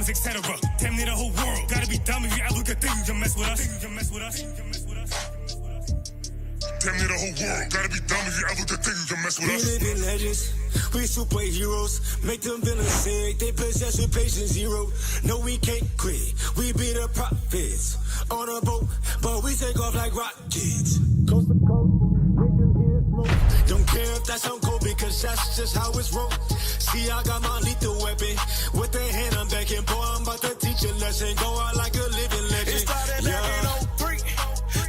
diamonds, etc. Damn near the whole world. Gotta be dumb if you ever could think you can mess with us. Damn near the whole world. Gotta be dumb if you ever could think you can mess with us. We living legends. We superheroes. Make them villains sick. They possess with patient zero. No, we can't quit. We be the prophets on a boat, but we take off like rockets. Coast to coast. Don't care if that sound cold because that's just how it's rolled. See, I got my lethal weapon. With the hand I'm backing. Boy, I'm about to teach a lesson. Go out like a living legend. It started back in 03.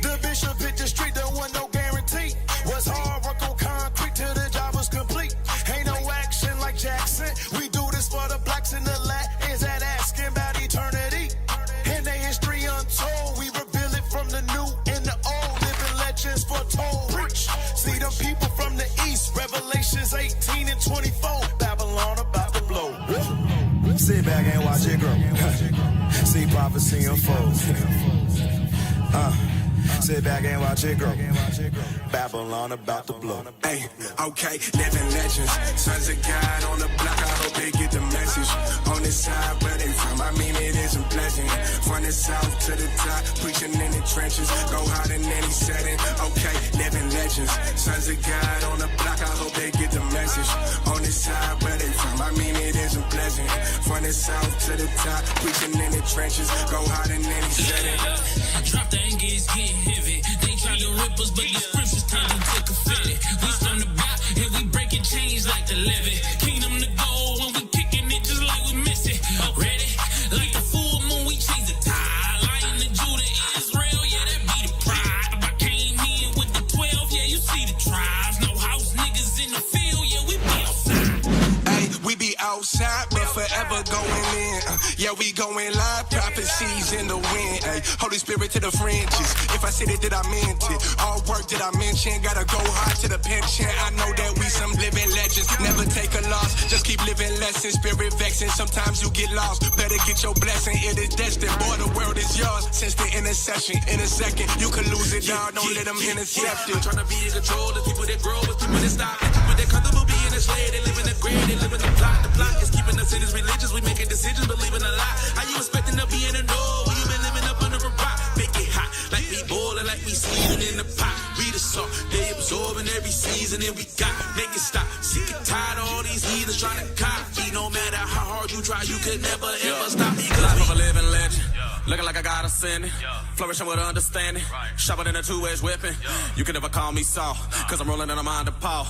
The bishop hit the street. There was no guarantee. Was hard work on concrete till the job was complete. Ain't no action like Jackson. We do this for the blacks in the lat. Is that asking about eternity? And their history untold. We reveal it from the new and the old. Living legends foretold. Preach. See them people from the east. Revelations 18 and 24. Babylon about to blow. Sit back and watch it grow. See prophecy unfold. Sit back and watch it grow. Babylon about to blow. Hey, okay, living legends. Sons of God on the block, I hope they get the message. On this side where they from, I mean it isn't pleasant. From the south to the top, preaching in the trenches. Go hard in any setting. Okay, living legends. Sons of God on the block, I hope they get the message. On this side where they from, I mean it isn't pleasant. From the south to the top, preaching in the trenches. Go hard in any setting. Drop the anger, it's getting heavy. They try to rip us, but the scriptures turn into confetti. We stand about and we breaking chains like the levy. Kingdom to go when we kicking it just like we miss it. Ready? Like the full moon, we change the tide. Lion the Judah, Israel, yeah, that be the pride. I came in with the 12, yeah, you see the tribes. No house niggas in the field, yeah, we be outside. Hey, we be outside, but forever going in. Yeah, we going live, prophecies in the wind. Ay, Holy Spirit to the fringes. If I said it, did I meant it? All work that I mention, gotta go hard to the pension. I know that we some living legends. Never take a loss, just keep living lessons. Spirit vexing, sometimes you get lost. Better get your blessing, it is destined. Boy, the world is yours. Since the intercession, in a second, you can lose it, dog. Don't let them intercept it. I'm trying to be in control. The people that grow, the people that stop, the people that comfortable being enslaved. They live in the grave, they live in the plot. The plot is keeping us in this religious. We making decisions, believing a lie. How you expecting to be in the know? You been living up under a rock. Make it hot, like we boiling, like we seasoning in the pot. We the salt, they absorbing every season, and we got make it stop. Sick and tired of all these heathens trying to copy. No matter how hard you try, you could never ever stop me. Life of a living legend, looking like I got a sin. Flourishing with understanding, sharper than a two-edged weapon. You can never call me Saul, cause I'm rolling in a mind of Paul.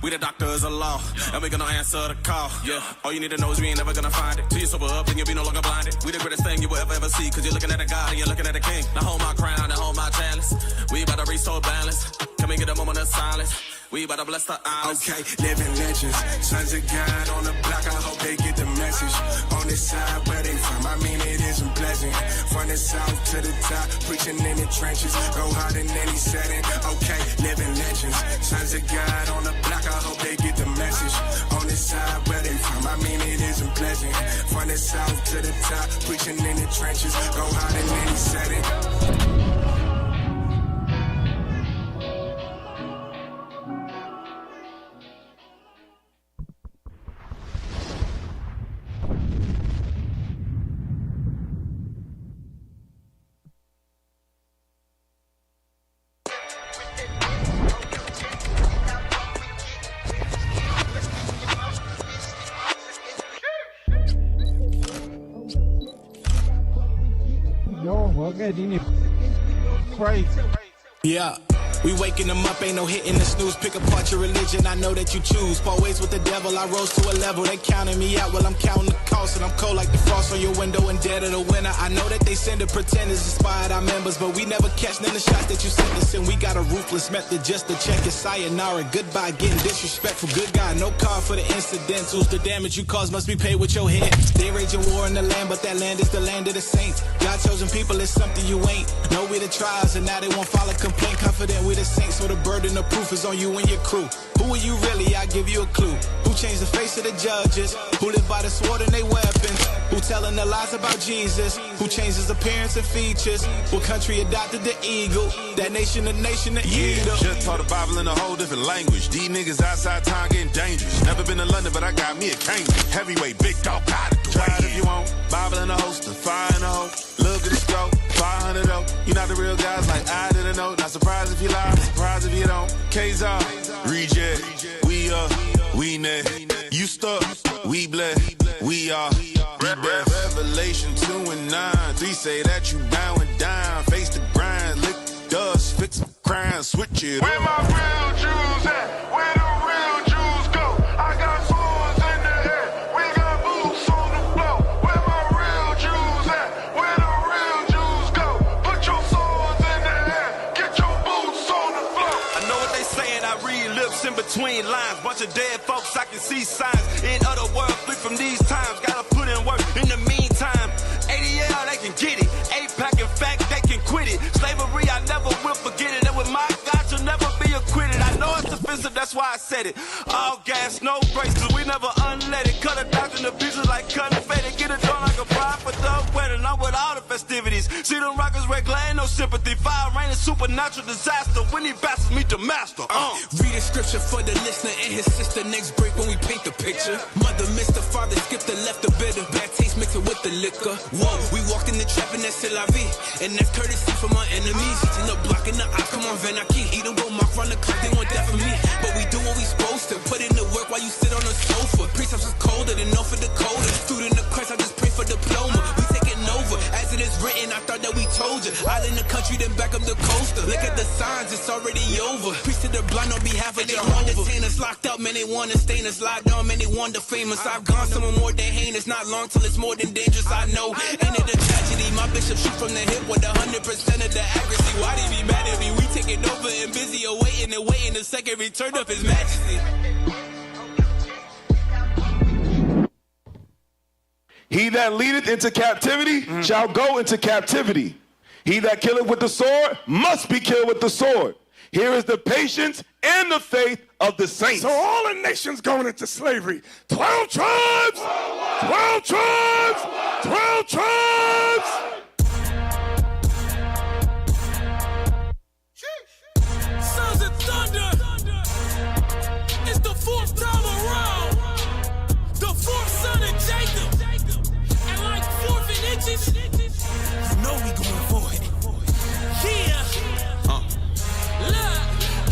We the doctors of law, and we gonna answer the call. Yeah, all you need to know is we ain't never gonna find it. Till you sober up, then you'll be no longer blinded. We the greatest thing you will ever see, cause you're looking at a God and you're looking at a king. Now hold my crown and hold my chalice. We about to restore balance. Can we get a moment of silence? We about to bless the eyes. Okay, living legends. Sons of God on the block, I hope they get the message. On this side where they from, I mean it isn't pleasant. From the south to the top, preaching in the trenches. Go hard in any setting. Okay, living legends. Sons of God on the block, I hope they get the message. On this side where they from, I mean it isn't pleasant. From the south to the top, preaching in the trenches. Go hard in any setting. Crazy. Yeah. We waking them up, ain't no hitting the snooze. Pick apart your religion, I know that you choose. Part ways with the devil, I rose to a level. They counting me out while I'm counting the cost. And I'm cold like the frost on your window and dead of the winter. I know that they send the pretenders, inspired our members, but we never catch none of the shots that you send us. And we got a ruthless method just to check it. Sayonara, goodbye, getting disrespectful. Good guy, no card for the incidentals. The damage you cause must be paid with your head. They raging war in the land, but that land is the land of the saints. God chosen people is something you ain't. Know we the trials, and now they won't follow complaint. Confident with the saints, so the burden of proof is on you and your crew. Who are you really? I give you a clue. Who changed the face of the judges? Who live by the sword and they weapons? Who telling the lies about Jesus? Who changed his appearance and features? What country adopted the eagle? That nation, the eagle. Just taught the Bible in a whole different language. These niggas outside town getting dangerous. Never been to London, but I got me a Cambridge. Heavyweight, big dog, got it. Try it if you want. Bible in a holster, fire in a hoe. Look at the scope, 500 though. You not the real guys like I didn't know. Not surprised if you lie, surprised if you don't. K's-Off, reject, we net. You stuck, we blessed, we are. Revelation 2 and 9. 3 say that you bowing down. Face the grind, lick dust, fix the crime, switch it. Where my real Jews at? Where the real Jews go? I got swords in the air. We got boots on the floor. Where my real Jews at? Where the real Jews go? Put your swords in the air. Get your boots on the floor. I know what they saying. I read lips in between lines. Bunch of dead folks, I can see signs. In other words, flee from these times. Gotta put in work. In the meantime, ADL, they can get it. 8-pack, in fact, they can quit it. Slavery, I never will forget it. And with my God, you'll never be acquitted. I know it's offensive, that's why I said it. All gas, no brakes, cause we never unlet it. Cut a doctor into pieces like confetti. Get it done like a bride for the wedding. I'm with all the festivities. See them rockers red glare, no sympathy. Fire rain is supernatural disaster. When these bastards meet the master. Read a scripture for the listener and his sister. Next break when we paint the picture. Mother missed the father, skipped the left the bitter. Bad taste mixing with the liquor. Whoa, we walked in the trap and that's c'est la vie. And that's courtesy for my enemies. In the block in the eye, come on, Van, I can't eat them, go mock run the clock, they want that for me. But we do what we supposed to. Put in the work while you sit on the sofa. Precepts is colder than North of Dakota. Student of Christ, I just pray for diploma. We taking over, as it is written, I thought that we told you. Out in the country, then back up the coaster. Look at the signs, it's already over. Preach to the blind on behalf of Jehovah. They want us locked up, man, they want to stain us. Locked down, man, they want the famous. I've gone somewhere more than heinous. Not long till it's more than dangerous, I know. Ain't it a tragedy? My bishop shoot from the hip with 100% of the accuracy. Why they be mad at me? We taking over and busy awaiting and waiting the second return of his majesty. He that leadeth into captivity shall go into captivity. He that killeth with the sword must be killed with the sword. Here is the patience and the faith of the saints. So all the nations going into slavery. 12 tribes! 12 tribes! 12 tribes! Sons of thunder! It's the fourth time around. The fourth son of Jacob. And like 4 inches, you know we going for it. Yeah. Look,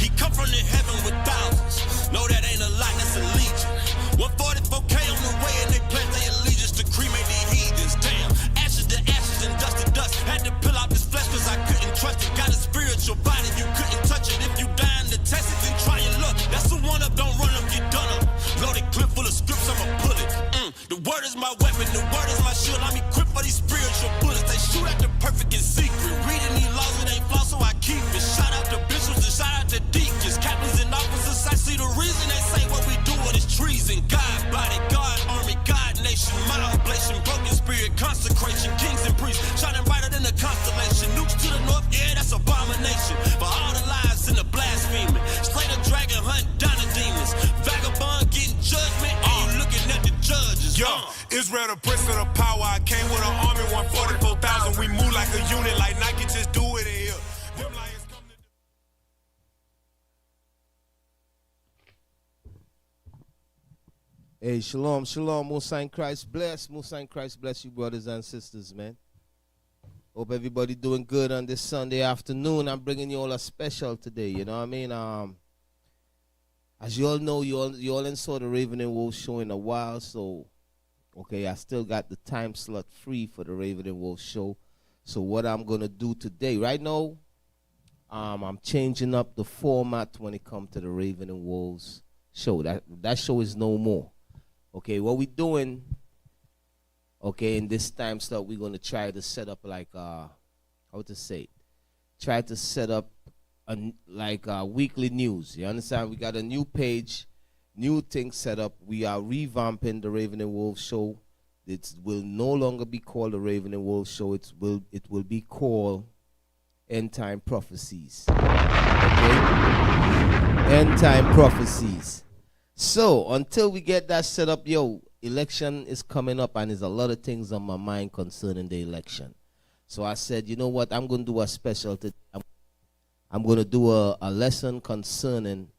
he come from the heaven with thousands. No, that ain't a lot, that's a legion. 144K on the way and they pledge their allegiance to cremate the heathens. Damn, ashes to ashes and dust to dust. Had to peel out this flesh cause I couldn't trust it. Got a spiritual body, you couldn't touch it. If you dying to test it, then try your luck. That's the one up, don't run up, get done up. Loaded clip full of scripts, I'm a bullet. The word is my weapon, the word is my shield. I'm equipped for these spiritual bullets. They shoot at the perfect in secret. Reading these laws, it ain't flaw, so I keep it. Shout out to bishops and shout out to deacons, captains and officers. I see the reason they say what we do is treason. God body, God army, God nation. My oblation, broken spirit, consecration. Kings and priests, shining brighter than the constellation. Nukes to the north, yeah, that's abomination. For all the lies and the blasphemy. Slay the dragon, hunt down the demons. Vagabond getting judgment, and you looking at the judges. Yo, Israel, the prince of the power. I came with an army, 144,000. We move like a unit, like Nike just do it in here. Them lions come to... Hey, shalom, shalom. Musa in Christ bless. Musa in Christ bless you, brothers and sisters, man. Hope everybody doing good on this Sunday afternoon. I'm bringing you all a special today, you know what I mean? As you all know, you all ain't saw the Raven and Wolf show in a while, so, okay, I still got the time slot free for the Raven and Wolf show. So what I'm going to do today, right now, I'm changing up the format when it comes to the Raven and Wolves show. That show is no more. Okay, what we doing, okay, in this time slot, we're going to try to set up like, how to say it? Try to set up weekly news. You understand? We got a new page, new thing set up. We are revamping the Raven and Wolf show. It will no longer be called the Raven and Wolf show. It will be called End Time Prophecies. Okay? End time prophecies. So, until we get that set up, election is coming up, and there's a lot of things on my mind concerning the election. So I said, you know what, I'm going to do a special today. I'm going to do a lesson concerning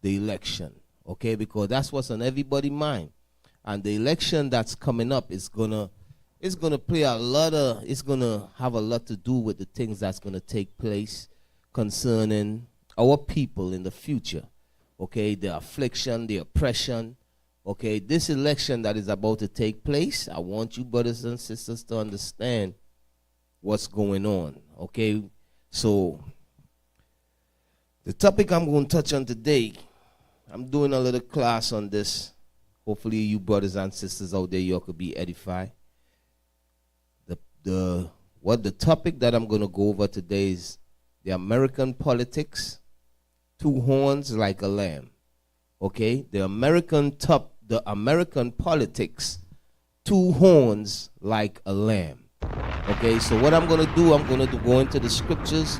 the election, okay? Because that's what's on everybody's mind. And the election that's coming up is gonna play it's gonna have a lot to do with the things that's gonna take place concerning our people in the future. Okay, the affliction, the oppression. Okay, this election that is about to take place, I want you brothers and sisters to understand what's going on. Okay, so the topic I'm going to touch on today, I'm doing a little class on this. Hopefully you brothers and sisters out there, you could be edified. The topic that I'm going to go over today is the American politics, two horns like a lamb. Okay, the American politics, two horns like a lamb. Okay, so what I'm going to do, I'm going to go into the scriptures,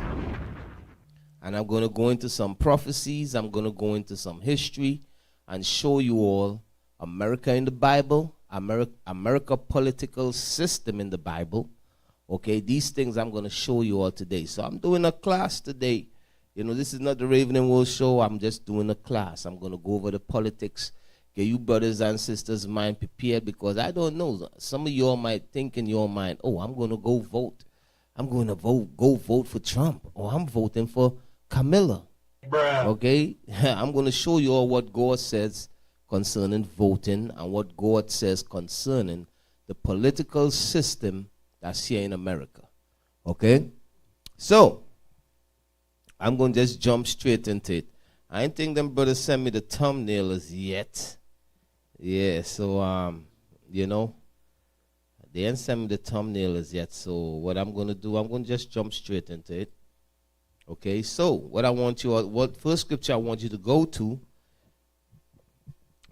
and I'm going to go into some prophecies. I'm going to go into some history and show you all America in the Bible, America political system in the Bible. Okay, these things I'm going to show you all today. So I'm doing a class today. You know, this is not the Raven and Wool show. I'm just doing a class. I'm going to go over the politics. Get you brothers and sisters' mind prepared, because I don't know. Some of y'all might think in your mind, oh, I'm going to go vote. I'm going to go vote for Trump, or I'm voting for Camilla. Bruh. Okay? I'm going to show you all what God says concerning voting and what God says concerning the political system that's here in America. Okay? So, I'm going to just jump straight into it. I ain't think them brothers sent me the thumbnail as yet. Yeah, so, you know, they ain't sent me the thumbnail as yet. So what I'm going to do, I'm going to just jump straight into it. Okay, so what first scripture I want you to go to,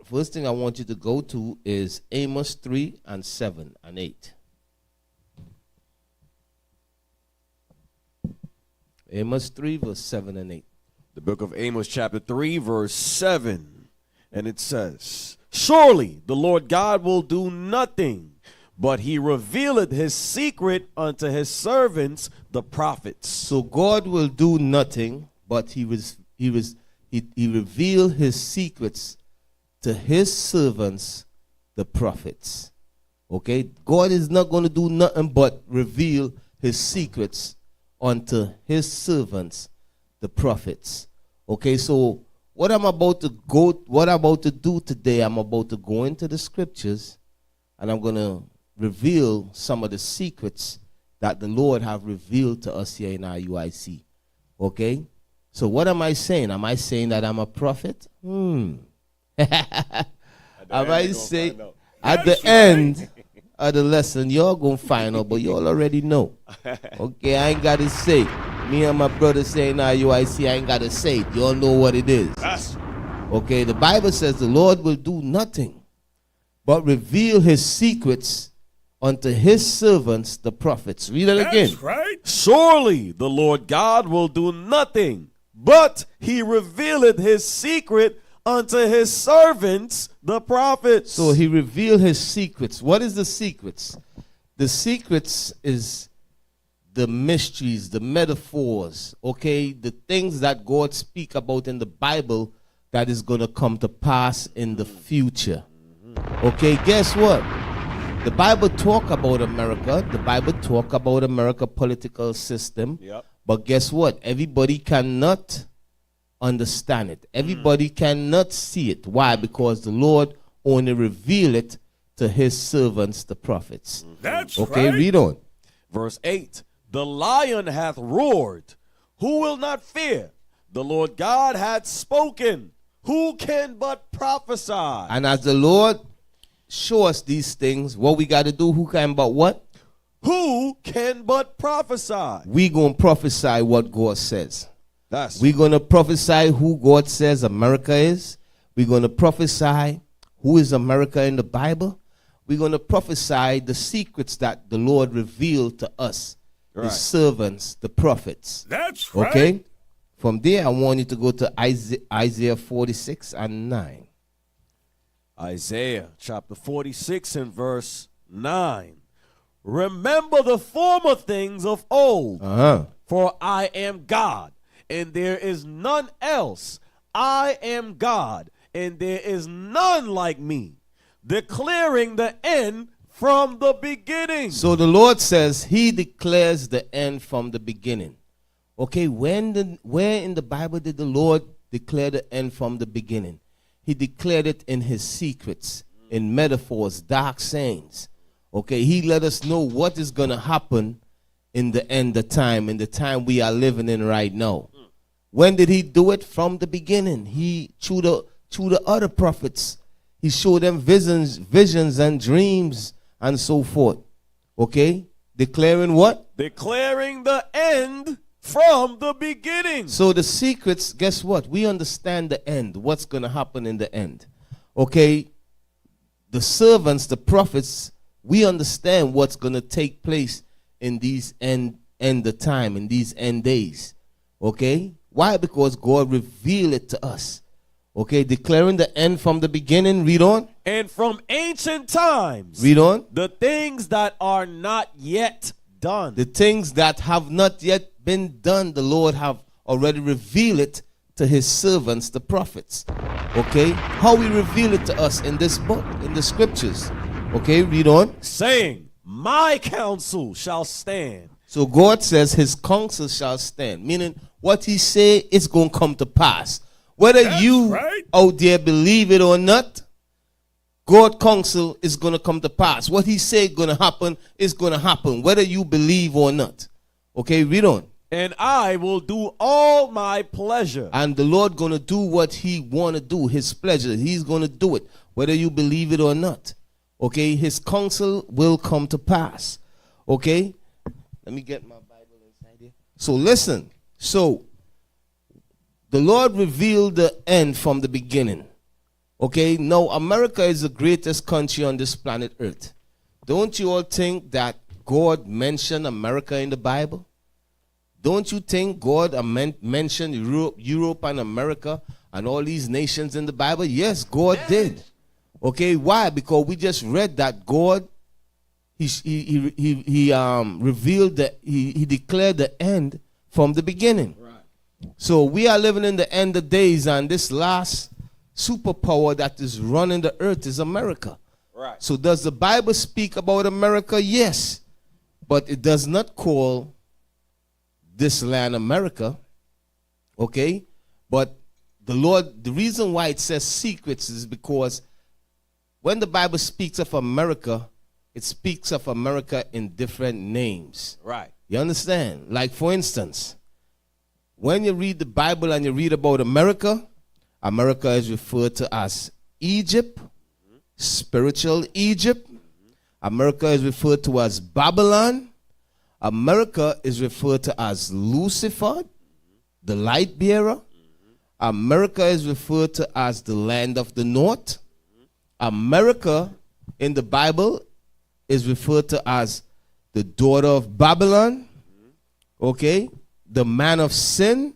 first thing I want you to go to is Amos 3 and 7 and 8. Amos 3 verse 7 and 8. The book of Amos chapter 3 verse 7. And it says, surely the Lord God will do nothing, but he revealeth his secret unto his servants, the prophets. So God will do nothing, but he revealed his secrets to his servants, the prophets. Okay? God is not going to do nothing but reveal his secrets unto his servants, the prophets. Okay, so what I'm about to do today, I'm about to go into the scriptures, and I'm going to reveal some of the secrets that the Lord have revealed to us here in IUIC. Okay? So what am I saying? Am I saying that I'm a prophet? Am I saying at the end of the lesson, y'all gonna find out, but y'all already know. Okay, I ain't gotta say. Me and my brother saying IUIC, I ain't gotta say it. Y'all know what it is. Okay, the Bible says the Lord will do nothing but reveal his secrets unto his servants, the prophets. Read it again. That's right. Surely the Lord God will do nothing, but he revealeth his secret unto his servants, the prophets. So he revealed his secrets. What is the secrets? The secrets is the mysteries, the metaphors, okay? The things that God speak about in the Bible that is going to come to pass in the future. Okay, guess what? The Bible talk about America. The Bible talk about America political system. Yep. But guess what? Everybody cannot understand it. Everybody cannot see it. Why? Because the Lord only reveal it to his servants, the prophets. That's okay, right. Read on. Verse 8. The lion hath roared. Who will not fear? The Lord God hath spoken. Who can but prophesy? And as the Lord show us these things, what we got to do, who can but what? Who can but prophesy? We going to prophesy what God says. We're going to prophesy who God says America is. We're going to prophesy who is America in the Bible. We're going to prophesy the secrets that the Lord revealed to us, his servants, the prophets. That's right. Okay? From there, I want you to go to Isaiah 46 and 9. Isaiah chapter 46 and verse 9. Remember the former things of old, for I am God, and there is none else. I am God, and there is none like me, declaring the end from the beginning. So the Lord says he declares the end from the beginning. Okay, where in the Bible did the Lord declare the end from the beginning? He declared it in his secrets, in metaphors, dark sayings. Okay, he let us know what is going to happen in the end of time, in the time we are living in right now. When did he do it? From the beginning. He, through the other prophets, he showed them visions and dreams and so forth. Okay, declaring what? Declaring the end from the beginning. So the secrets, guess what? We understand the end, what's going to happen in the end. Okay, the servants, the prophets, we understand what's going to take place in these end of time, in these end days. Okay, why? Because God revealed it to us. Okay, declaring the end from the beginning. Read on. And from ancient times. Read on. The things that are not yet done. The things that have not yet been done, the Lord have already revealed it to his servants, the prophets. Okay, how he revealed it to us in this book, in the scriptures. Okay, read on. Saying, my counsel shall stand. So God says his counsel shall stand, meaning what he say is going to come to pass. Whether you out there believe it or not, God's counsel is going to come to pass. What he said going to happen is going to happen, whether you believe or not. Okay, read on. And I will do all my pleasure. And the Lord going to do what he want to do, his pleasure. He's going to do it, whether you believe it or not. Okay, his counsel will come to pass. Okay, let me get my Bible inside here. So listen. So the Lord revealed the end from the beginning. Okay, now America is the greatest country on this planet Earth. Don't you all think that God mentioned America in the Bible? Don't you think God mentioned Europe and America and all these nations in the Bible? Yes, God did. Okay, why? Because we just read that God, he revealed that he declared the end from the beginning. Right. So we are living in the end of days, and this last superpower that is running the earth is America. Right. So does the Bible speak about America? Yes, but it does not call this land America. Okay, but the Lord, the reason why it says secrets is because when the Bible speaks of America, it speaks of America in different names. Right. You understand? Like, for instance, when you read the Bible and you read about America, America is referred to as Egypt, spiritual Egypt. America is referred to as Babylon. America is referred to as Lucifer, the light bearer. America is referred to as the land of the north. America in the Bible is referred to as the daughter of Babylon, okay, the man of sin,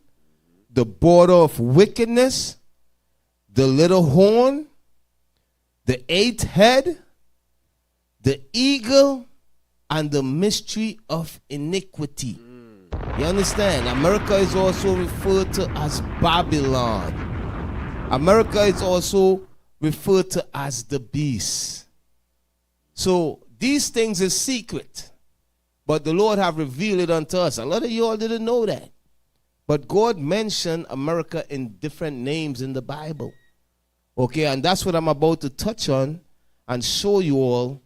the border of wickedness, the little horn, the eighth head, the eagle, and the mystery of iniquity. You understand? America is also referred to as Babylon. America is also referred to as the beast. So these things is secret, but the Lord have revealed it unto us. A lot of you all didn't know that. But God mentioned America in different names in the Bible. Okay, and that's what I'm about to touch on and show you all.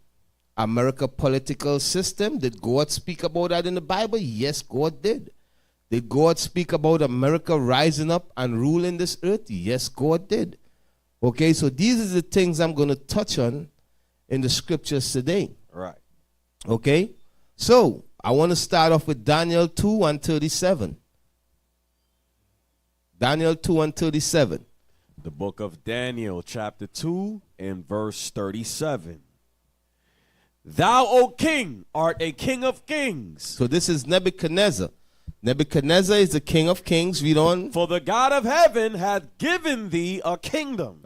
America political system. Did God speak about that in the Bible? Yes, God did. Did God speak about America rising up and ruling this earth? Yes, God did. Okay, so these are the things I'm going to touch on in the scriptures today. Right. Okay, so I want to start off with Daniel 2 and 37. Daniel 2 and 37. The book of Daniel, chapter 2 and verse 37. Thou, O king, art a king of kings. So this is Nebuchadnezzar. Nebuchadnezzar is the king of kings. Read on. For the God of heaven hath given thee a kingdom,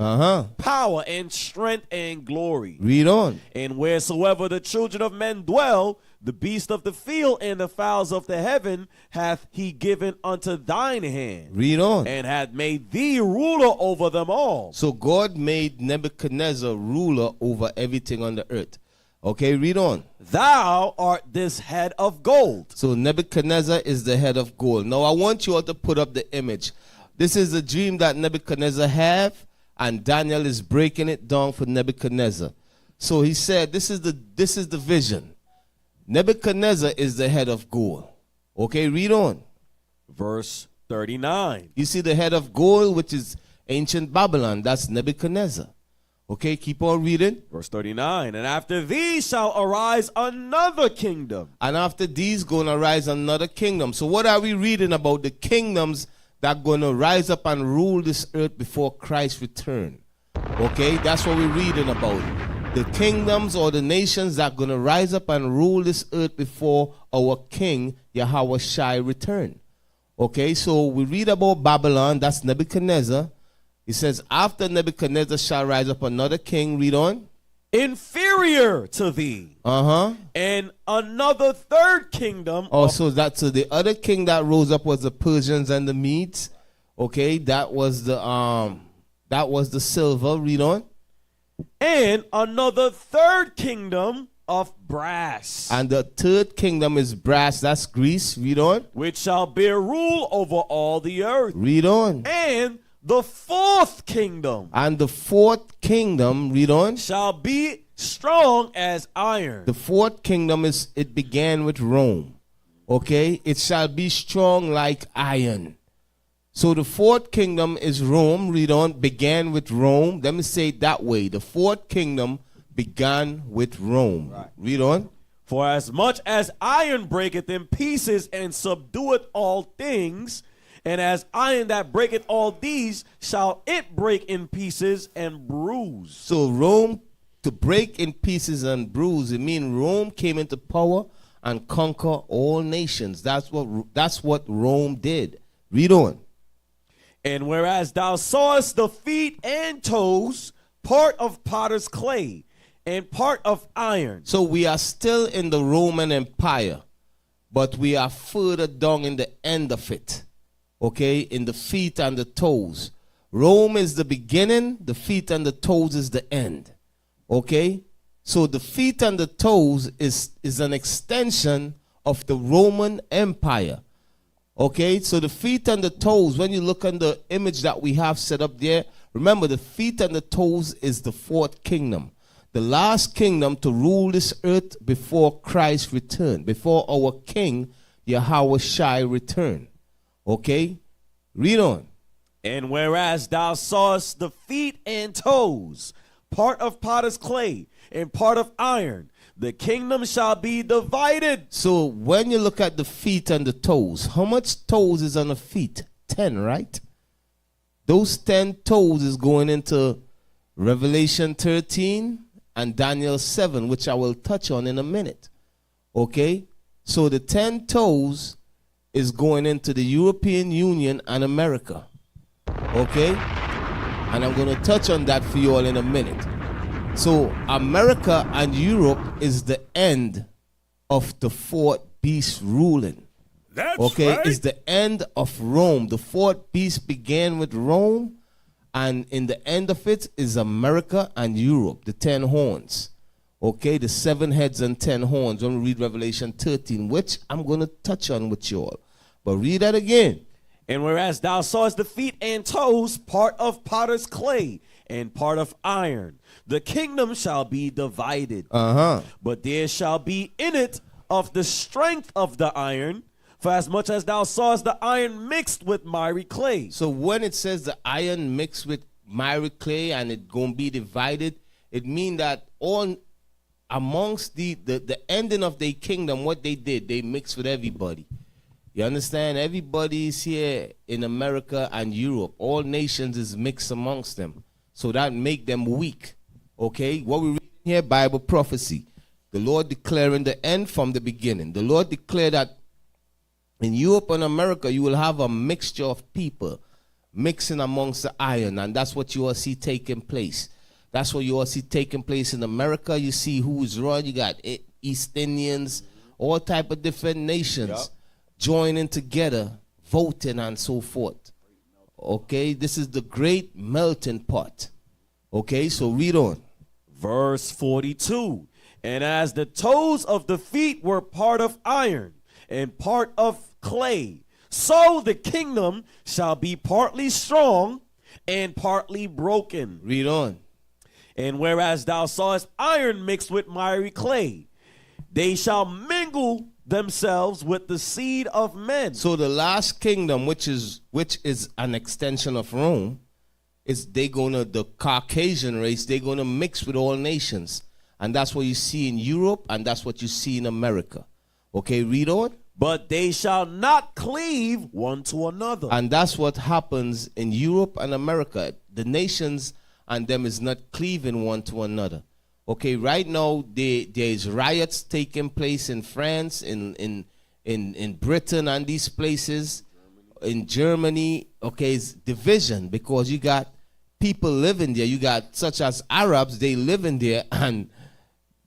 power and strength and glory. Read on. And wheresoever the children of men dwell, the beast of the field and the fowls of the heaven hath he given unto thine hand. Read on. And hath made thee ruler over them all. So God made Nebuchadnezzar ruler over everything on the earth. Okay, read on. Thou art this head of gold. So Nebuchadnezzar is the head of gold. Now I want you all to put up the image. This is the dream that Nebuchadnezzar had, and Daniel is breaking it down for Nebuchadnezzar. So he said, this is the vision. Nebuchadnezzar is the head of gold. Okay, read on. Verse 39. You see the head of gold, which is ancient Babylon. That's Nebuchadnezzar. Okay, keep on reading. Verse 39. And after these shall arise another kingdom. And after these going to rise another kingdom. So what are we reading about? The kingdoms that are going to rise up and rule this earth before Christ's return. Okay, that's what we're reading about. The kingdoms or the nations that are going to rise up and rule this earth before our King Yahweh Shai return. Okay, so we read about Babylon. That's Nebuchadnezzar. He says, after Nebuchadnezzar shall rise up another king. Read on. Inferior to thee. And another third kingdom. Oh, so the other king that rose up was the Persians and the Medes. Okay, that was the silver. Read on. And another third kingdom of brass. And the third kingdom is brass. That's Greece. Read on. Which shall bear rule over all the earth. Read on. And the fourth kingdom. And the fourth kingdom, read on. Shall be strong as iron. The fourth kingdom it began with Rome. Okay? It shall be strong like iron. So the fourth kingdom is Rome. Read on. Began with Rome. Let me say it that way. The fourth kingdom began with Rome. Right. Read on. For as much as iron breaketh in pieces and subdueth all things, and as iron that breaketh all these, shall it break in pieces and bruise. So Rome, to break in pieces and bruise, it means Rome came into power and conquer all nations. That's what Rome did. Read on. And whereas thou sawest the feet and toes, part of potter's clay, and part of iron. So we are still in the Roman Empire, but we are further down in the end of it. Okay, in the feet and the toes. Rome is the beginning, the feet and the toes is the end. Okay, so the feet and the toes is an extension of the Roman Empire. Okay, so the feet and the toes, when you look on the image that we have set up there, remember the feet and the toes is the fourth kingdom. The last kingdom to rule this earth before Christ's return, before our King Yahweh Shai return. Okay, read on. And whereas thou sawest the feet and toes, part of potter's clay and part of iron, the kingdom shall be divided. So when you look at the feet and the toes, how much toes is on the feet? 10, right? Those 10 toes is going into Revelation 13 and Daniel 7, which I will touch on in a minute. Okay, so the 10 toes is going into the European Union and America. Okay? And I'm going to touch on that for you all in a minute. So America and Europe is the end of the fourth beast ruling. That's okay? right. It's the end of Rome. The fourth beast began with Rome, and in the end of it is America and Europe, the 10 horns. Okay, the 7 heads and 10 horns. When we read Revelation 13, which I'm going to touch on with you all. But read that again. And whereas thou sawest the feet and toes, part of potter's clay and part of iron, the kingdom shall be divided. But there shall be in it of the strength of the iron, for as much as thou sawest the iron mixed with miry clay. So when it says the iron mixed with miry clay and it going to be divided, it means that all amongst the ending of their kingdom, what they did, they mixed with everybody. You understand? Everybody's here in America and Europe. All nations is mixed amongst them. So that make them weak. Okay? What we read here, Bible prophecy. The Lord declaring the end from the beginning. The Lord declared that In Europe and America, you will have a mixture of people mixing amongst the iron, and that's what you will see taking place. That's what you will see taking place in America. You see who's run. You got East Indians, all type of different nations joining together, voting and so forth. Okay, this is the great melting pot. Okay, so read on. Verse 42. And as the toes of the feet were part of iron and part of clay, so the kingdom shall be partly strong and partly broken. Read on. And whereas thou sawest iron mixed with miry clay, they shall mingle themselves with the seed of men. So the last kingdom, which is an extension of Rome, is the Caucasian race, they're gonna mix with all nations. And that's what you see in Europe, and that's what you see in America. Okay, read on. But they shall not cleave one to another. And that's what happens in Europe and America. The nations and them is not cleaving one to another. Okay, right now there is riots taking place in France, in Britain and these places, in Germany. Okay, it's division because you got people living there. You got such as Arabs, they live in there, and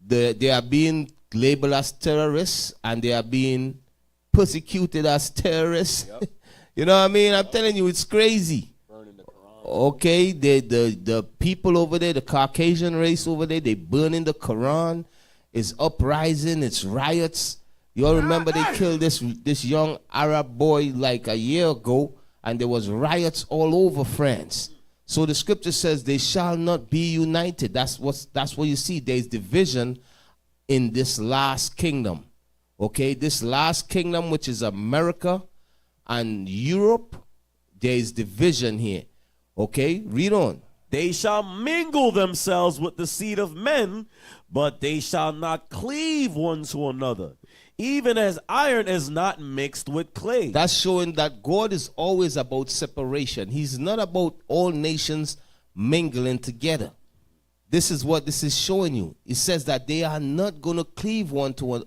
they are being labeled as terrorists, and they are being persecuted as terrorists. Yep. You know what I mean? I'm telling you, it's crazy. Okay, the people over there, the Caucasian race over there, they burning the Quran. It's uprising, it's riots. You all remember they killed this young Arab boy like a year ago, and there was riots all over France. So the scripture says they shall not be united. That's what you see. There's division in this last kingdom. Okay, this last kingdom, which is America and Europe, there is division here. Okay, read on. They shall mingle themselves with the seed of men, but they shall not cleave one to another, even as iron is not mixed with clay. That's showing that God is always about separation. He's not about all nations mingling together. This is what this is showing you. It says that they are not going to cleave one to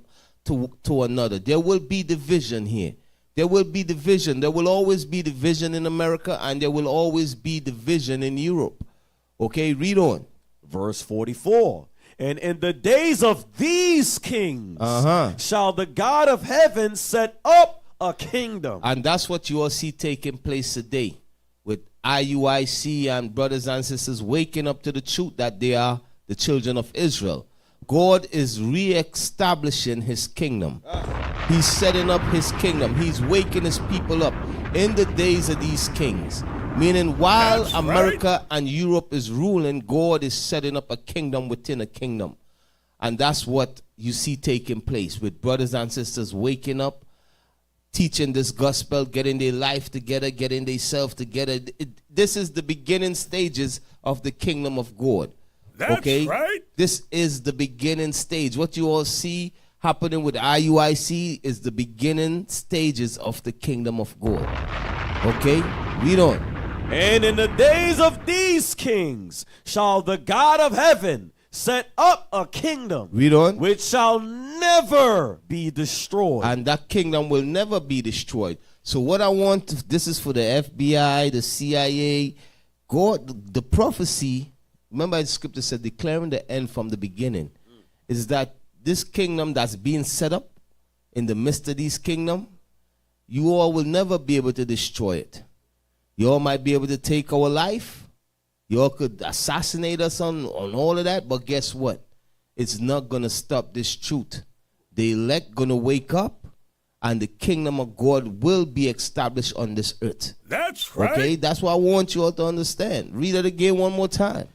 another. There will be division here. There will be division. There will always be division in America, and there will always be division in Europe. Okay, read on. Verse 44. And in the days of these kings shall the God of heaven set up a kingdom. And that's what you all see taking place today with IUIC and brothers and sisters waking up to the truth that they are the children of Israel. God is re-establishing his kingdom. He's setting up his kingdom. He's waking his people up in the days of these kings. Meaning while America and Europe is ruling, God is setting up a kingdom within a kingdom. And that's what you see taking place with brothers and sisters waking up, teaching this gospel, getting their life together, getting themselves together. This is the beginning stages of the kingdom of God. That's right. This is the beginning stage. What you all see happening with IUIC is the beginning stages of the kingdom of God. Okay? Read on. And in the days of these kings shall the God of heaven set up a kingdom. Read on. Which shall never be destroyed. And that kingdom will never be destroyed. So what I want, this is for the FBI, the CIA, God, the prophecy. Remember the scripture said declaring the end from the beginning. Is that this kingdom that's being set up in the midst of this kingdom, you all will never be able to destroy it. You all might be able to take our life. You all could assassinate us on all of that. But guess what? It's not going to stop this truth. The elect going to wake up, and the kingdom of God will be established on this earth. That's right. Okay, that's what I want you all to understand. Read it again one more time.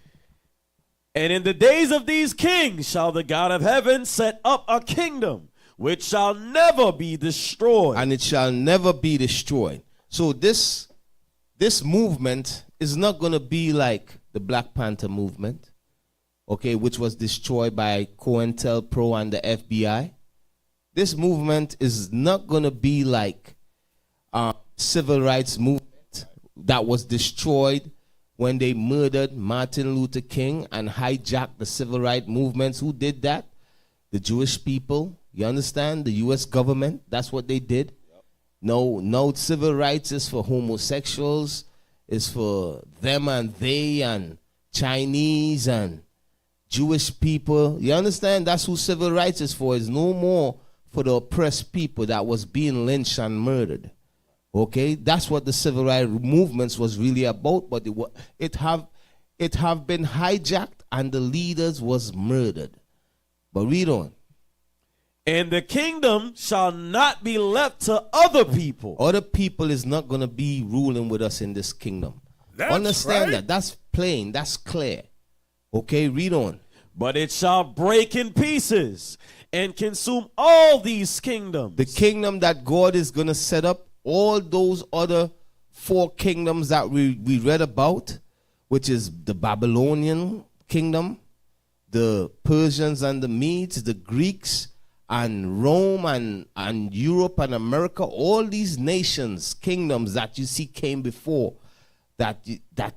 And in the days of these kings shall the God of heaven set up a kingdom which shall never be destroyed. And it shall never be destroyed. So this movement is not going to be like the Black Panther movement, okay, which was destroyed by COINTELPRO and the FBI. This movement is not going to be like civil rights movement that was destroyed when they murdered Martin Luther King and hijacked the civil rights movements. Who did that? The Jewish people. You understand? The U.S. government. That's what they did. Yep. No civil rights is for homosexuals. It's for them and they and Chinese and Jewish people. You understand? That's who civil rights is for. It's no more for the oppressed people that was being lynched and murdered. Okay? That's what the civil rights movements was really about. But it have been hijacked and the leaders was murdered. But read on. And the kingdom shall not be left to other people. Other people is not going to be ruling with us in this kingdom. That's Understand right. that. That's plain. That's clear. Okay, read on. But it shall break in pieces and consume all these kingdoms. The kingdom that God is going to set up, all those other 4 kingdoms that we read about, which is the Babylonian kingdom, the Persians and the Medes, the Greeks, and Rome and Europe and America, all these nations, kingdoms that you see came before, that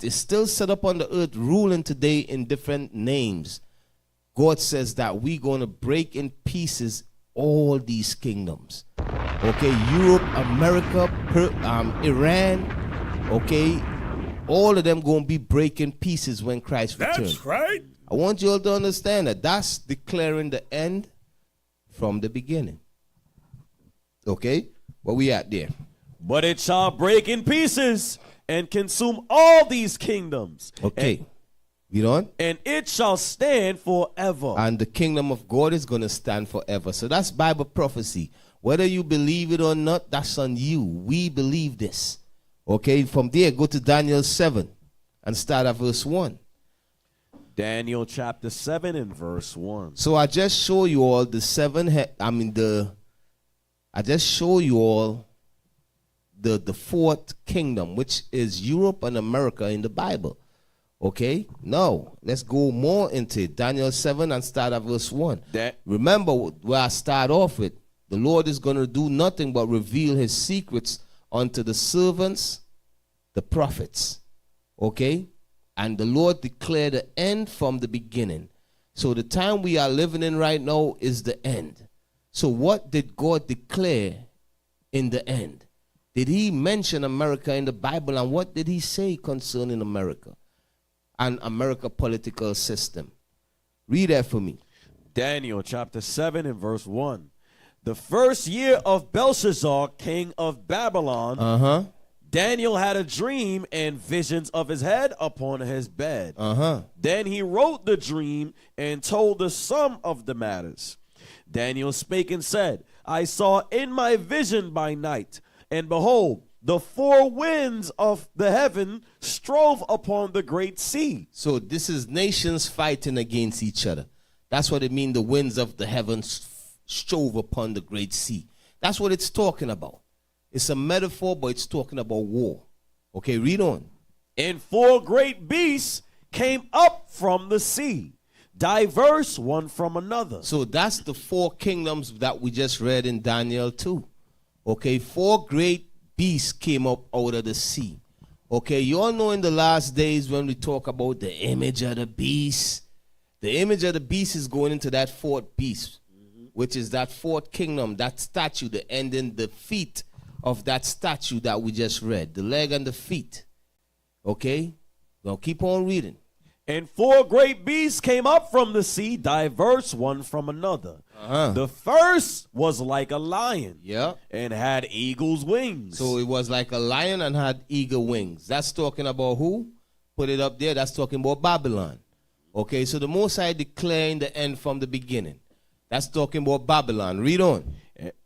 is still set up on the earth, ruling today in different names. God says that we're going to break in pieces all these kingdoms. Okay, Europe, America, Iran, okay, all of them going to be breaking pieces when Christ returns. That's right. I want you all to understand that that's declaring the end from the beginning. Okay? Where we at there? But it shall break in pieces and consume all these kingdoms. Okay. Read on. And it shall stand forever. And the kingdom of God is going to stand forever. So that's Bible prophecy. Whether you believe it or not, that's on you. We believe this. Okay? From there, go to Daniel 7 and start at verse 1. Daniel chapter 7 and verse 1. So I just show you all the fourth kingdom, which is Europe and America in the Bible. Okay? Now, let's go more into it. Daniel 7 and start at verse 1. Remember where I start off with. The Lord is going to do nothing but reveal his secrets unto the servants, the prophets. Okay? And the Lord declared the end from the beginning. So the time we are living in right now is the end. So what did God declare in the end? Did he mention America in the Bible? And what did he say concerning America and America political system? Read that for me. Daniel chapter 7 and verse 1. The first year of Belshazzar, king of Babylon, Daniel had a dream and visions of his head upon his bed. Then he wrote the dream and told the sum of the matters. Daniel spake and said, I saw in my vision by night, and behold, the 4 winds of the heaven strove upon the great sea. So this is nations fighting against each other. That's what it means, the winds of the heavens strove upon the great sea. That's what it's talking about. It's a metaphor, but it's talking about war. Okay, read on. And 4 great beasts came up from the sea, diverse one from another. So that's the 4 kingdoms that we just read in Daniel 2. Okay, 4 great beasts came up out of the sea. Okay, you all know in the last days when we talk about the image of the beast, the image of the beast is going into that 4th beast, which is that 4th kingdom, that statue, the end in the feet of that statue that we just read, the leg and the feet. Okay? Now keep on reading. And 4 great beasts came up from the sea, diverse one from another. The first was like a lion, and had eagle's wings. So it was like a lion and had eagle wings. That's talking about who? Put it up there. That's talking about Babylon. Okay, so the Most High declaring the end from the beginning. That's talking about Babylon. Read on.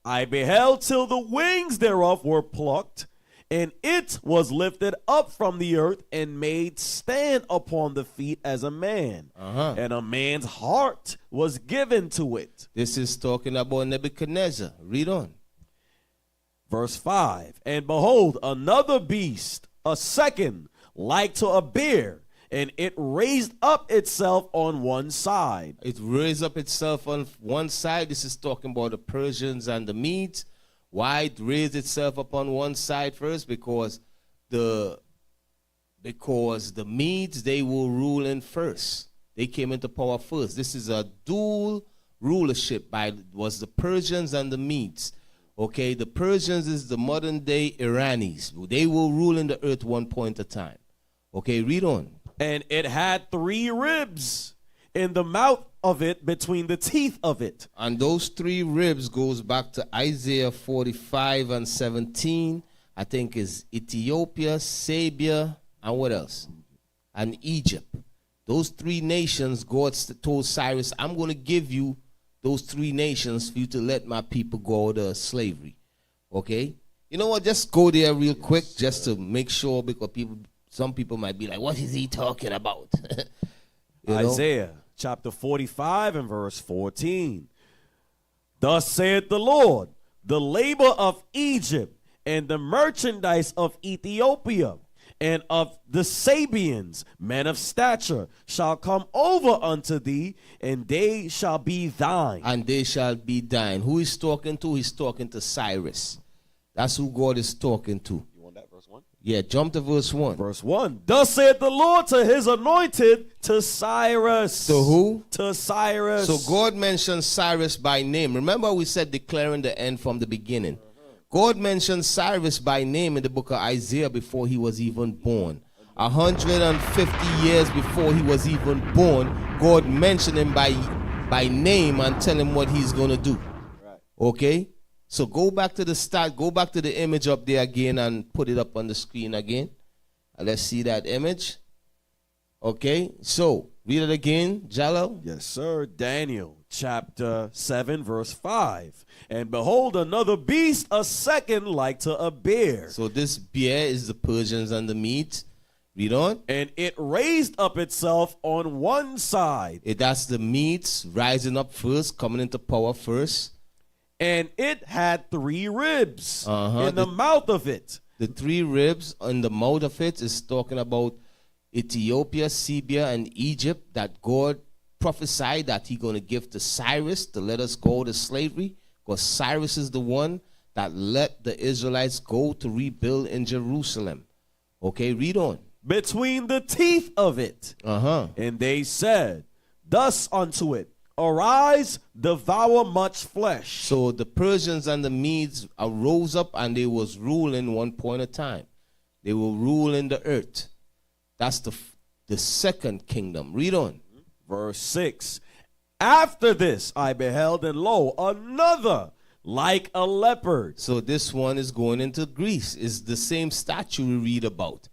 I beheld till the wings thereof were plucked, and it was lifted up from the earth and made stand upon the feet as a man. And a man's heart was given to it. This is talking about Nebuchadnezzar. Read on. Verse 5. And behold, another beast, a second, like to a bear, and it raised up itself on one side. It raised up itself on one side. This is talking about the Persians and the Medes. Why it raised itself up on one side first? Because the Medes, they were ruling first. They came into power first. This is a dual rulership was the Persians and the Medes. Okay, the Persians is the modern day Iranis. They will rule in the earth one point at a time. Okay, read on. And it had 3 ribs in the mouth of it, between the teeth of it. And those 3 ribs goes back to Isaiah 45 and 17. I think is Ethiopia, Sabia, and what else? And Egypt. Those 3 nations, God told Cyrus, I'm going to give you those 3 nations for you to let my people go to slavery. Okay? You know what? Just go there real quick just to make sure, because some people might be like, what is he talking about? Isaiah chapter 45 and verse 14. Thus saith the Lord, the labor of Egypt and the merchandise of Ethiopia and of the Sabians, men of stature, shall come over unto thee, and they shall be thine. And they shall be thine. Who is talking to? He's talking to Cyrus. That's who God is talking to. You want that verse 1? Yeah, jump to verse 1. Verse 1. Thus saith the Lord to his anointed, to Cyrus. To who? To Cyrus. So God mentions Cyrus by name. Remember we said declaring the end from the beginning. God mentioned Cyrus by name in the book of Isaiah before he was even born. 150 years before he was even born, God mentioned him by name and tell him what he's going to do. Okay? So go back to the start. Go back to the image up there again and put it up on the screen again. Let's see that image. Okay? So, read it again, Jalal. Yes, sir. Daniel chapter 7, verse 5. And behold, another beast, a second like to a bear. So this bear is the Persians and the Medes. Read on. And it raised up itself on one side. That's the Medes rising up first, coming into power first. And it had 3 ribs in the mouth of it. The 3 ribs in the mouth of it is talking about Ethiopia, Sabia, and Egypt, that God prophesied that he's going to give to Cyrus to let us go to slavery, because Cyrus is the one that let the Israelites go to rebuild in Jerusalem. Okay, read on. Between the teeth of it. And they said thus unto it, arise, devour much flesh. So the Persians and the Medes arose up and they was ruling one point of time. They will rule in the earth. That's the second kingdom. Read on. Verse 6. After this I beheld, and lo, another like a leopard. So this one is going into Greece. It's the same statue we read about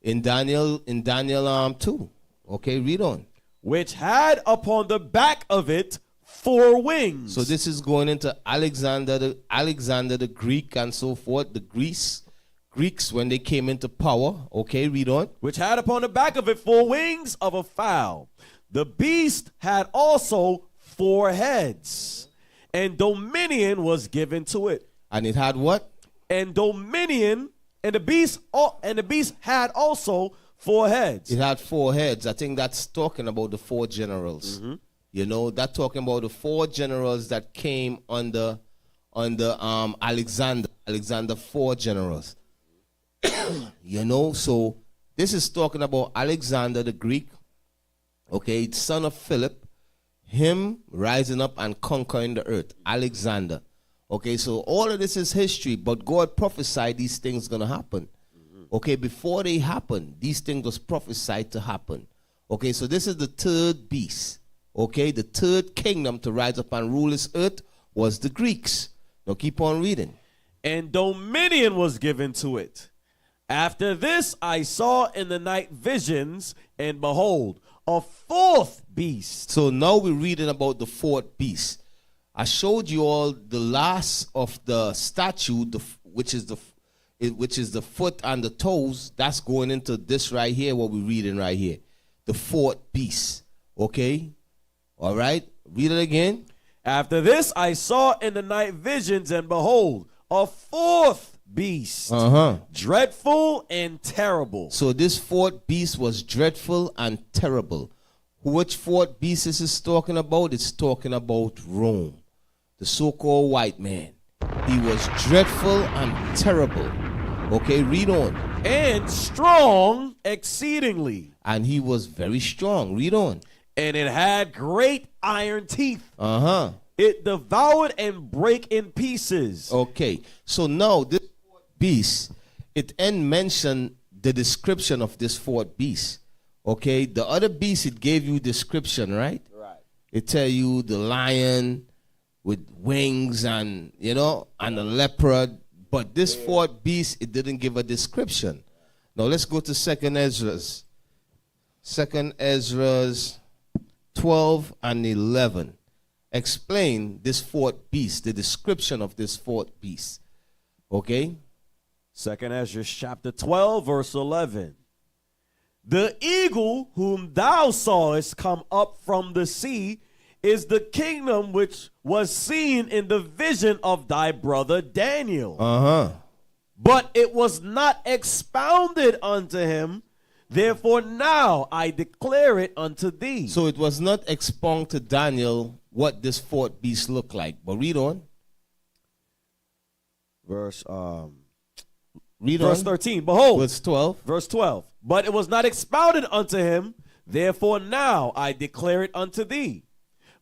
in Daniel 2. Okay, read on. Which had upon the back of it 4 wings. So this is going into Alexander the Greek and so forth. The Greeks when they came into power. Okay, read on. Which had upon the back of it 4 wings of a fowl. The beast had also 4 heads, and dominion was given to it. And it had what? And dominion, and the beast had also 4 heads. It had 4 heads. I think that's talking about the 4 generals. You know, that's talking about the 4 generals that came under Alexander 4 generals. You know, so this is talking about Alexander the Greek. Okay, son of Philip, him rising up and conquering the earth, Alexander. Okay, so all of this is history, but God prophesied these things going to happen. Okay, before they happen, these things was prophesied to happen. Okay, so this is the 3rd beast. Okay, the 3rd kingdom to rise up and rule this earth was the Greeks. Now keep on reading. And dominion was given to it. After this I saw in the night visions, and behold, a 4th beast. So now we're reading about the 4th beast. I showed you all the last of the statue, which is the foot and the toes. That's going into this right here, what we're reading right here. The 4th beast. Okay? All right? Read it again. After this I saw in the night visions, and behold, a 4th beast, dreadful and terrible. So this 4th beast was dreadful and terrible. Which 4th beast is this talking about? It's talking about Rome, the so-called white man. He was dreadful and terrible. Okay, read on. And strong exceedingly. And he was very strong. Read on. And it had great iron teeth. it devoured and break in pieces. Okay, so now this fourth beast, it end mentioned the description of this fourth beast. Okay, the other beast, it gave you description, right? Right. It tell you the lion with wings and, you know, and the leopard. But this fourth beast, it didn't give a description. Now let's go to 2nd Ezra's. 2nd Ezra's 12 and 11. Explain this fourth beast, the description of this fourth beast. Okay? 2nd Ezra chapter 12, verse 11. The eagle whom thou sawest come up from the sea is the kingdom which was seen in the vision of thy brother Daniel. But it was not expounded unto him. Therefore now I declare it unto thee. So it was not expounded to Daniel what this fourth beast looked like. But read on. Verse Read verse on. 13. Behold. Verse 12. Verse 12. But it was not expounded unto him. Therefore now I declare it unto thee.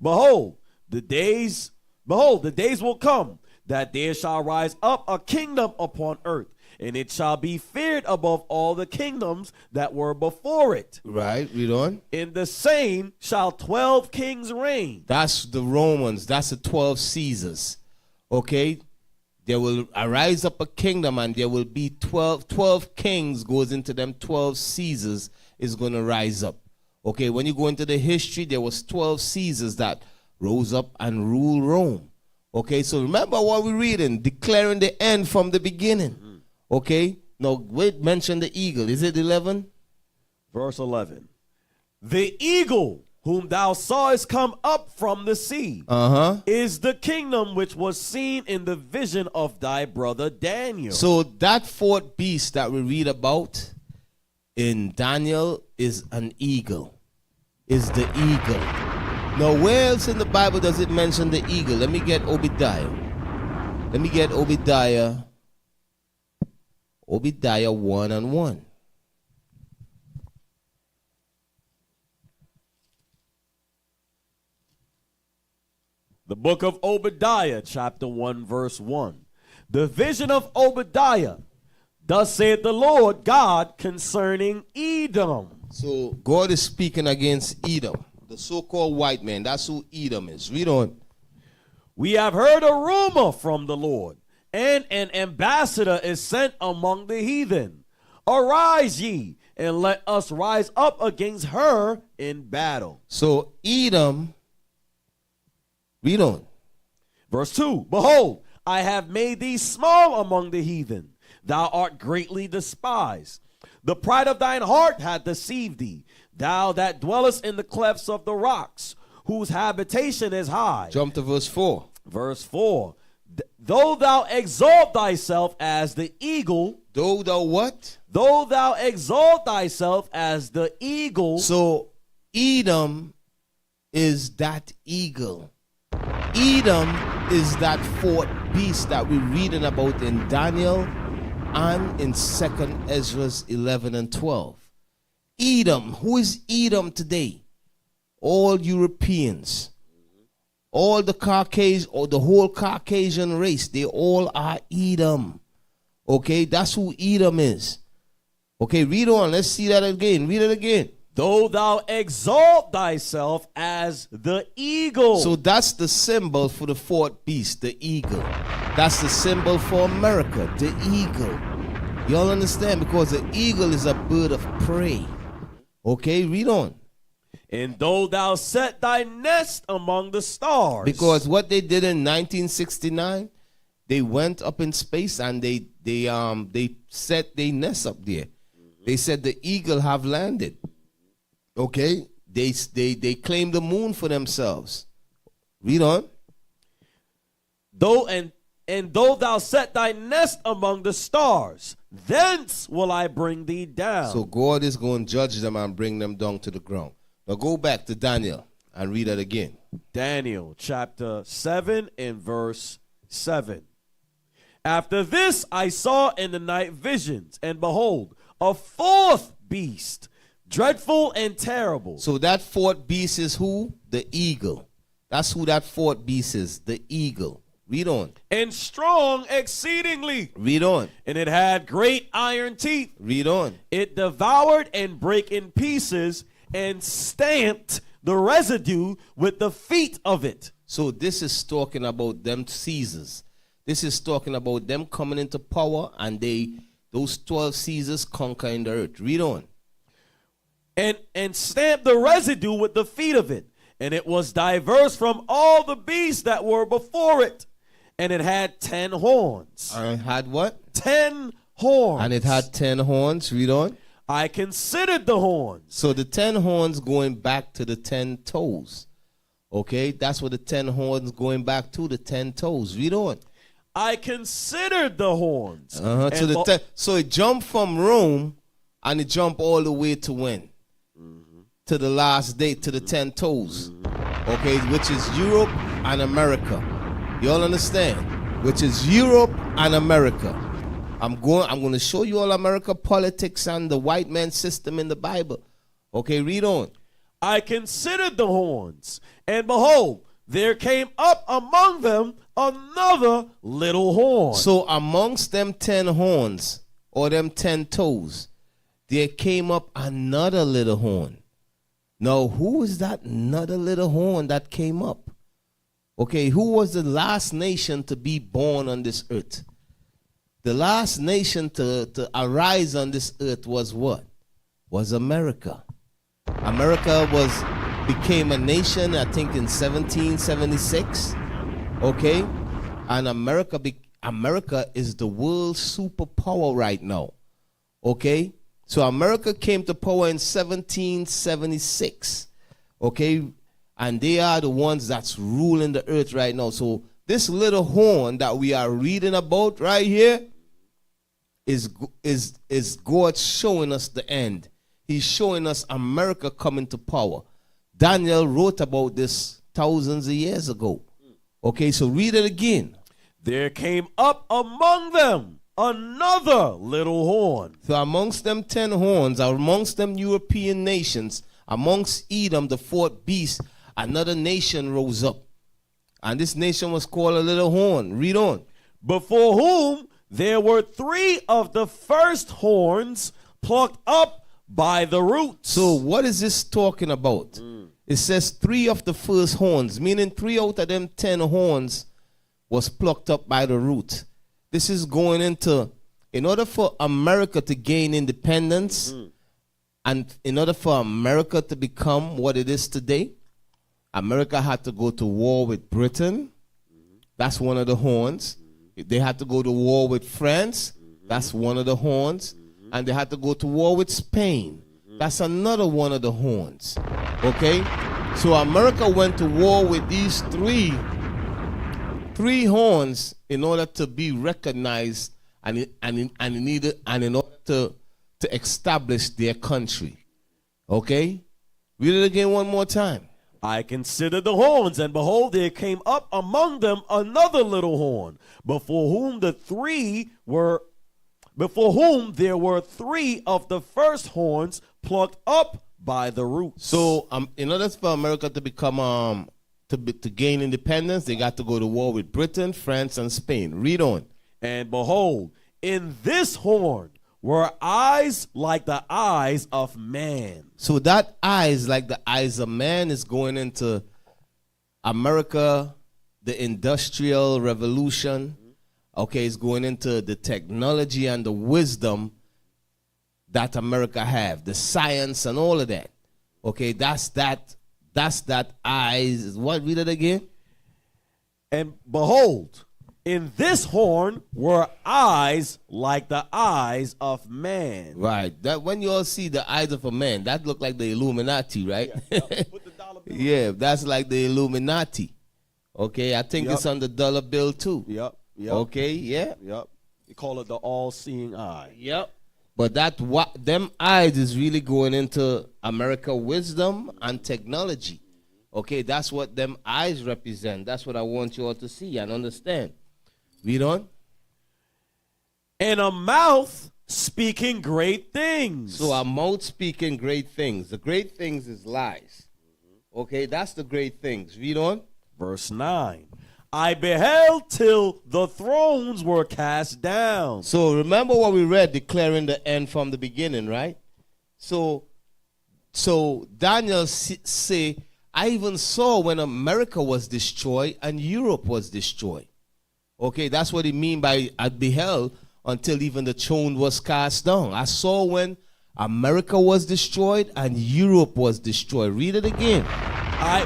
Behold, the days will come that there shall rise up a kingdom upon earth, and it shall be feared above all the kingdoms that were before it. Right, read on. In the same shall 12 kings reign. That's the Romans. That's the 12 Caesars. Okay? There will arise up a kingdom, and there will be 12 kings goes into them 12 Caesars is going to rise up. Okay, when you go into the history, there was 12 Caesars that rose up and ruled Rome. Okay, so remember what we're reading, declaring the end from the beginning. Okay, now wait, mention the eagle. Is it 11? Verse 11. The eagle whom thou sawest come up from the sea is the kingdom which was seen in the vision of thy brother Daniel. So that fourth beast that we read about in Daniel is an eagle. Is the eagle. Now where else in the Bible does it mention the eagle? Let me get Obadiah. Obadiah 1 and 1. The book of Obadiah, chapter 1, verse 1. The vision of Obadiah. Thus saith the Lord God concerning Edom. So God is speaking against Edom, the so-called white man. That's who Edom is. Read on. We have heard a rumor from the Lord, and an ambassador is sent among the heathen. Arise ye, and let us rise up against her in battle. So Edom, read on. Verse 2. Behold, I have made thee small among the heathen. Thou art greatly despised. The pride of thine heart hath deceived thee, thou that dwellest in the clefts of the rocks, whose habitation is high. Jump to verse 4. Verse 4. Though thou exalt thyself as the eagle. Though thou what? Though thou exalt thyself as the eagle. So Edom is that eagle. Edom is that fourth beast that we're reading about in Daniel and in 2nd Ezra's 11 and 12. Edom, who is Edom today? All Europeans, all the Caucasian, or the whole Caucasian race, they all are Edom. Okay, that's who Edom is. Okay, read on. Let's see that again. Read it again. Though thou exalt thyself as the eagle. So that's the symbol for the fourth beast, the eagle. That's the symbol for America, the eagle. Y'all understand? Because the eagle is a bird of prey. Okay, read on. And though thou set thy nest among the stars. Because what they did in 1969, they went up in space and they set their nest up there. They said the eagle have landed. Okay, they claim the moon for themselves. Read on. Though thou set thy nest among the stars, thence will I bring thee down. So God is going to judge them and bring them down to the ground. Now go back to Daniel and read it again. Daniel chapter 7 and verse 7. After this I saw in the night visions, and behold, a fourth beast, dreadful and terrible. So that fourth beast is who? The eagle. That's who that fourth beast is, the eagle. Read on. And strong exceedingly. Read on. And it had great iron teeth. Read on. It devoured and brake in pieces and stamped the residue with the feet of it. So this is talking about them Caesars. This is talking about them coming into power, and those 12 Caesars conquering the earth. Read on. And stamped the residue with the feet of it. And it was diverse from all the beasts that were before it. And it had 10 horns. And it had what? 10 horns. And it had 10 horns. Read on. I considered the horns. So the 10 horns going back to the 10 toes. Okay, that's what the 10 horns going back to, the 10 toes. Read on. I considered the horns. So it jumped from Rome, and it jumped all the way to when? To the last day, to the 10 toes. Okay, which is Europe and America. You all understand? Which is Europe and America. I'm going to show you all America politics and the white man system in the Bible. Okay, read on. I considered the horns, and behold, there came up among them another little horn. So amongst them 10 horns, or them 10 toes, there came up another little horn. Now, who is that another little horn that came up? Okay, who was the last nation to be born on this earth? The last nation to arise on this earth was what? Was America. America became a nation, I think, in 1776. Okay? And America is the world superpower right now. Okay? So America came to power in 1776. Okay? And they are the ones that's ruling the earth right now. So this little horn that we are reading about right here is God showing us the end. He's showing us America coming to power. Daniel wrote about this thousands of years ago. Okay, so read it again. There came up among them another little horn. So amongst them 10 horns, amongst them European nations, amongst Edom, the fourth beast, another nation rose up. And this nation was called a little horn. Read on. Before whom there were 3 of the first horns plucked up by the roots. So what is this talking about? It says 3 of the first horns, meaning 3 out of them 10 horns was plucked up by the root. This is going into, in order for America to gain independence, and in order for America to become what it is today, America had to go to war with Britain. That's one of the horns. They had to go to war with France. That's one of the horns. And they had to go to war with Spain. That's another one of the horns. Okay? So America went to war with these three horns in order to be recognized and in order to establish their country. Okay? Read it again one more time. I considered the horns, and behold, there came up among them another little horn, before whom there were 3 of the first horns plucked up by the roots. So, in order for America to become to gain independence, they got to go to war with Britain, France, and Spain. Read on. And behold, in this horn were eyes like the eyes of man. So that eyes like the eyes of man is going into America, the Industrial Revolution. Okay, it's going into the technology and the wisdom that America have, the science and all of that. Okay, that's that eyes. What? Read it again. And behold, in this horn were eyes like the eyes of man. Right. That when you all see the eyes of a man, that look like the Illuminati, right? Put the dollar bill Yeah, that's like the Illuminati. Okay, I think it's on the dollar bill too. Yep. Okay, yeah. Yep. You call it the all-seeing eye. Yep. But them eyes is really going into America wisdom and technology. Okay, that's what them eyes represent. That's what I want you all to see and understand. Read on. And a mouth speaking great things. So a mouth speaking great things. The great things is lies. Okay, that's the great things. Read on. Verse 9. I beheld till the thrones were cast down. So remember what we read, declaring the end from the beginning, right? So Daniel say, I even saw when America was destroyed and Europe was destroyed. Okay, that's what it mean by I beheld until even the throne was cast down. I saw when America was destroyed and Europe was destroyed. Read it again.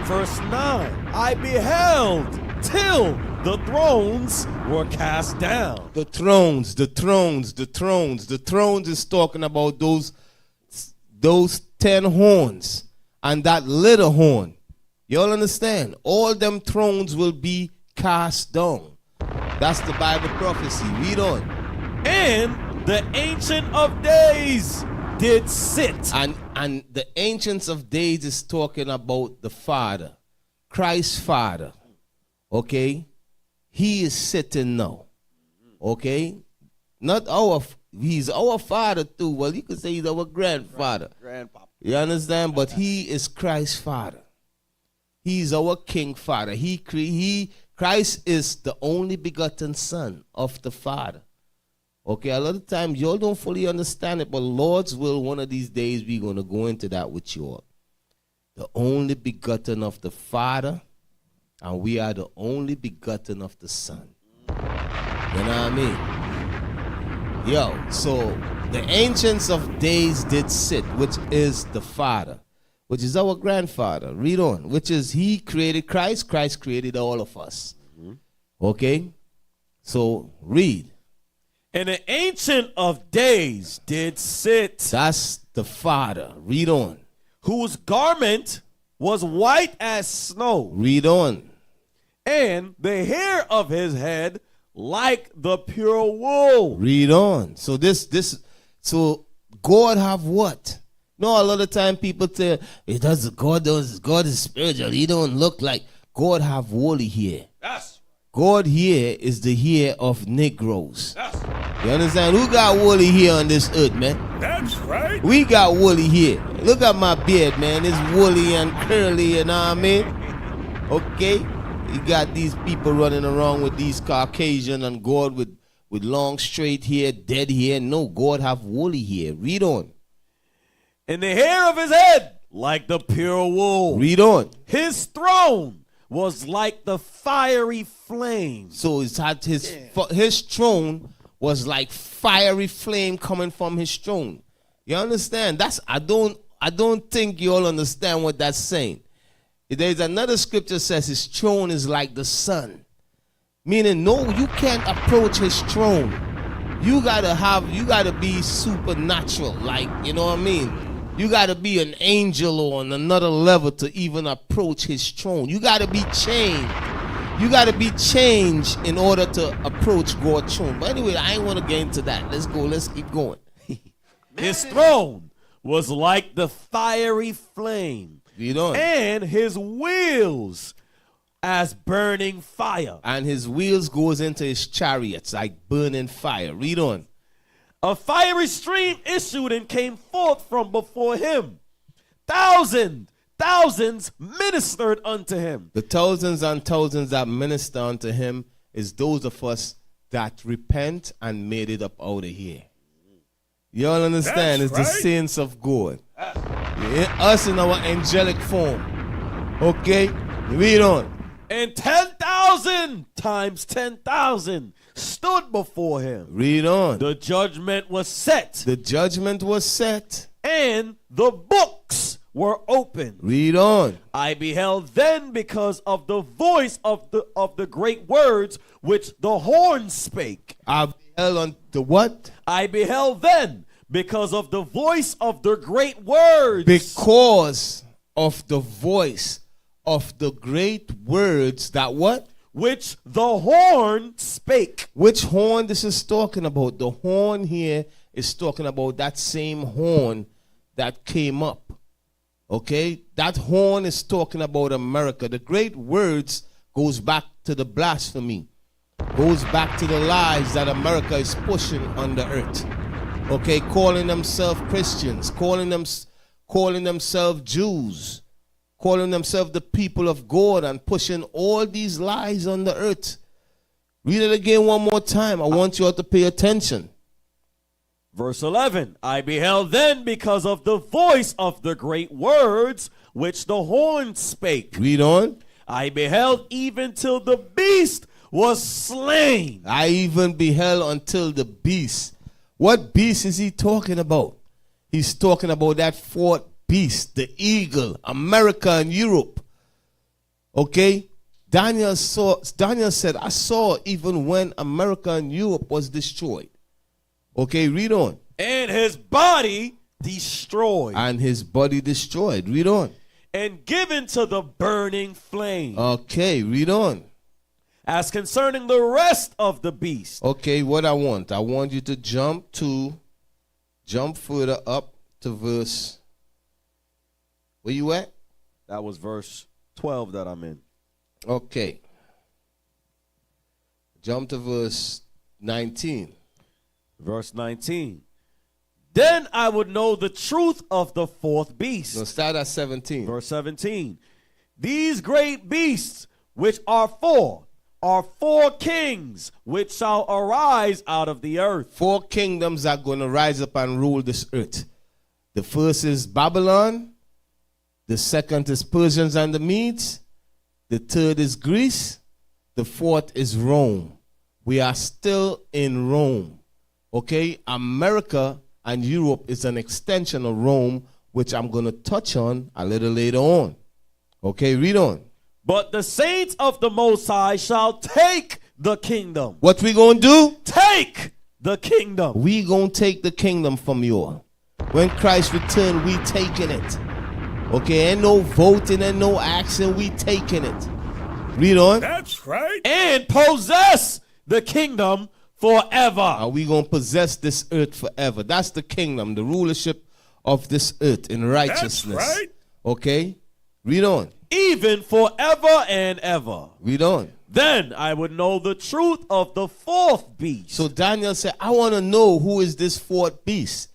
Verse 9. I beheld till the thrones were cast down. The thrones is talking about those 10 horns and that little horn. You all understand? All them thrones will be cast down. That's the Bible prophecy. Read on. And the Ancient of Days did sit. And the Ancients of Days is talking about the Father, Christ's Father. Okay? He is sitting now. Okay? Not he's our Father too. Well, you could say he's our grandfather. Grandpapa. You understand? But he is Christ's Father. He's our King Father. Christ is the only begotten Son of the Father. Okay, a lot of times y'all don't fully understand it, but Lord's will, one of these days we're going to go into that with you all. The only begotten of the Father, and we are the only begotten of the Son. You know what I mean? Yo, so the Ancients of Days did sit, which is the Father, which is our grandfather. Read on, which is he created Christ. Christ created all of us. Okay? So read. And the Ancient of Days did sit. That's the Father. Read on. Whose garment was white as snow. Read on. And the hair of his head like the pure wool. Read on. So so God have what? No, a lot of time people say God is spiritual. He don't look like God have woolly hair. Yes. God here is the hair of Negroes. Yes. You understand? Who got woolly hair on this earth, man? That's right. We got woolly hair. Look at my beard, man. It's woolly and curly, you know what I mean? Okay? You got these people running around with these Caucasian and God with long straight hair, dead hair. No, God have woolly hair. Read on. And the hair of his head like the pure wool. Read on. His throne was like the fiery flame. So his throne was like fiery flame coming from his throne. You understand? I don't think you all understand what that's saying. There's another scripture says his throne is like the sun. Meaning, no, you can't approach his throne. You gotta be supernatural, like, you know what I mean? You gotta be an angel or on another level to even approach his throne. You gotta be changed. You gotta be changed in order to approach God's throne. But anyway, I ain't wanna get into that. Let's go, let's keep going. His throne was like the fiery flame. Read on. And his wheels as burning fire. And his wheels goes into his chariots like burning fire. Read on. A fiery stream issued and came forth from before him. Thousands ministered unto him. The thousands and thousands that minister unto him is those of us that repent and made it up out of here. You all understand? It's the saints of God. Us in our angelic form. Okay? Read on. And 10,000 times 10,000 stood before him. Read on. The judgment was set. The judgment was set. And the books were opened. Read on. I beheld then because of the voice of the great words which the horn spake. I beheld on the what? I beheld then because of the voice of the great words. Because of the voice of the great words that what? Which the horn spake. Which horn this is talking about? The horn here is talking about that same horn that came up. Okay? That horn is talking about America. The great words goes back to the blasphemy. Goes back to the lies that America is pushing on the earth. Okay? Calling themselves Christians. Calling themselves Jews. calling themselves the people of God and pushing all these lies on the earth. Read it again one more time. I want you all to pay attention. Verse 11, I beheld then because of the voice of the great words which the horn spake. Read on. I beheld even till the beast was slain. I even beheld until the beast. What beast is he talking about? He's talking about that fourth beast, the eagle, America and Europe. Okay? Daniel said, I saw even when America and Europe was destroyed. Okay, read on. And his body destroyed. And his body destroyed. Read on. And given to the burning flame. Okay, read on. As concerning the rest of the beast. Okay, what I want you to jump further up to verse, where you at? That was verse 12 that I'm in. Okay. Jump to verse 19. Verse 19. Then I would know the truth of the fourth beast. No, start at 17. Verse 17. These great beasts which are four kings which shall arise out of the earth. 4 kingdoms are going to rise up and rule this earth. The first is Babylon. The second is Persians and the Medes. The third is Greece. The fourth is Rome. We are still in Rome. Okay? America and Europe is an extension of Rome, which I'm going to touch on a little later on. Okay, read on. But the saints of the Most High shall take the kingdom. What we going to do? Take the kingdom. We going to take the kingdom from you all. When Christ return, we taking it. Okay, ain't no voting and no action, we taking it. Read on. That's right. And possess the kingdom forever. Are we going to possess this earth forever? That's the kingdom, the rulership of this earth in righteousness. That's right. Okay, read on. Even forever and ever. Read on. Then I would know the truth of the fourth beast. So Daniel said, I want to know who is this fourth beast.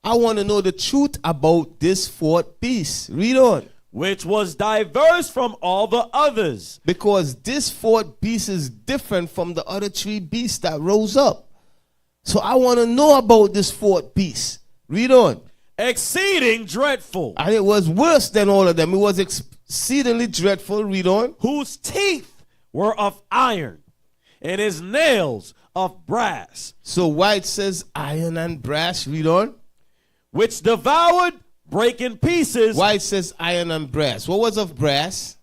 I want to know the truth about this fourth beast. Read on. Which was diverse from all the others. Because this fourth beast is different from the other 3 beasts that rose up. So I want to know about this fourth beast. Read on. Exceeding dreadful. And it was worse than all of them. It was exceedingly dreadful. Read on. Whose teeth were of iron, and his nails of brass. So why it says iron and brass? Read on. Which devoured, break in pieces. Why it says iron and brass? What was of brass?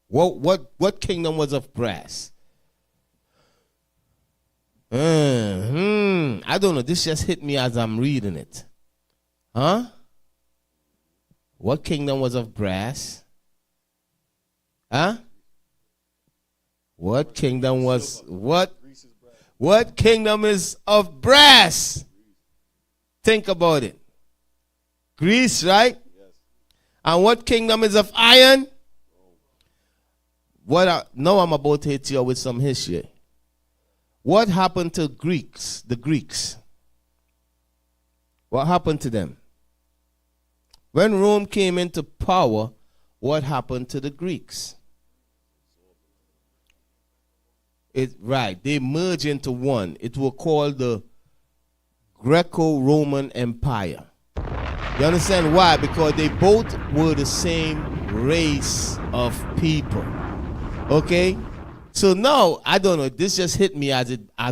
What kingdom was of brass? I don't know. This just hit me as I'm reading it. Huh? What kingdom was of brass? Huh? What kingdom was what kingdom is of brass? Think about it. Greece, right? Yes. And what kingdom is of iron? Now I'm about to hit you with some history. What happened to Greeks? The Greeks. What happened to them? When Rome came into power, what happened to the Greeks? They merged into one. It was called the Greco-Roman Empire. You understand why? Because they both were the same race of people. Okay? So now, I don't know, this just hit me as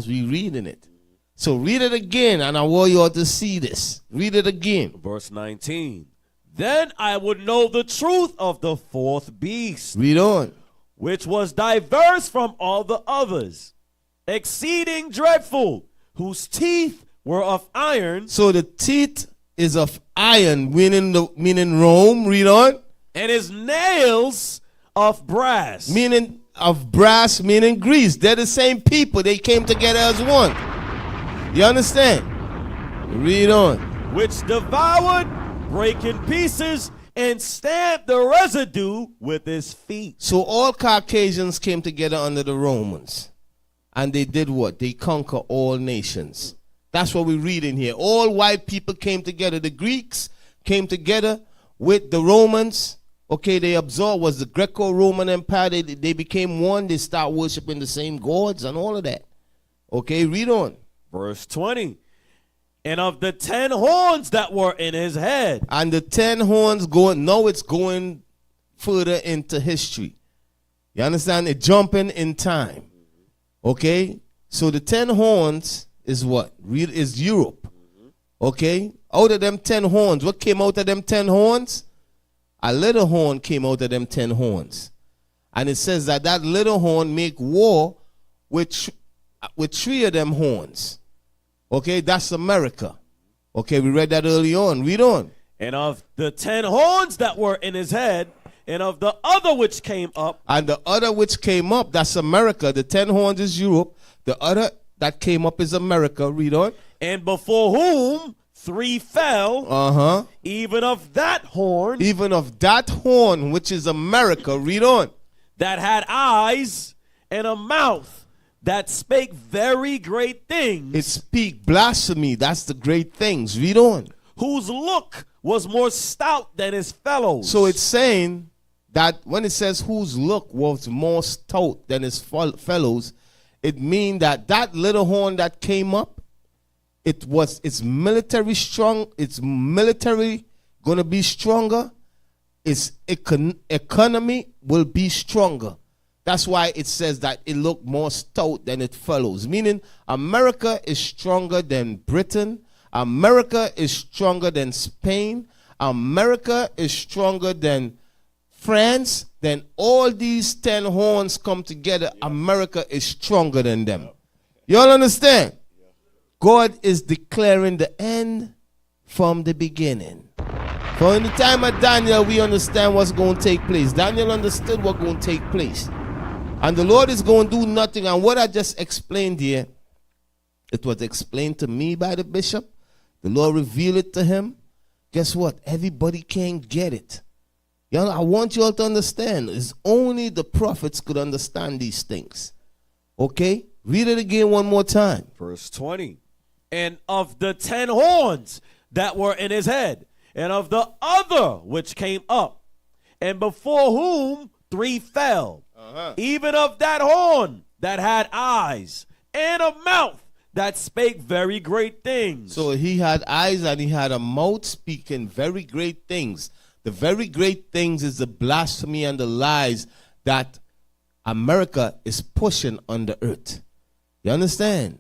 we reading it. So read it again, and I want you all to see this. Read it again. Verse 19. Then I would know the truth of the fourth beast. Read on. Which was diverse from all the others, exceeding dreadful, whose teeth were of iron. So the teeth is of iron, meaning Rome. Read on. And his nails of brass. Meaning of brass, meaning Greece. They're the same people. They came together as one. You understand? Read on. Which devoured, break in pieces, and stamped the residue with his feet. So all Caucasians came together under the Romans. And they did what? They conquered all nations. That's what we read in here. All white people came together. The Greeks came together with the Romans. Okay, they absorbed was the Greco-Roman Empire. They became one. They start worshiping the same gods and all of that. Okay, read on. Verse 20. And of the 10 horns that were in his head. And the 10 horns it's going further into history. You understand? It's jumping in time. Okay? So the 10 horns is what? Is Europe. Okay? Out of them 10 horns, what came out of them 10 horns? A little horn came out of them 10 horns. And it says that little horn make war with 3 of them horns. Okay, that's America. Okay, we read that early on. Read on. And of the 10 horns that were in his head, and of the other which came up. And the other which came up, that's America. The 10 horns is Europe. The other that came up is America. Read on. And before whom 3 fell. Even of that horn. Even of that horn, which is America. Read on. That had eyes and a mouth. That spake very great things. It speak blasphemy. That's the great things. Read on. Whose look was more stout than his fellows. So it's saying that when it says whose look was more stout than his fellows, it means that little horn that came up, it's military strong. It's military going to be stronger. Its economy will be stronger. That's why it says that it looked more stout than its fellows. Meaning America is stronger than Britain. America is stronger than Spain. America is stronger than France. Then all these 10 horns come together. America is stronger than them. You all understand? God is declaring the end from the beginning. So in the time of Daniel, we understand what's going to take place. Daniel understood what's going to take place. And the Lord is going to do nothing. And what I just explained here, it was explained to me by the bishop. The Lord revealed it to him. Guess what? Everybody can't get it. You know, I want you all to understand. It's only the prophets could understand these things. Okay? Read it again one more time. Verse 20. And of the 10 horns that were in his head, and of the other which came up, and before whom 3 fell, even of that horn that had eyes and a mouth that spake very great things. So he had eyes and he had a mouth speaking very great things. The very great things is the blasphemy and the lies that America is pushing on the earth. You understand?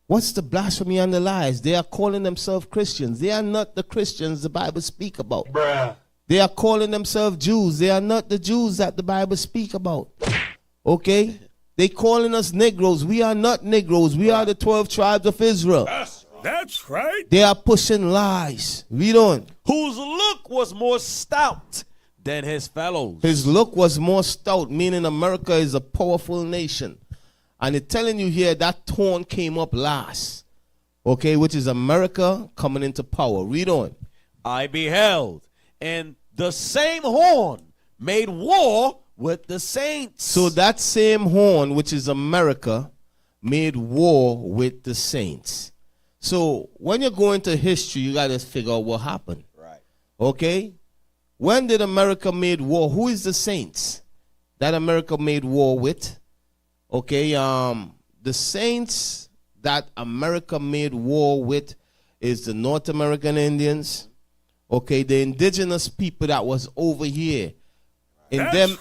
What's the blasphemy and the lies? They are calling themselves Christians. They are not the Christians the Bible speak about. Bruh. They are calling themselves Jews. They are not the Jews that the Bible speak about. Okay? They calling us Negroes. We are not Negroes. We are the 12 tribes of Israel. That's right. They are pushing lies. Read on. Whose look was more stout than his fellows. His look was more stout, meaning America is a powerful nation. And it's telling you here that horn came up last. Okay, which is America coming into power. Read on. I beheld, and the same horn made war with the saints. So that same horn, which is America, made war with the saints. So when you go into history, you got to figure out what happened. Right. Okay? When did America made war? Who is the saints that America made war with? Okay, the saints that America made war with is the North American Indians. Okay, the indigenous people that was over here. In them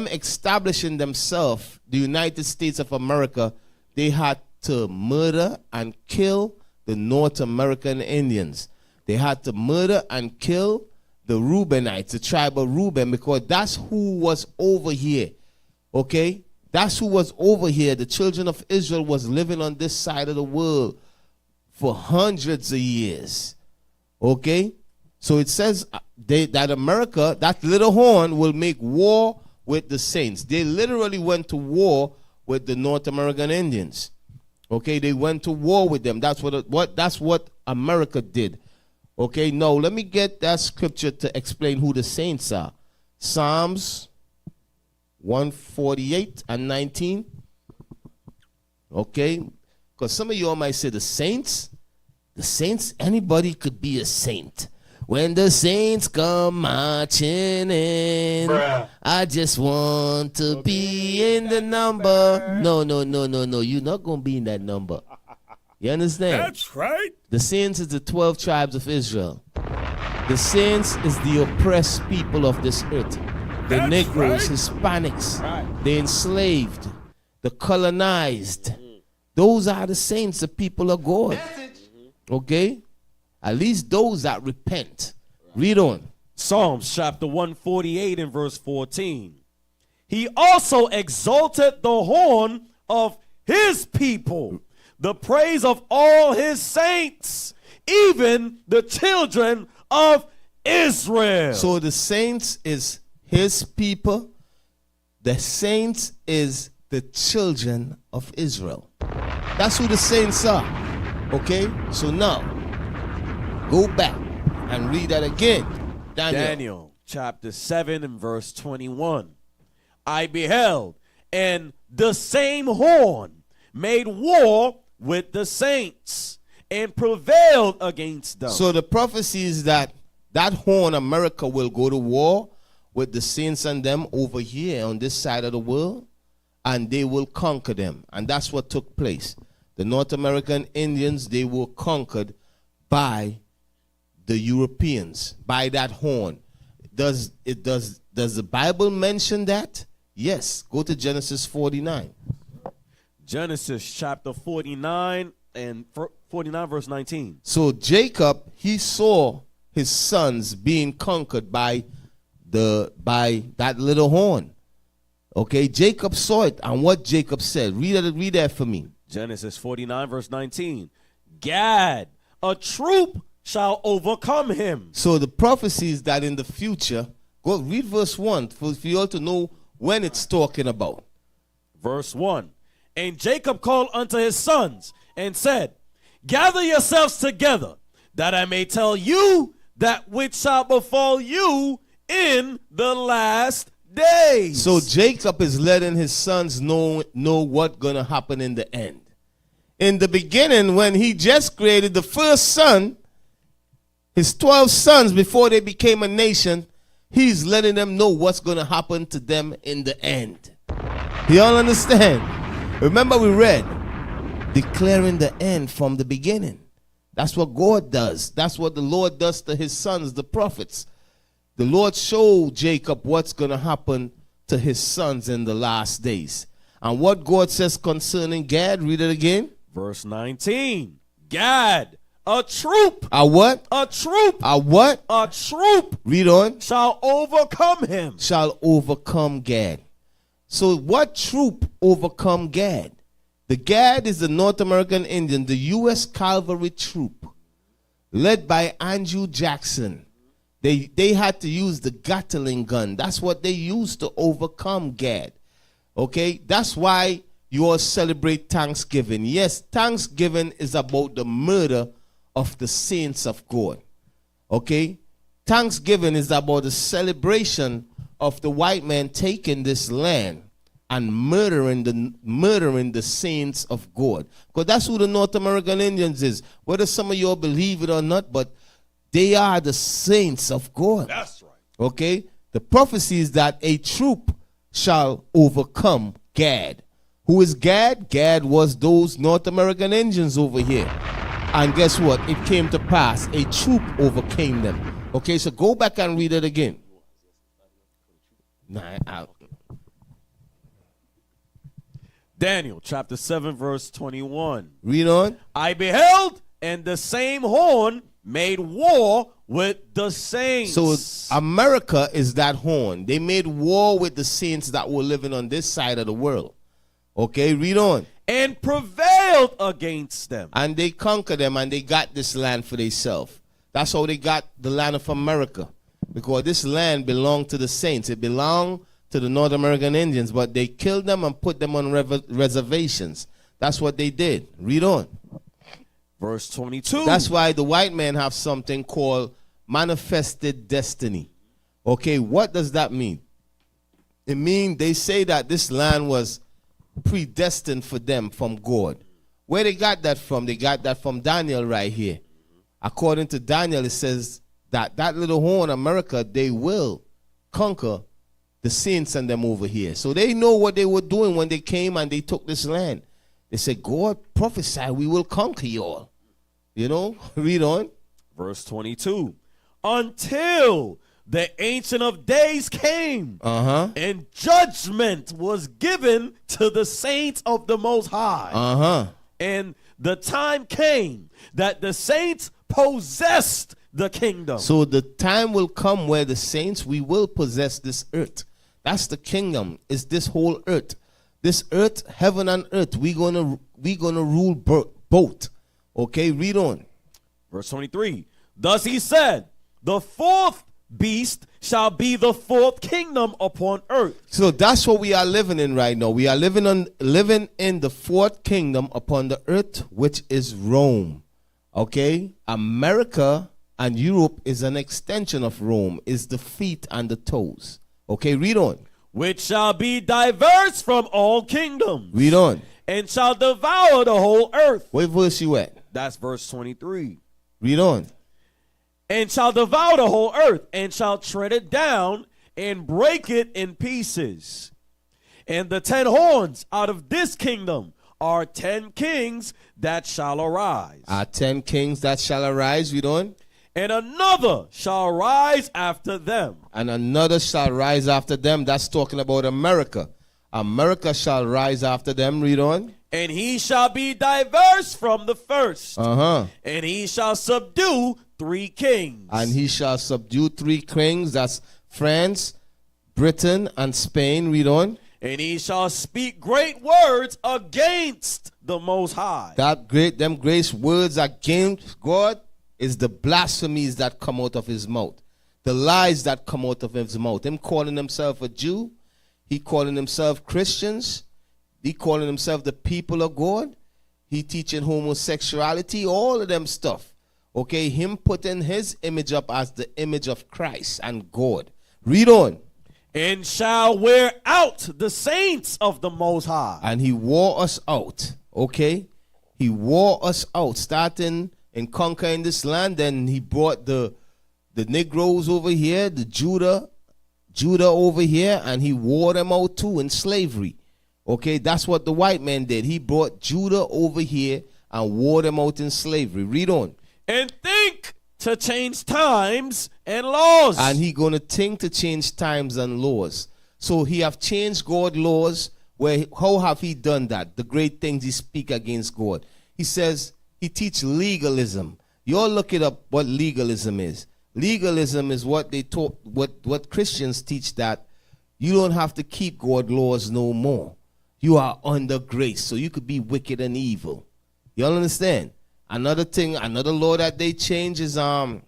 establishing themselves, the United States of America, they had to murder and kill the North American Indians. They had to murder and kill the Reubenites, the tribe of Reuben, because that's who was over here. Okay? That's who was over here. The children of Israel was living on this side of the world for hundreds of years. Okay? So it says that America, that little horn, will make war with the saints. They literally went to war with the North American Indians. Okay? They went to war with them. That's what America did. Okay, now let me get that scripture to explain who the saints are. Psalms 148 and 19. Okay, because some of you all might say the saints. The saints, anybody could be a saint. When the saints come marching in, I just want to be in the number. No. You're not going to be in that number. You understand? That's right. The saints is the 12 tribes of Israel. The saints is the oppressed people of this earth. The That's Negroes, right. Hispanics, the enslaved, the colonized. Those are the saints, the people of God. Okay? At least those that repent. Read on. Psalms chapter 148 and verse 14. He also exalted the horn of his people, the praise of all his saints, even the children of Israel. So the saints is his people. The saints is the children of Israel. That's who the saints are. Okay? So now, go back and read that again. Daniel chapter 7 and verse 21. I beheld, and the same horn made war with the saints and prevailed against them. So the prophecy is that horn, America, will go to war with the saints and them over here on this side of the world, and they will conquer them. And that's what took place. The North American Indians, they were conquered by the Europeans, by that horn. Does the Bible mention that? Yes. Go to Genesis 49. Genesis chapter 49 and 49 verse 19. So Jacob, he saw his sons being conquered by that little horn. Okay, Jacob saw it, and what Jacob said. Read that for me. Genesis 49 verse 19. Gad, a troop shall overcome him. So the prophecy is that in the future, go read verse 1 for you all to know when it's talking about. Verse 1. And Jacob called unto his sons and said, gather yourselves together, that I may tell you that which shall befall you in the last days. So Jacob is letting his sons know what's going to happen in the end. In the beginning, when he just created the first son, his 12 sons before they became a nation, he's letting them know what's going to happen to them in the end. You all understand? Remember we read, declaring the end from the beginning. That's what God does. That's what the Lord does to his sons, the prophets. The Lord showed Jacob what's going to happen to his sons in the last days. And what God says concerning Gad, read it again. Verse 19. Gad, a troop. A what? A troop. A what? A troop. Read on. Shall overcome him. Shall overcome Gad. So what troop overcome Gad? The Gad is the North American Indian, the U.S. Cavalry troop, led by Andrew Jackson. They had to use the Gatling gun. That's what they used to overcome Gad. Okay? That's why you all celebrate Thanksgiving. Yes, Thanksgiving is about the murder of the saints of God. Okay? Thanksgiving is about the celebration of the white man taking this land and murdering the saints of God. Because that's who the North American Indians is. Whether some of you all believe it or not, but they are the saints of God. That's right. Okay? The prophecy is that a troop shall overcome Gad. Who is Gad? Gad was those North American Indians over here. And guess what? It came to pass. A troop overcame them. Okay, so go back and read it again. Daniel chapter 7 verse 21. Read on. I beheld, and the same horn made war with the saints. So America is that horn. They made war with the saints that were living on this side of the world. Okay, read on. And prevailed against them. And they conquered them, and they got this land for themselves. That's how they got the land of America. Because this land belonged to the saints. It belonged to the North American Indians, but they killed them and put them on reservations. That's what they did. Read on. Verse 22. That's why the white men have something called manifested destiny. Okay, what does that mean? It means they say that this land was predestined for them from God. Where they got that from? They got that from Daniel right here. according to Daniel, it says that that little horn, America, they will conquer the saints and them over here. So they know what they were doing when they came and they took this land. They said, God prophesied we will conquer you all. You know, read on. Verse 22. Until the Ancient of Days came, and judgment was given to the saints of the Most High. And the time came that the saints possessed the kingdom. So the time will come where the saints, we will possess this earth. That's the kingdom. It's this whole earth. This earth, heaven and earth, we gonna rule both. Okay, read on. Verse 23. Thus he said, the fourth beast shall be the fourth kingdom upon earth. So that's what we are living in right now. We are living in the fourth kingdom upon the earth, which is Rome. Okay? America and Europe is an extension of Rome, is the feet and the toes. Okay, read on. Which shall be diverse from all kingdoms. Read on. And shall devour the whole earth. What verse you at? That's verse 23. Read on. And shall devour the whole earth, and shall tread it down, and break it in pieces. And the 10 horns out of this kingdom are 10 kings that shall arise. 10 kings that shall arise. Read on. And another shall rise after them. And another shall rise after them. That's talking about America. America shall rise after them. Read on. And he shall be diverse from the first. And he shall subdue 3 kings. And he shall subdue 3 kings. That's France, Britain, and Spain. Read on. And he shall speak great words against the Most High. Them great words against God is the blasphemies that come out of his mouth. The lies that come out of his mouth. Him calling himself a Jew. He calling himself Christians. He calling himself the people of God. He teaching homosexuality. All of them stuff. Okay, him putting his image up as the image of Christ and God. Read on. And shall wear out the saints of the Most High. And he wore us out. Okay, he wore us out, starting in conquering this land. Then he brought the Negroes over here, the Judah over here, and he wore them out too in slavery. Okay, that's what the white man did. He brought Judah over here and wore them out in slavery. Read on. And think to change times and laws. And he gonna think to change times and laws. So he have changed God laws. How have he done that? The great things he speak against God. He says he teach legalism. You all look it up what legalism is. Legalism is what they taught, what Christians teach, that you don't have to keep God laws no more. You are under grace, so you could be wicked and evil. You all understand? Another thing, another law that they change is all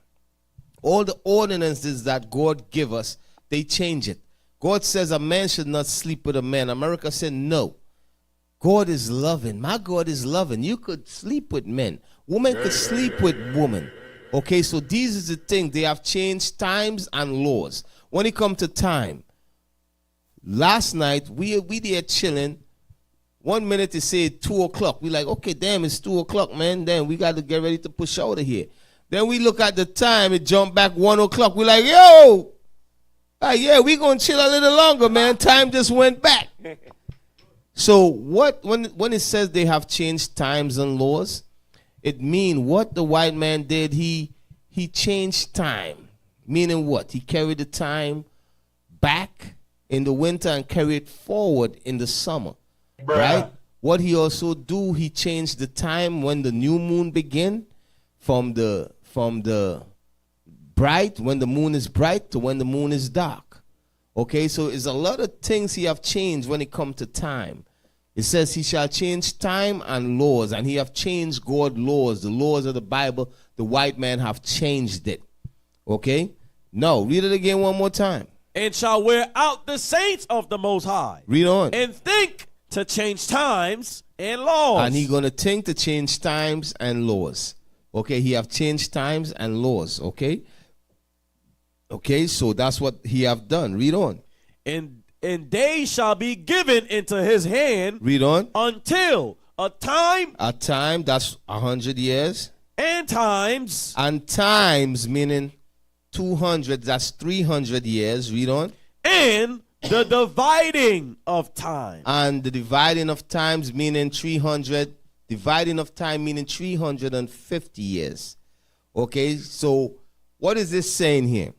the ordinances that God give us, they change it. God says a man should not sleep with a man. America said no. God is loving. My God is loving. You could sleep with men. Women could sleep with women. Okay, so these is the thing. They have changed times and laws. When it comes to time, last night we there chilling. 1 minute they say 2 o'clock. We like, okay, damn, it's 2 o'clock, man. Then we got to get ready to push out of here. Then we look at the time. It jumped back 1 o'clock. We like, yo, yeah, we gonna chill a little longer, man. Time just went back. So when it says they have changed times and laws, it mean what the white man did. He changed time, meaning what? He carried the time back in the winter and carried it forward in the summer. Right? What he also do, he changed the time when the new moon begin from the bright, when the moon is bright, to when the moon is dark. Okay, so it's a lot of things he have changed when it comes to time. It says he shall change time and laws, and he have changed God laws, the laws of the Bible. The white man have changed it. Okay, now read it again one more time. And shall wear out the saints of the Most High. Read on. And think to change times and laws. And he gonna think to change times and laws. Okay, he have changed times and laws. Okay, so that's what he have done. Read on. And days shall be given into his hand. Read on. Until a time that's 100 years. And times. And times meaning 200, that's 300 years. Read on. And the dividing of time. And the dividing of times meaning 300. Dividing of time meaning 350 years. Okay, so what is this saying here?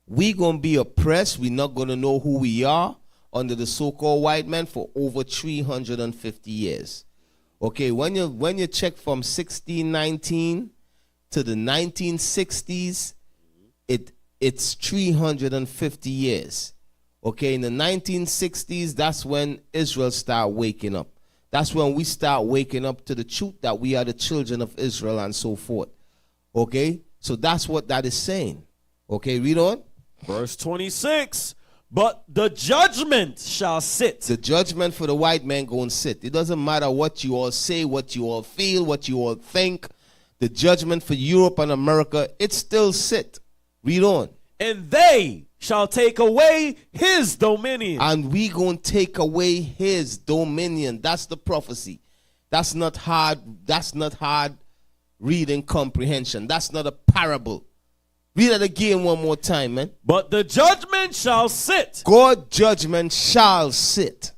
We're going to be oppressed. We're not going to know who we are under the so-called white man for over 350 years. Okay, when you check from 1619 to the 1960s, it's 350 years. Okay, in the 1960s, that's when Israel start waking up. That's when we start waking up to the truth that we are the children of Israel and so forth. Okay, so that's what that is saying. Okay, read on. Verse 26. But the judgment shall sit. The judgment for the white man go and sit. It doesn't matter what you all say, what you all feel, what you all think. The judgment for Europe and America, it still sit. Read on. And they shall take away his dominion. And we going to take away his dominion. That's the prophecy. That's not hard. That's not hard reading comprehension. That's not a parable. Read it again one more time, man. But the judgment shall sit. God's judgment shall sit.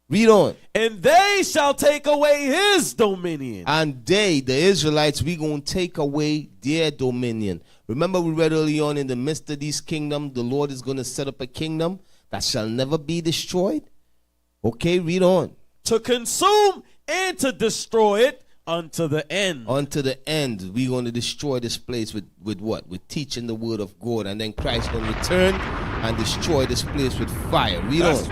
Read on. And they shall take away his dominion. And they, the Israelites, we going to take away their dominion. Remember we read early on, in the midst of this kingdom, the Lord is going to set up a kingdom that shall never be destroyed. Okay, read on. To consume and to destroy it unto the end. Unto the end. We're going to destroy this place with what? With teaching the word of God. And then Christ going to return and destroy this place with fire. Read on.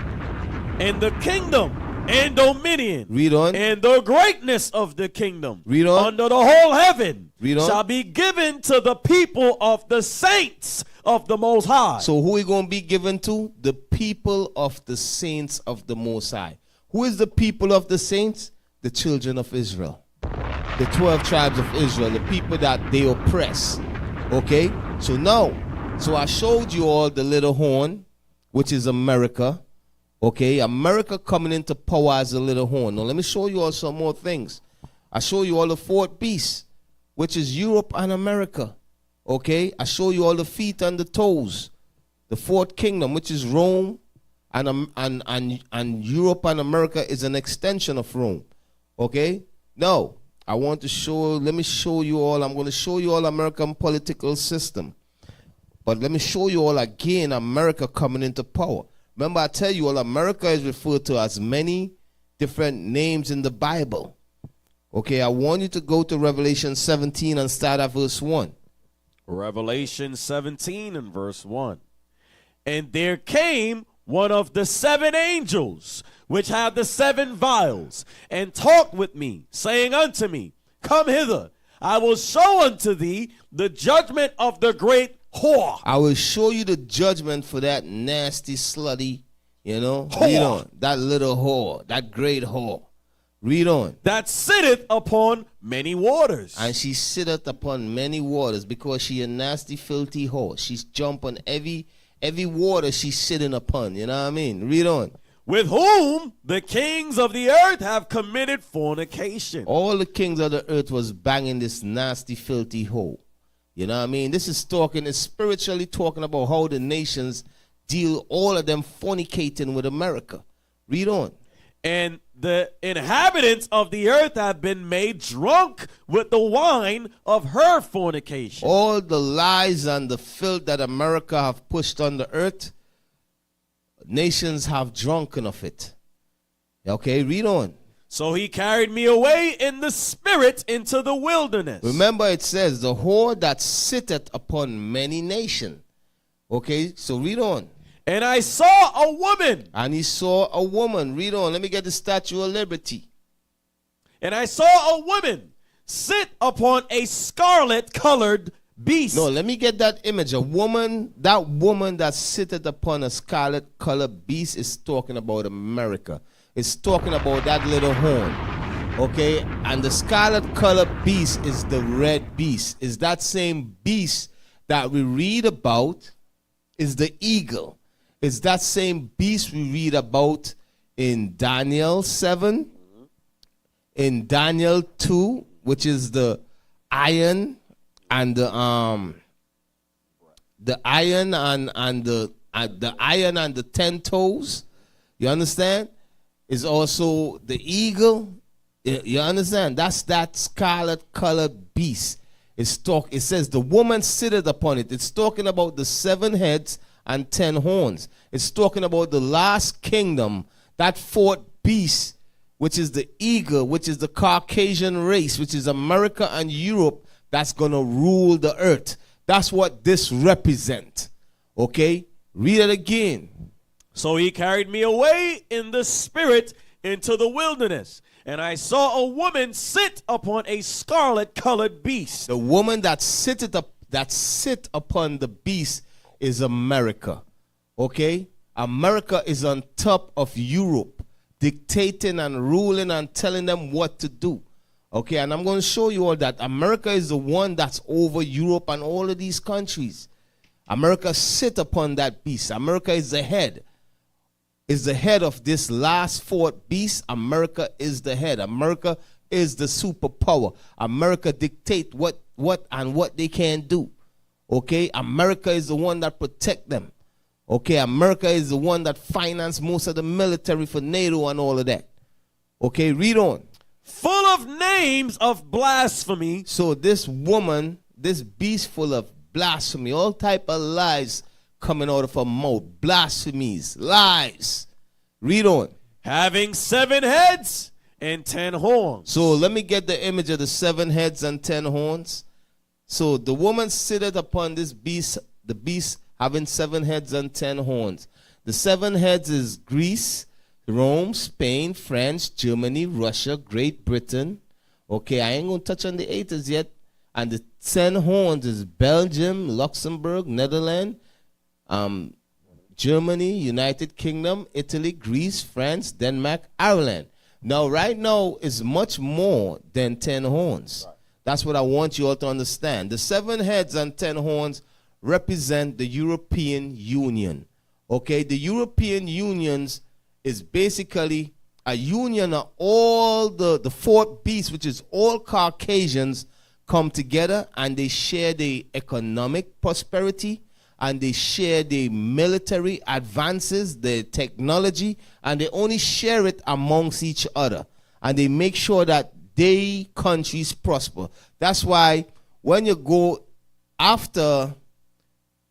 And the kingdom and dominion. Read on. And the greatness of the kingdom. Read on. Under the whole heaven. Read on. Shall be given to the people of the saints of the Most High. So who are going to be given to? The people of the saints of the Most High. Who is the people of the saints? The children of Israel. The 12 tribes of Israel, the people that they oppress. Okay? So now, so I showed you all the little horn, which is America. Okay? America coming into power as a little horn. Now let me show you all some more things. I show you all the fourth beast, which is Europe and America. Okay? I show you all the feet and the toes. The fourth kingdom, which is Rome, and Europe and America is an extension of Rome. Okay? Now, I want to show, let me show you all, I'm going to show you all American political system. But let me show you all again America coming into power. Remember, I tell you all, America is referred to as many different names in the Bible. Okay, I want you to go to Revelation 17 and start at verse 1. Revelation 17 and verse 1. And there came one of the 7 angels, which had the 7 vials, and talked with me, saying unto me, Come hither, I will show unto thee the judgment of the great whore. I will show you the judgment for that nasty, slutty, whore. Read on. That little whore, that great whore. Read on. That sitteth upon many waters. And she sitteth upon many waters, because she a nasty, filthy whore. She's jumping every water she's sitting upon. You know what I mean? Read on. With whom the kings of the earth have committed fornication. All the kings of the earth was banging this nasty, filthy whore. You know what I mean? This is talking, it's spiritually talking about how the nations deal, all of them fornicating with America. Read on. And the inhabitants of the earth have been made drunk with the wine of her fornication. All the lies and the filth that America have pushed on the earth, nations have drunken of it. Okay, read on. So he carried me away in the spirit into the wilderness. Remember, it says, the whore that sitteth upon many nations. Okay, so read on. And I saw a woman. And he saw a woman. Read on. Let me get the Statue of Liberty. And I saw a woman sit upon a scarlet-colored beast. No, let me get that image. A woman, that woman that sitteth upon a scarlet-colored beast is talking about America. It's talking about that little horn. Okay? And the scarlet-colored beast is the red beast. Is that same beast that we read about is the eagle. It's that same beast we read about in Daniel 7, in Daniel 2, which is the iron and the iron and the iron and the 10 toes. You understand? Is also the eagle. You understand? That's that scarlet colored beast. It says the woman sitteth upon it. It's talking about the 7 heads and 10 horns. It's talking about the last kingdom, that fourth beast, which is the eagle, which is the Caucasian race, which is America and Europe, that's going to rule the earth. That's what this represents. Okay? Read it again. So he carried me away in the spirit into the wilderness, and I saw a woman sit upon a scarlet-colored beast. The woman that sit upon the beast is America. Okay? America is on top of Europe, dictating and ruling and telling them what to do. Okay? And I'm going to show you all that. America is the one that's over Europe and all of these countries. America sit upon that beast. America is the head. Is the head of this last fourth beast. America is the head. America is the superpower. America dictate what they can do. Okay? America is the one that protect them. Okay? America is the one that finance most of the military for NATO and all of that. Okay? Read on. Full of names of blasphemy. So this woman, this beast full of blasphemy, all type of lies coming out of her mouth. Blasphemies, lies. Read on. Having 7 heads and 10 horns. So let me get the image of the 7 heads and 10 horns. So the woman sitteth upon this beast, the beast having 7 heads and 10 horns. The 7 heads is Greece, Rome, Spain, France, Germany, Russia, Great Britain. Okay, I ain't going to touch on the 8s yet. And the 10 horns is Belgium, Luxembourg, Netherlands, Germany, United Kingdom, Italy, Greece, France, Denmark, Ireland. Now, right now, is much more than 10 horns. Right. That's what I want you all to understand. The 7 heads and 10 horns represent the European Union. Okay, the European Unions is basically a union of all the fourth beast, which is all Caucasians, come together and they share the economic prosperity and they share the military advances, the technology, and they only share it amongst each other. And they make sure that they countries prosper. That's why when you go after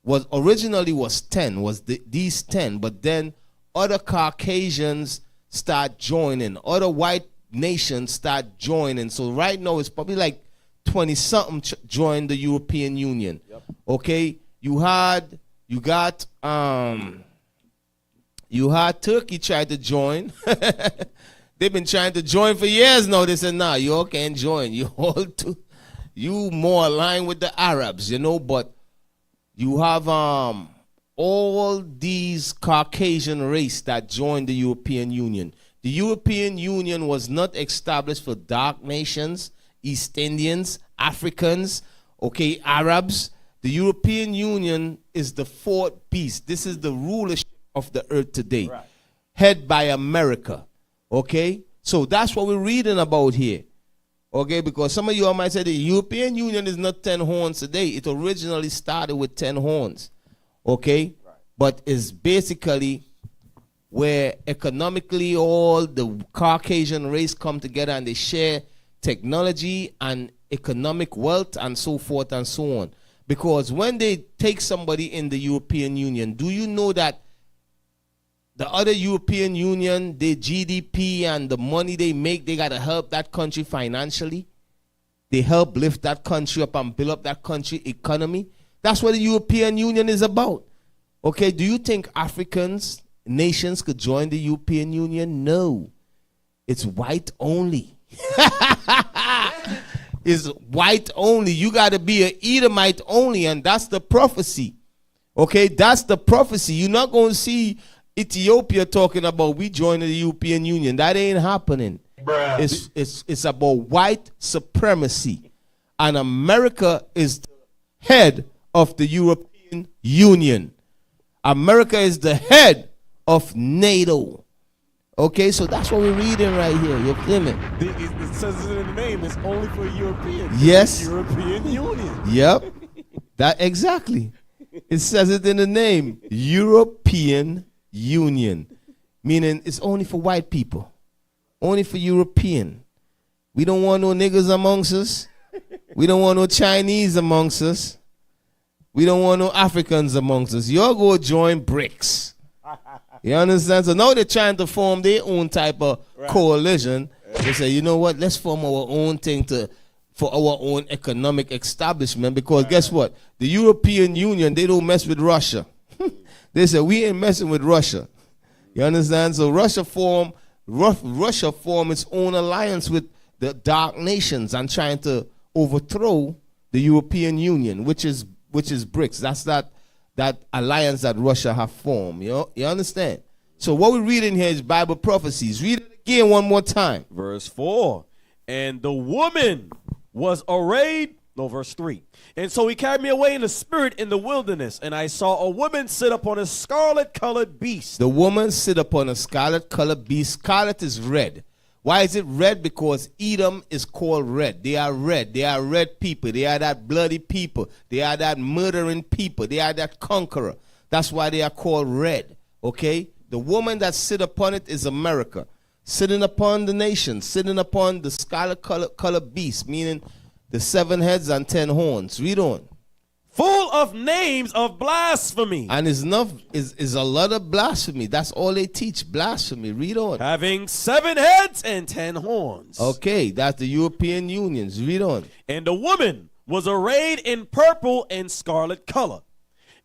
what originally was 10, was these 10, but then other Caucasians start joining, other white nations start joining. So right now it's probably like 20-something joined the European Union. Yep. Okay, you had Turkey tried to join. They've been trying to join for years now. They said, nah, you all can't join. You more aligned with the Arabs, you know, but you have all these Caucasian race that joined the European Union. The European Union was not established for dark nations, East Indians, Africans, okay, Arabs. The European Union is the fourth beast. This is the rulership of the earth today, right, head by America, okay? So that's what we're reading about here, okay? Because some of you all might say the European Union is not 10 horns today. It originally started with 10 horns, okay? Right. But it's basically where economically all the Caucasian race come together and they share technology and economic wealth and so forth and so on. Because when they take somebody in the European Union, do you know that the other European Union, the GDP and the money they make, they got to help that country financially? They help lift that country up and build up that country economy. That's what the European Union is about. Okay, do you think Africans, nations could join the European Union? No. It's white only. Is white only. You got to be an Edomite only, and that's the prophecy. Okay, that's the prophecy. You're not going to see Ethiopia talking about we joining the European Union. That ain't happening. Bruh. It's about white supremacy, and America is the head of the European Union. America is the head of NATO. Okay, so that's what we're reading right here. You feel me? It says it in the name. It's only for Europeans. Yes. European Union. Yep. That exactly. It says it in the name. European Union. Meaning it's only for white people. Only for European. We don't want no niggas amongst us. We don't want no Chinese amongst us. We don't want no Africans amongst us. Y'all go join BRICS. You understand? So now they're trying to form their own type of coalition. They say, you know what? Let's form our own thing for our own economic establishment. Because guess what? The European Union, they don't mess with Russia. They say, we ain't messing with Russia. You understand? So Russia formed its own alliance with the dark nations and trying to overthrow the European Union, which is BRICS. That's that alliance that Russia have formed. You understand? So what we're reading here is Bible prophecies. Read it again one more time. Verse 4. And the woman was arrayed. No, verse 3. And so he carried me away in the spirit in the wilderness, and I saw a woman sit upon a scarlet-colored beast. The woman sit upon a scarlet-colored beast. Scarlet is red. Why is it red? Because Edom is called red. They are red. They are red people. They are that bloody people. They are that murdering people. They are that conqueror. That's why they are called red. Okay? The woman that sit upon it is America. Sitting upon the nation. Sitting upon the scarlet-colored beast, meaning the 7 heads and 10 horns. Read on. Full of names of blasphemy. And is a lot of blasphemy. That's all they teach, blasphemy. Read on. Having 7 heads and 10 horns. Okay, that's the European Unions. Read on. And the woman was arrayed in purple and scarlet color,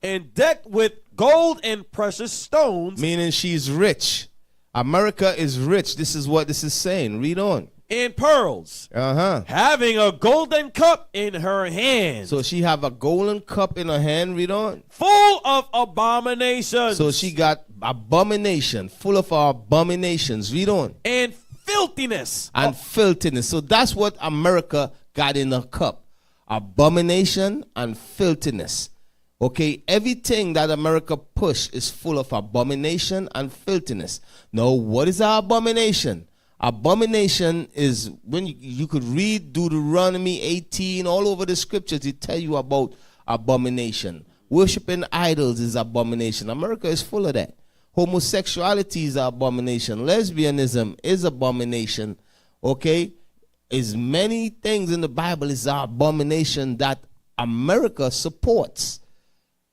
and decked with gold and precious stones. Meaning she's rich. America is rich. This is what this is saying. Read on. And pearls. Having a golden cup in her hand. So she have a golden cup in her hand. Read on. Full of abominations. So she got abomination. Full of abominations. Read on. And filthiness. And filthiness. So that's what America got in her cup. Abomination and filthiness. Okay, everything that America push is full of abomination and filthiness. Now, what is our abomination? Abomination is when you could read Deuteronomy 18 all over the scriptures. It tell you about abomination. Worshipping idols is abomination. America is full of that. Homosexuality is abomination. Lesbianism is abomination. Okay, is many things in the Bible is abomination that America supports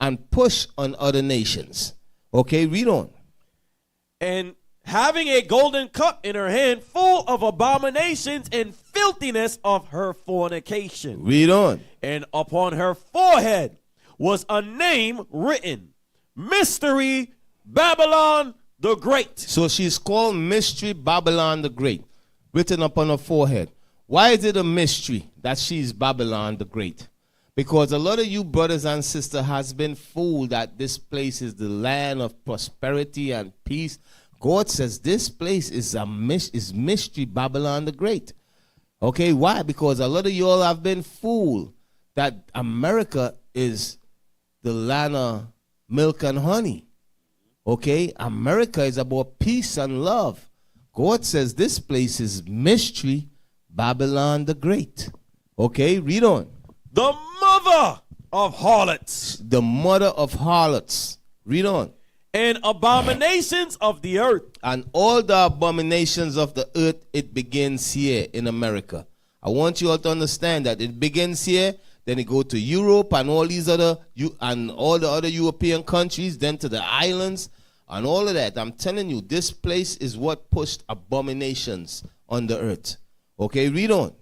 and push on other nations. Okay, read on. And having a golden cup in her hand full of abominations and filthiness of her fornication. Read on. And upon her forehead was a name written, Mystery Babylon the Great. So she's called Mystery Babylon the Great, written upon her forehead. Why is it a mystery that she's Babylon the Great? Because a lot of you brothers and sisters has been fooled that this place is the land of prosperity and peace. God says this place is Mystery Babylon the Great. Okay, why? Because a lot of y'all have been fooled that America is the land of milk and honey. Okay, America is about peace and love. God says this place is Mystery Babylon the Great. Okay, read on. The mother of harlots. The mother of harlots. Read on. And abominations of the earth. And all the abominations of the earth, it begins here in America. I want you all to understand that it begins here, then it go to Europe and all these other all the other European countries, then to the islands and all of that. I'm telling you, this place is what pushed abominations on the earth. Okay, read on.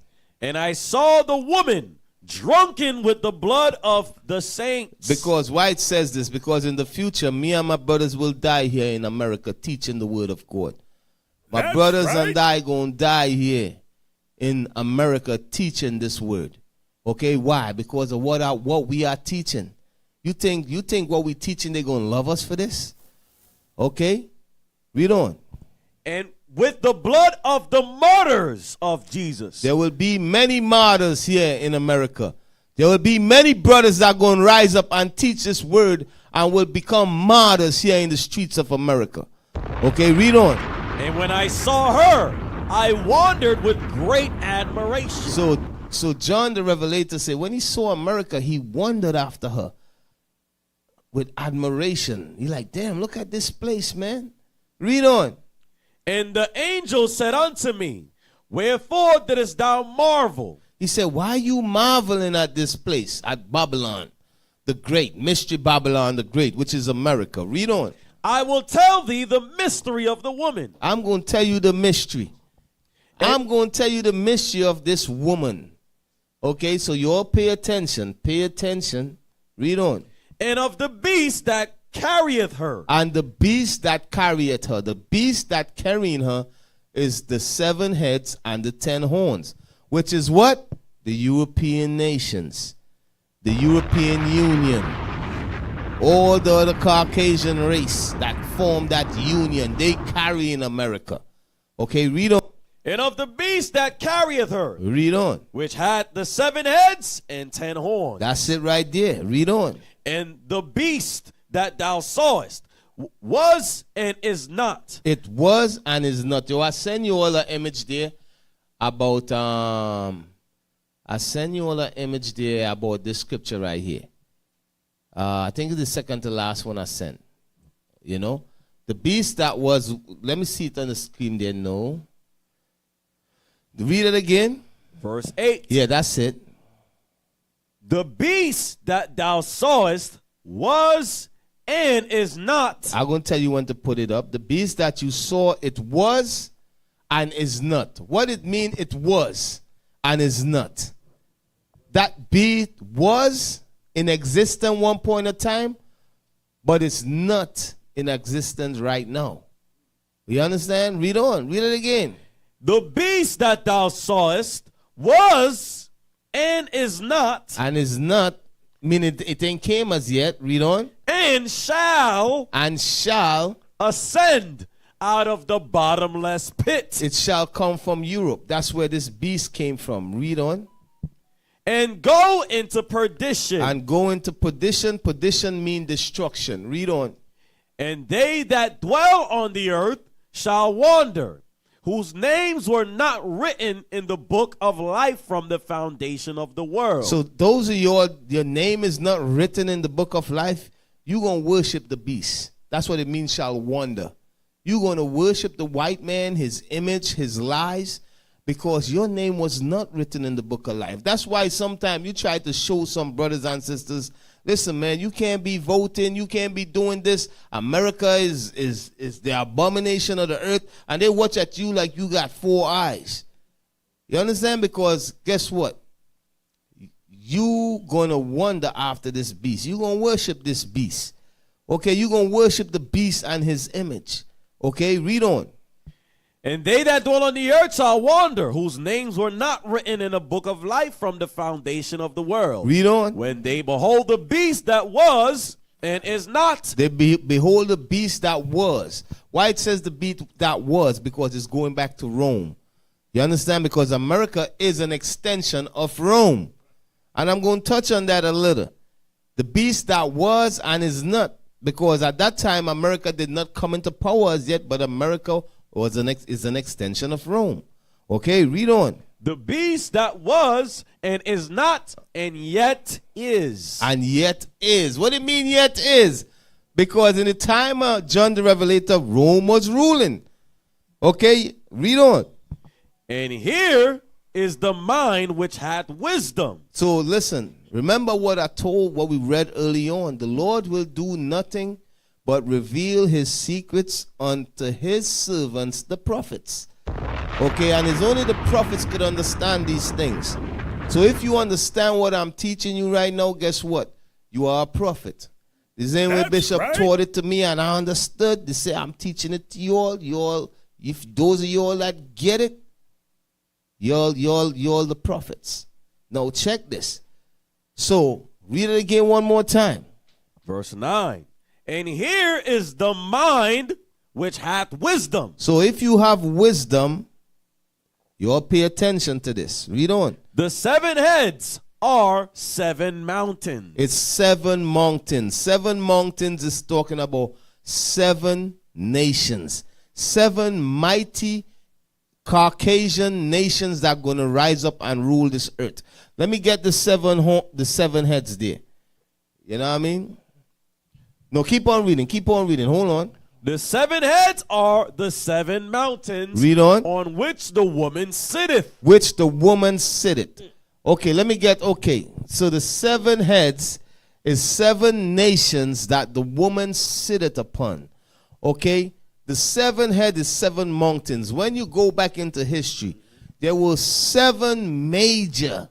And I saw the woman drunken with the blood of the saints. Because why it says this? Because in the future, me and my brothers will die here in America teaching the word of God. My brothers and I gonna die here in America teaching this word. Okay, why? Because of what we are teaching. You think what we teaching they gonna love us for this? Okay, read on. And with the blood of the martyrs of Jesus. There will be many martyrs here in America. There will be many brothers that are going to rise up and teach this word and will become martyrs here in the streets of America. Okay, read on. And when I saw her, I wondered with great admiration. So John the Revelator said when he saw America, he wondered after her with admiration. He like, damn, look at this place, man. Read on. And the angel said unto me, wherefore didst thou marvel? He said, why are you marveling at this place, at Babylon, the great, mystery Babylon the great, which is America? Read on. I will tell thee the mystery of the woman. I'm going to tell you the mystery. I'm going to tell you the mystery of this woman. Okay, so you all pay attention. Pay attention. Read on. And of the beast that carrieth her. And the beast that carrieth her. The beast that carrying her is the 7 heads and the 10 horns. Which is what? The European nations. The European Union. All the other Caucasian race that form that union. They carry in America. Okay, read on. And of the beast that carrieth her. Read on. Which had the 7 heads and 10 horns. That's it right there. Read on. And the beast that thou sawest was and is not. It was and is not. Yo, I send you all an image there about this scripture right here. I think it's the second to last one I sent. You know, the beast that was. Let me see it on the screen there. No. Read it again. Verse 8. Yeah, that's it. The beast that thou sawest was and is not. I'm going to tell you when to put it up. The beast that you saw, it was and is not. What it mean? It was and is not. That beast was in existence one point of time, but it's not in existence right now. You understand? Read on. Read it again. The beast that thou sawest was and is not. And is not, meaning it ain't came as yet. Read on. And shall ascend out of the bottomless pit. It shall come from Europe. That's where this beast came from. Read on. And go into perdition. And go into perdition. Perdition mean destruction. Read on. And they that dwell on the earth shall wander, whose names were not written in the book of life from the foundation of the world. So those of your name is not written in the book of life, you're going to worship the beast. That's what it means, shall wander. You're going to worship the white man, his image, his lies, because your name was not written in the book of life. That's why sometimes you try to show some brothers and sisters, listen, man, you can't be voting, you can't be doing this. America is the abomination of the earth, and they watch at you like you got 4 eyes. You understand? Because guess what? You gonna wander after this beast. You gonna worship this beast. Okay, you gonna worship the beast and his image. Okay, read on. And they that dwell on the earth shall wander, whose names were not written in a book of life from the foundation of the world. Read on. When they behold the beast that was and is not. They behold the beast that was. Why it says the beast that was? Because it's going back to Rome. You understand? Because America is an extension of Rome. And I'm going to touch on that a little. The beast that was and is not. Because at that time, America did not come into power as yet, but America is an extension of Rome. Okay, read on. The beast that was and is not and yet is. And yet is. What do you mean yet is? Because in the time of John the Revelator, Rome was ruling. Okay, read on. And here is the mind which hath wisdom. So listen, remember what we read early on. The Lord will do nothing but reveal his secrets unto his servants, the prophets. Okay, and it's only the prophets could understand these things. So if you understand what I'm teaching you right now, guess what? You are a prophet. The same way Bishop taught it to me and I understood. They say I'm teaching it to you all. If those of you all that get it, you're the prophets. Now check this. So read it again one more time. Verse 9. And here is the mind which hath wisdom. So if you have wisdom, you all pay attention to this. Read on. The 7 heads are 7 mountains. It's 7 mountains. 7 mountains is talking about 7 nations. 7 mighty Caucasian nations that are going to rise up and rule this earth. Let me get the 7 heads there. You know what I mean? No, keep on reading. Keep on reading. Hold on. The 7 heads are the 7 mountains. Read on which the woman sitteth. Which the woman sitteth. Okay, let me get, okay. So the 7 heads is 7 nations that the woman sitteth upon. Okay? The 7 head is 7 mountains. When you go back into history, there were 7 major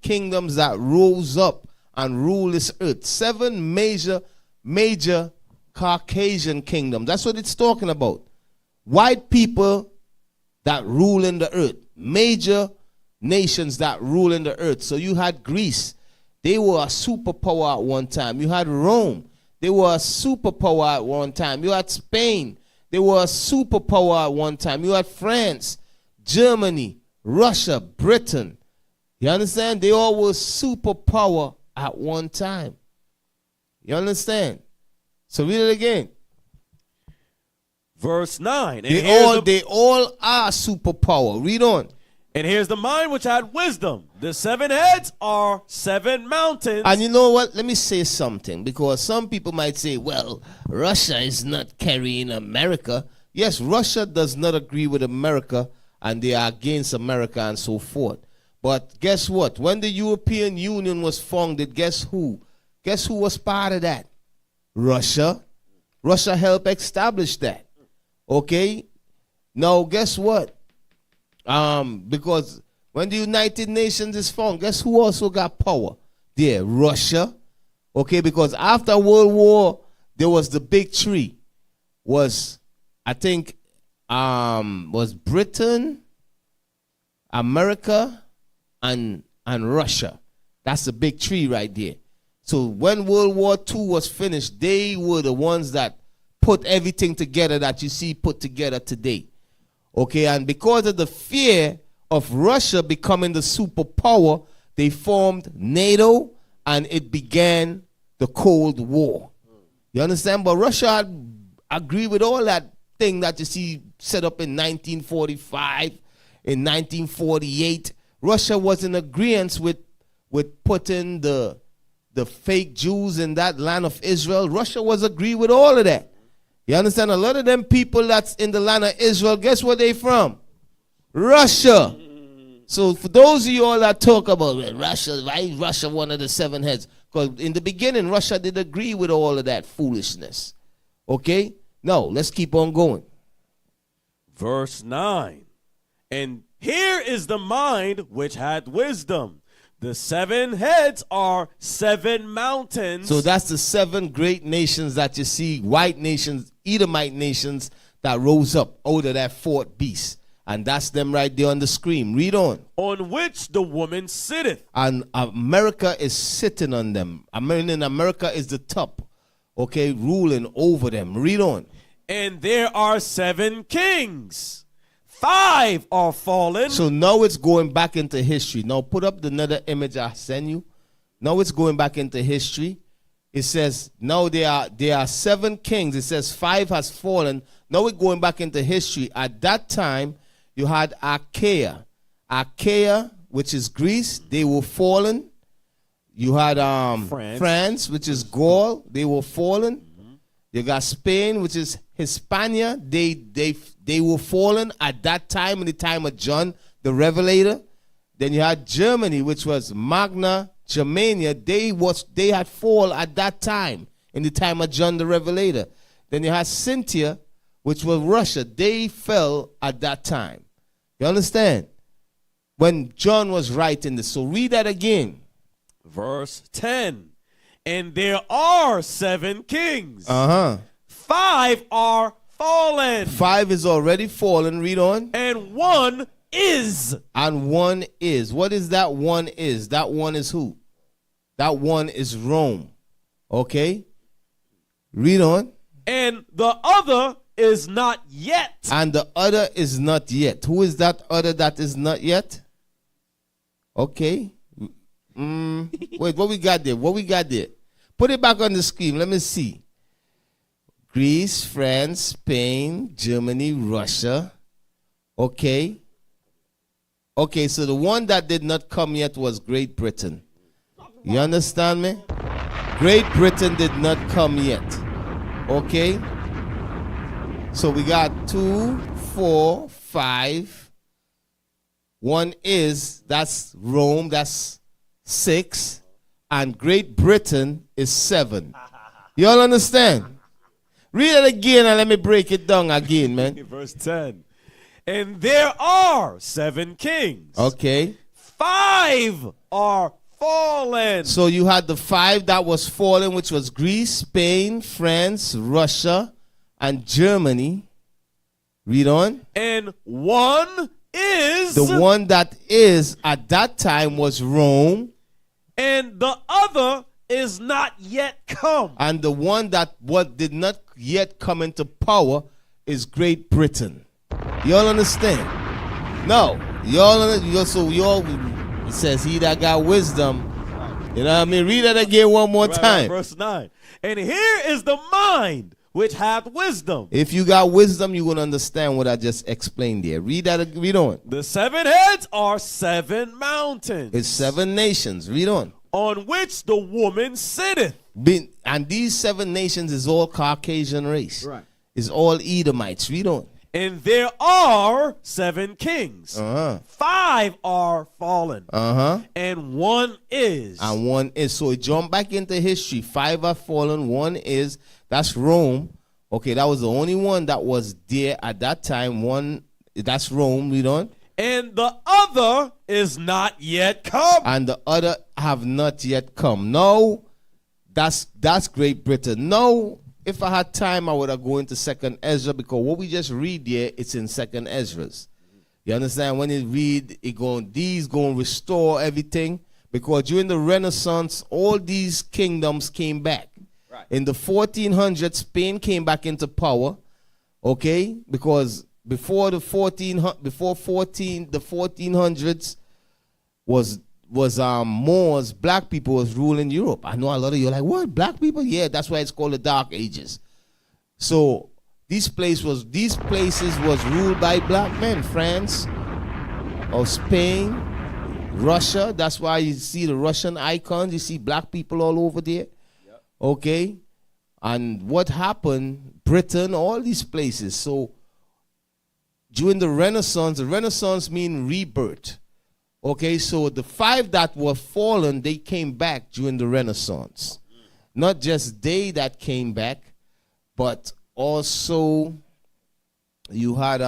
kingdoms that rose up and ruled this earth. 7 major Caucasian kingdoms. That's what it's talking about. White people that rule in the earth. Major nations that rule in the earth. So you had Greece. They were a superpower at one time. You had Rome. They were a superpower at one time. You had Spain. They were a superpower at one time. You had France, Germany, Russia, Britain. You understand? They all were superpower at one time. You understand? So read it again. Verse 9. They all are superpower. Read on. And here's the mind which had wisdom. The 7 heads are 7 mountains. And you know what? Let me say something. Because some people might say, well, Russia is not carrying America. Yes, Russia does not agree with America. And they are against America and so forth. But guess what? When the European Union was founded, guess who? Guess who was part of that? Russia. Russia helped establish that. Okay? Now, guess what? Because when the United Nations is formed, guess who also got power? There, Russia. Okay, because after World War, there was the big three. Was, I think, was Britain, America, and Russia. That's the big three right there. So when World War II was finished, they were the ones that put everything together that you see put together today. Okay, and because of the fear of Russia becoming the superpower, they formed NATO, and it began the Cold War. You understand? But Russia had agreed with all that thing that you see set up in 1945, in 1948. Russia was in agreement with putting the fake Jews in that land of Israel. Russia was agreed with all of that. You understand? A lot of them people that's in the land of Israel, guess where they from? Russia. So for those of you all that talk about Russia, why is Russia one of the 7 heads? Because in the beginning, Russia did agree with all of that foolishness. Okay? Now, let's keep on going. Verse 9. And here is the mind which had wisdom. The 7 heads are 7 mountains. So that's the 7 great nations that you see, white nations, Edomite nations that rose up out of that 4th beast. And that's them right there on the screen. Read on. On which the woman sitteth. And America is sitting on them. America is the top, okay, ruling over them. Read on. And there are 7 kings. 5 are fallen. So now it's going back into history. Now put up another image I send you. Now it's going back into history. It says now there are 7 kings. It says 5 has fallen. Now we're going back into history. At that time, you had Achaia. Achaia, which is Greece, they were fallen. You had France, which is Gaul, they were fallen. You got Spain, which is Hispania. They were fallen at that time, in the time of John the Revelator. Then you had Germany, which was Magna Germania. They had fall at that time, in the time of John the Revelator. Then you had Centennial, which was Russia. They fell at that time. You understand? When John was writing this. So read that again. Verse 10. And there are 7 kings. 5 are fallen. 5 is already fallen. Read on. And 1 is. And 1 is. What is that 1 is? That 1 is who? That 1 is Rome. Okay? Read on. And the other is not yet. And the other is not yet. Who is that other that is not yet? Okay. Wait, what we got there? What we got there? Put it back on the screen. Let me see. Greece, France, Spain, Germany, Russia. Okay. Okay, so the one that did not come yet was Great Britain. You understand me? Great Britain did not come yet. Okay? So we got 2, 4, 5. One is, that's Rome, that's 6. And Great Britain is 7. You all understand? Read it again and let me break it down again, man. Verse 10. And there are 7 kings. Okay. 5 are fallen. So you had the 5 that was fallen, which was Greece, Spain, France, Russia, and Germany. Read on. And one is. The one that is at that time was Rome. And the other is not yet come. And the one that did not yet come into power is Great Britain. You all understand? No. It says he that got wisdom. You know what I mean? Read it again one more time. Verse 9. And here is the mind which hath wisdom. If you got wisdom, you're going to understand what I just explained there. Read on. The 7 heads are 7 mountains. It's 7 nations. Read on. On which the woman sitteth. And these 7 nations is all Caucasian race. Right. It's all Edomites. Read on. And there are 7 kings. 5 are fallen. And one is. And one is. So jump back into history. 5 are fallen. One is. That's Rome. Okay, that was the only one that was there at that time. One, that's Rome. Read on. And the other is not yet come. And the other have not yet come. No, that's Great Britain. No, if I had time, I would have gone into 2nd Ezra, because what we just read there, it's in 2nd Ezra's. You understand? When you read, these going to restore everything, because during the Renaissance, all these kingdoms came back. Right. In the 1400s, Spain came back into power, okay? Because before the 1400s was Moors, black people was ruling Europe. I know a lot of you are like, what, black people? Yeah, that's why it's called the Dark Ages. So these places was ruled by black men. France or Spain, Russia. That's why you see the Russian icons. You see black people all over there. Yep. Okay. And what happened? Britain, all these places. So during the Renaissance means rebirth. Okay, so the 5 that were fallen, they came back during the Renaissance. Not just they that came back, but also you had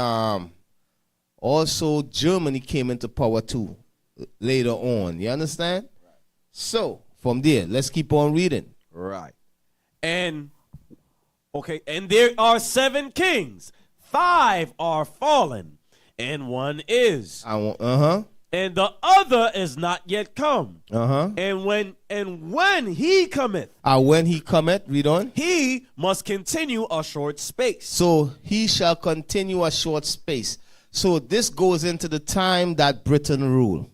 also Germany came into power too later on. You understand? Right. So from there, let's keep on reading. Right. And okay, and there are 7 kings. 5 are fallen, and one is. And the other is not yet come. And when he cometh. When he cometh, read on. He must continue a short space. So he shall continue a short space. So this goes into the time that Britain ruled.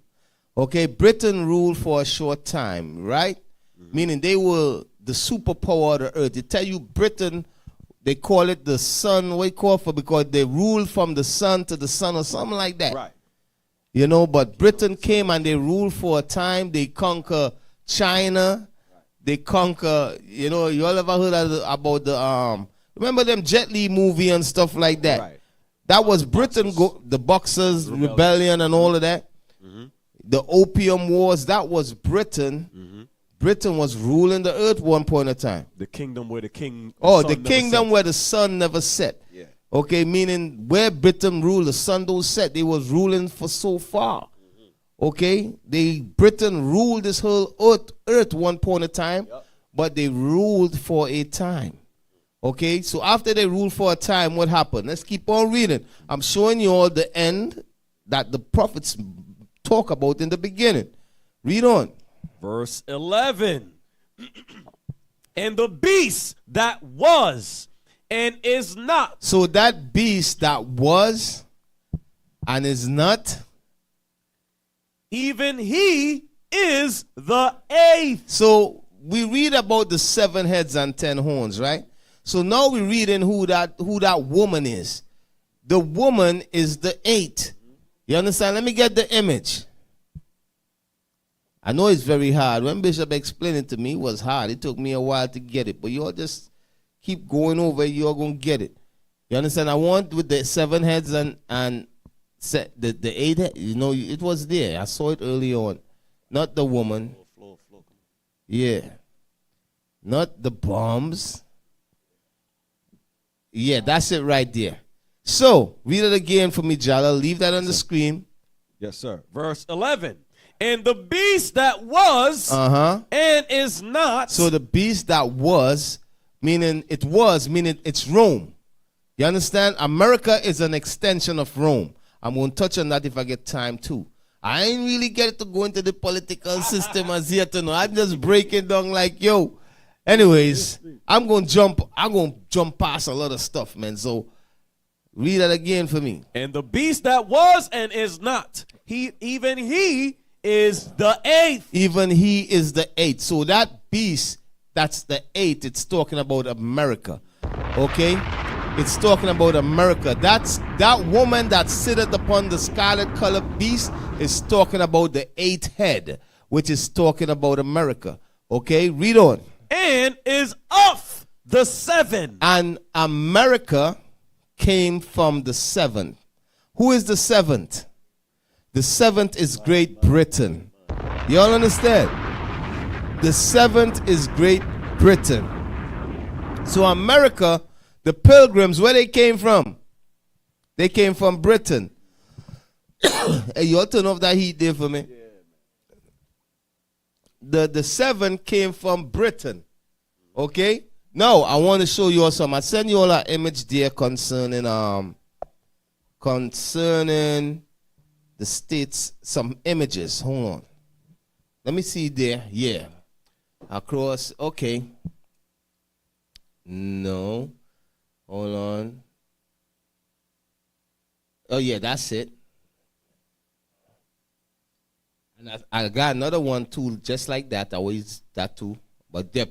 Okay, Britain ruled for a short time, right? Meaning they were the superpower of the earth. They tell you Britain, they call it the sun. What you call for? Because they ruled from the sun to the sun or something like that. Right. You know, but Britain came and they ruled for a time. They conquer China. They conquer, you know, you all ever heard about the, remember them Jet Li movie and stuff like that? Right. That was Britain, the Boxers, Rebellion and all of that. The Opium Wars, that was Britain. Britain was ruling the earth one point of time. The kingdom where the king. The kingdom where the sun never set. Yeah. Okay, meaning where Britain ruled, the sun don't set. They was ruling for so far. Okay, Britain ruled this whole earth one point of time, but they ruled for a time. Okay, so after they ruled for a time, what happened? Let's keep on reading. I'm showing you all the end that the prophets talk about in the beginning. Read on. Verse 11. And the beast that was and is not. So that beast that was and is not, even he is the 8th. So we read about the 7 heads and 10 horns, right? So now we're reading who that woman is. The woman is the 8. You understand? Let me get the image. I know it's very hard. When Bishop explained it to me, it was hard. It took me a while to get it. But you all just keep going over it. You're going to get it. You understand? I want with the 7 heads and the 8 heads. You know, it was there. I saw it early on. Not the woman. Yeah. Not the bombs. Yeah, that's it right there. So, read it again for me, Jala. Leave that on the screen. Yes, sir. Verse 11. And the beast that was and is not. So the beast that was, meaning it's Rome. You understand? America is an extension of Rome. I'm going to touch on that if I get time too. I ain't really get to go into the political system as yet to know. I'm just breaking down like, yo. Anyways, I'm going to jump past a lot of stuff, man. So read that again for me. And the beast that was and is not. Even he is the 8th. Even he is the 8th. So that beast, that's the 8th. It's talking about America. Okay? It's talking about America. That woman that sitteth upon the scarlet colored beast is talking about the 8th head, which is talking about America. Okay? Read on. And is of the 7. And America came from the 7th. Who is the 7th? The 7th is Great Britain. You all understand? The 7th is Great Britain. So America, the pilgrims, where they came from? They came from Britain. Hey, you all turn off that heat there for me. The 7 came from Britain. Okay? Now, I want to show you all some. I send you all an image there concerning the states, some images. Hold on. Let me see there. Yeah. Across. Okay. No. Hold on. Oh, yeah, that's it. And I got another one, too, just like that. Always that, too. But there,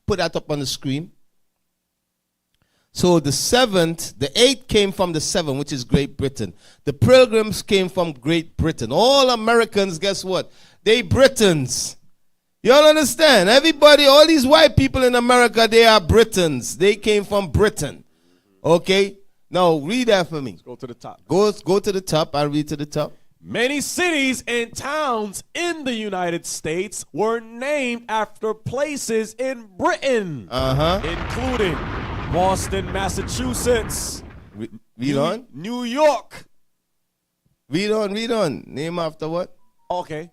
put that up on the screen. So the 7th, the 8th came from the 7, which is Great Britain. The pilgrims came from Great Britain. All Americans, guess what? They Britons. You all understand? Everybody, all these white people in America, they are Britons. They came from Britain. Okay? Now, read that for me. Let's go to the top. Go to the top. I'll read to the top. Many cities and towns in the United States were named after places in Britain, including Boston, Massachusetts. Read on. New York. Read on. Name after what? Okay,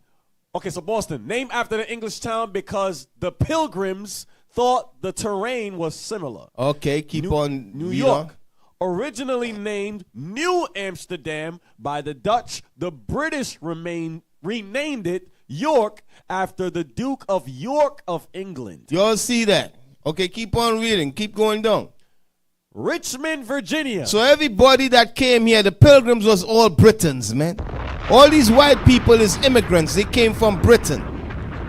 so Boston, named after the English town because the pilgrims thought the terrain was similar. Okay, keep on. New York. Originally named New Amsterdam by the Dutch, the British renamed it York after the Duke of York of England. You all see that? Okay, keep on reading. Keep going down. Richmond, Virginia. So everybody that came here, the pilgrims was all Britons, man. All these white people is immigrants. They came from Britain.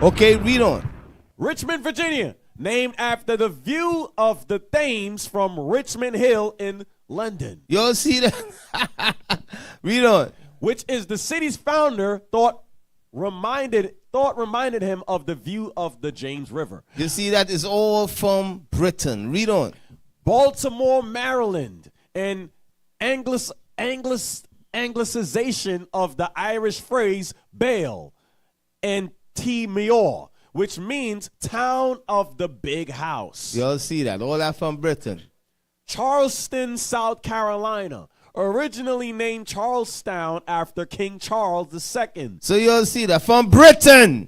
Okay, read on. Richmond, Virginia. Named after the view of the Thames from Richmond Hill in London. You all see that? Read on. Which is the city's founder thought reminded him of the view of the James River. You see that is all from Britain. Read on. Baltimore, Maryland, an anglicization of the Irish phrase Baal and Timor, which means town of the big house. You all see that? All that from Britain. Charleston, South Carolina, originally named Charlestown after King Charles II. So you all see that? From Britain.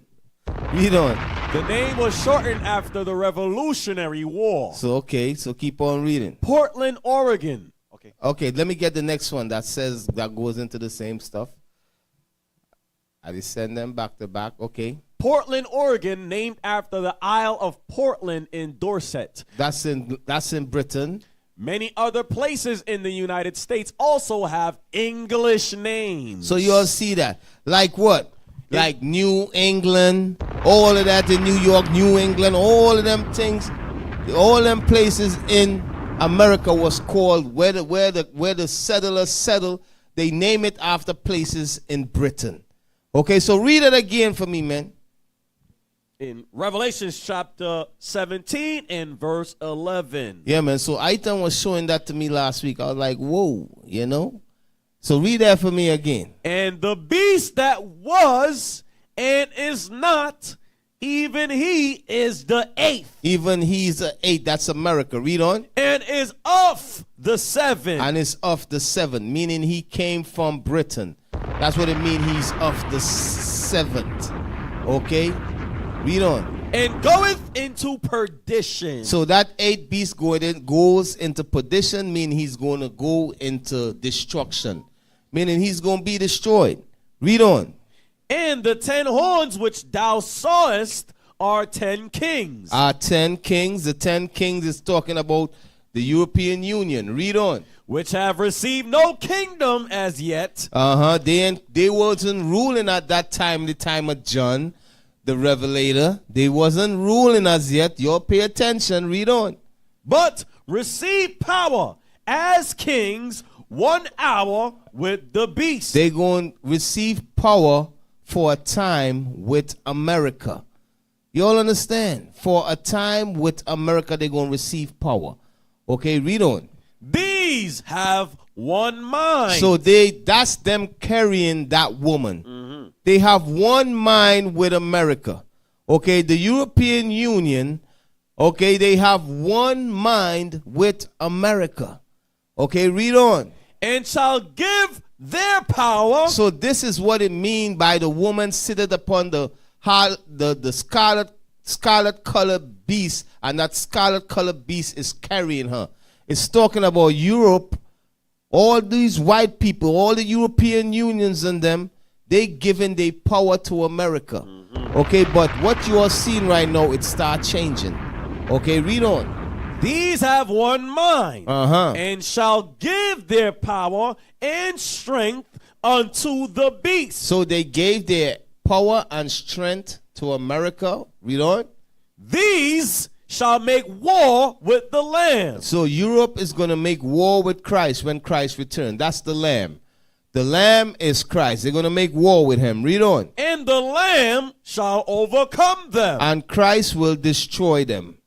Read on. The name was shortened after the Revolutionary War. So keep on reading. Portland, Oregon. Okay, let me get the next one that goes into the same stuff. I just send them back to back. Okay. Portland, Oregon, named after the Isle of Portland in Dorset. That's in Britain. Many other places in the United States also have English names. So you all see that. Like what? Like New England, all of that in New York, New England, all of them things, all them places in America was called, where the settlers settled, they name it after places in Britain. Okay, so read it again for me, man. In Revelation chapter 17 and verse 11. Yeah, man. So Aitan was showing that to me last week. I was like, whoa, you know. So read that for me again. And the beast that was and is not, even he is the eighth. Even he's the eighth. That's America. Read on. And is of the seven. And is of the seven, meaning he came from Britain. That's what it means. He's of the seventh. Okay? Read on. And goeth into perdition. So that eighth beast goes into perdition, meaning he's going to go into destruction. Meaning he's going to be destroyed. Read on. And the 10 horns which thou sawest are 10 kings. Are 10 kings. The 10 kings is talking about the European Union. Read on. Which have received no kingdom as yet. They wasn't ruling at that time, the time of John, the Revelator. They wasn't ruling as yet. Y'all pay attention. Read on. But receive power as kings 1 hour with the beast. They going to receive power for a time with America. You all understand? For a time with America, they're going to receive power. Okay, read on. These have one mind. So that's them carrying that woman. Mm-hmm. They have one mind with America. Okay, the European Union, okay, they have one mind with America. Okay, read on. And shall give their power. So this is what it means by the woman seated upon the scarlet colored beast, and that scarlet colored beast is carrying her. It's talking about Europe, all these white people, all the European unions and them, they giving their power to America. Mm-hmm. Okay, but what you are seeing right now, it start changing. Okay, read on. These have one mind, uh-huh, and shall give their power and strength unto the beast. So they gave their power and strength to America. Read on. These shall make war with the Lamb. So Europe is going to make war with Christ when Christ returns. That's the Lamb. The Lamb is Christ. They're going to make war with him. Read on. And the Lamb shall overcome them. And Christ will destroy them.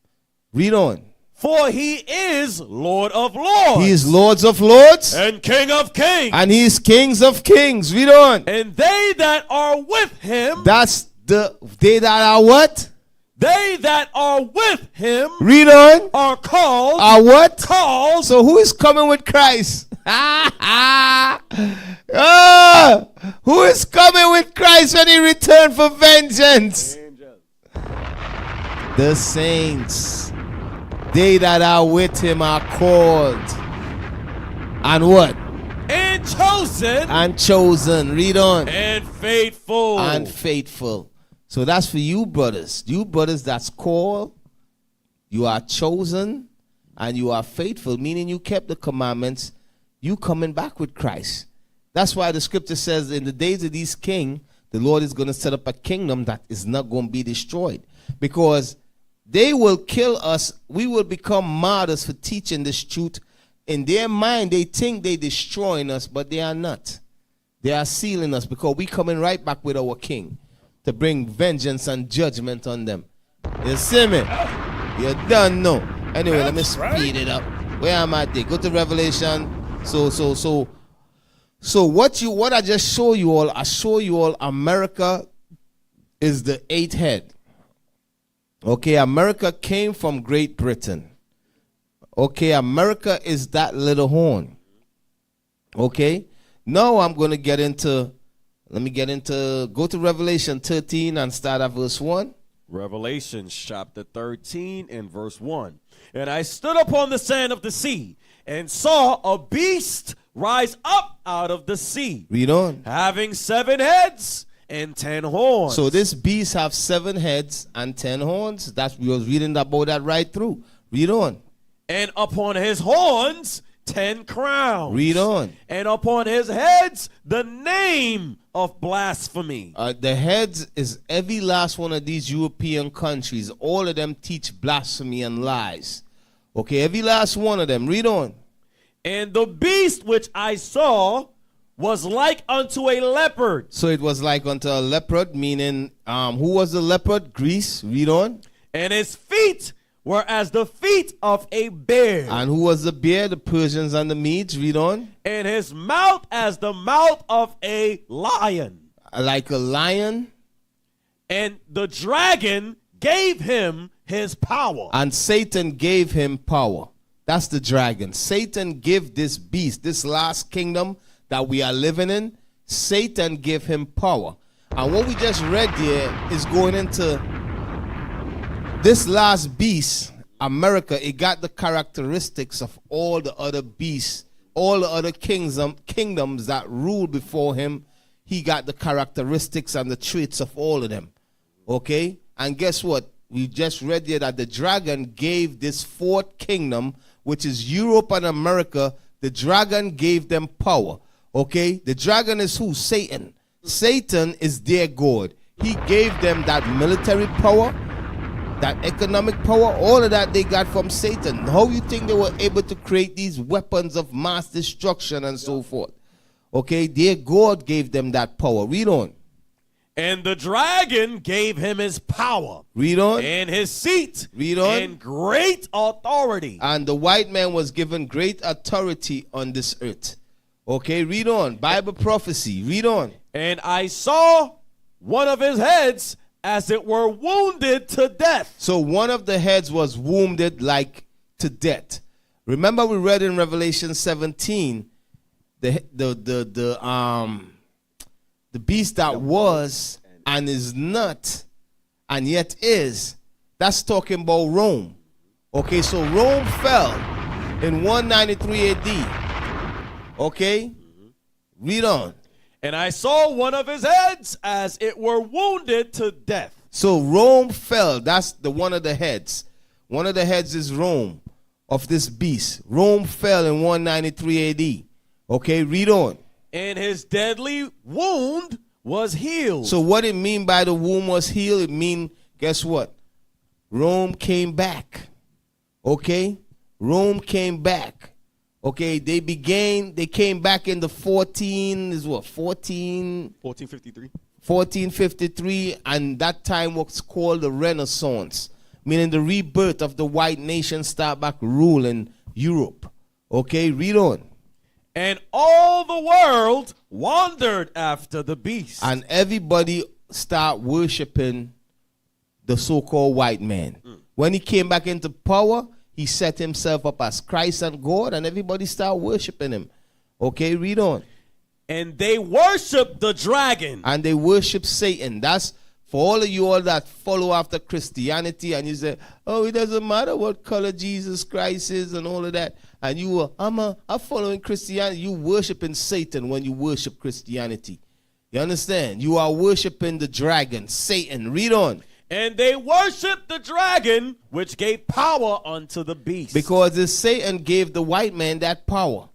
Read on. For he is Lord of lords. He is Lords of lords. And King of kings. And he is Kings of kings. Read on. And they that are with him. That's they that are what? They that are with him. Read on. Are called. Are what? Called. So who is coming with Christ? Who is coming with Christ when he returns for vengeance? Angels. The saints. They that are with him are called. And what? And chosen. And chosen. Read on. And faithful. And faithful. So that's for you brothers. You brothers that's called. You are chosen. And you are faithful. Meaning you kept the commandments. You coming back with Christ. That's why the scripture says in the days of these kings, the Lord is going to set up a kingdom that is not going to be destroyed. Because they will kill us. We will become martyrs for teaching this truth. In their mind, they think they're destroying us, but they are not. They are sealing us because we coming right back with our king to bring vengeance and judgment on them. You see me? You done know. Anyway, let me speed it up. Where am I? Go to Revelation. So what I just show you all, I show you all America is the eighth head. Okay, America came from Great Britain. Okay, America is that little horn. Okay, now I'm going to go to Revelation 13 and start at verse 1. Revelation chapter 13 and verse 1. And I stood upon the sand of the sea and saw a beast rise up out of the sea. Read on. Having 7 heads and 10 horns. So this beast have 7 heads and 10 horns. We was reading about that right through. Read on. And upon his horns 10 crowns. Read on. And upon his heads the name of blasphemy. The heads is every last one of these European countries. All of them teach blasphemy and lies. Okay, every last one of them. Read on. And the beast which I saw was like unto a leopard. So it was like unto a leopard, meaning who was the leopard? Greece. Read on. And his feet were as the feet of a bear. And who was the bear? The Persians and the Medes. Read on. And his mouth as the mouth of a lion. Like a lion. And the dragon gave him his power. And Satan gave him power. That's the dragon. Satan gave this beast, this last kingdom that we are living in, Satan gave him power. And what we just read here is going into this last beast, America. It got the characteristics of all the other beasts, all the other kingdoms that ruled before him. He got the characteristics and the traits of all of them. Okay? And guess what? We just read here that the dragon gave this fourth kingdom, which is Europe and America, the dragon gave them power. Okay? The dragon is who? Satan. Satan is their God. He gave them that military power, that economic power, all of that they got from Satan. How you think they were able to create these weapons of mass destruction and so forth? Okay? Their God gave them that power. Read on. And the dragon gave him his power. Read on. And his seat. Read on. And great authority. And the white man was given great authority on this earth. Okay, read on. Bible prophecy. Read on. And I saw one of his heads as it were wounded to death. So one of the heads was wounded like to death. Remember we read in Revelation 17 the beast that was and is not and yet is. That's talking about Rome. Okay, so Rome fell in 193 AD. Okay? Read on. And I saw one of his heads as it were wounded to death. So Rome fell. That's the one of the heads. One of the heads is Rome of this beast. Rome fell in 193 AD. Okay, read on. And his deadly wound was healed. So what it mean by the wound was healed? It mean, guess what? Rome came back. Okay? Rome came back. Okay, they came back in the 1453, and that time was called the Renaissance, meaning the rebirth of the white nation start back ruling Europe. Okay, read on. And all the world wandered after the beast. And everybody start worshiping the so-called white man. When he came back into power, he set himself up as Christ and God, and everybody start worshiping him. Okay, read on. And they worship the dragon. And they worship Satan. That's for all of you all that follow after Christianity and you say, oh, it doesn't matter what color Jesus Christ is and all of that. And you I'm following Christianity. You worshiping Satan when you worship Christianity. You understand? You are worshiping the dragon, Satan. Read on. And they worship the dragon, which gave power unto the beast. Because this Satan gave the white man that power,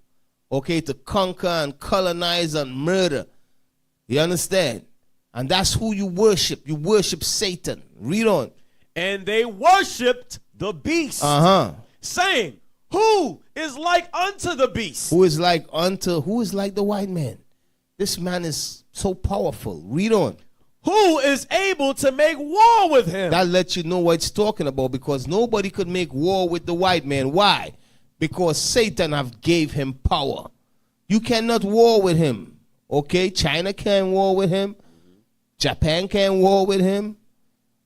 okay, to conquer and colonize and murder. You understand? And that's who you worship. You worship Satan. Read on. And they worshipped the beast, saying, who is like unto the beast? Who is like the white man? This man is so powerful. Read on. Who is able to make war with him? That lets you know what it's talking about, because nobody could make war with the white man. Why? Because Satan have gave him power. You cannot war with him. Okay? China can't war with him. Japan can't war with him.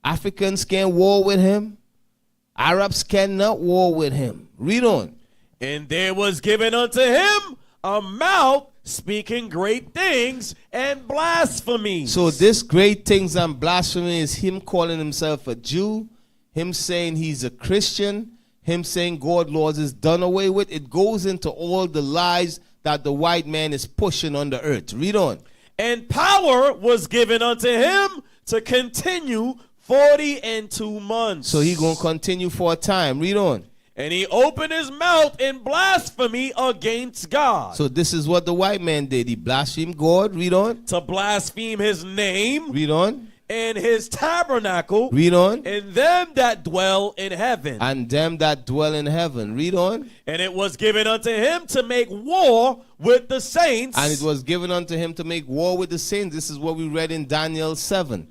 Africans can't war with him. Arabs cannot war with him. Read on. And there was given unto him a mouth speaking great things and blasphemy. So this great things and blasphemy is him calling himself a Jew, him saying he's a Christian, him saying God laws is done away with. It goes into all the lies that the white man is pushing on the earth. Read on. And power was given unto him to continue 42 months. So he gonna continue for a time. Read on. And he opened his mouth in blasphemy against God. So this is what the white man did. He blasphemed God. Read on. To blaspheme his name. Read on. and his tabernacle. Read on. And them that dwell in heaven. And them that dwell in heaven. Read on. And it was given unto him to make war with the saints. And it was given unto him to make war with the saints. This is what we read in Daniel 7.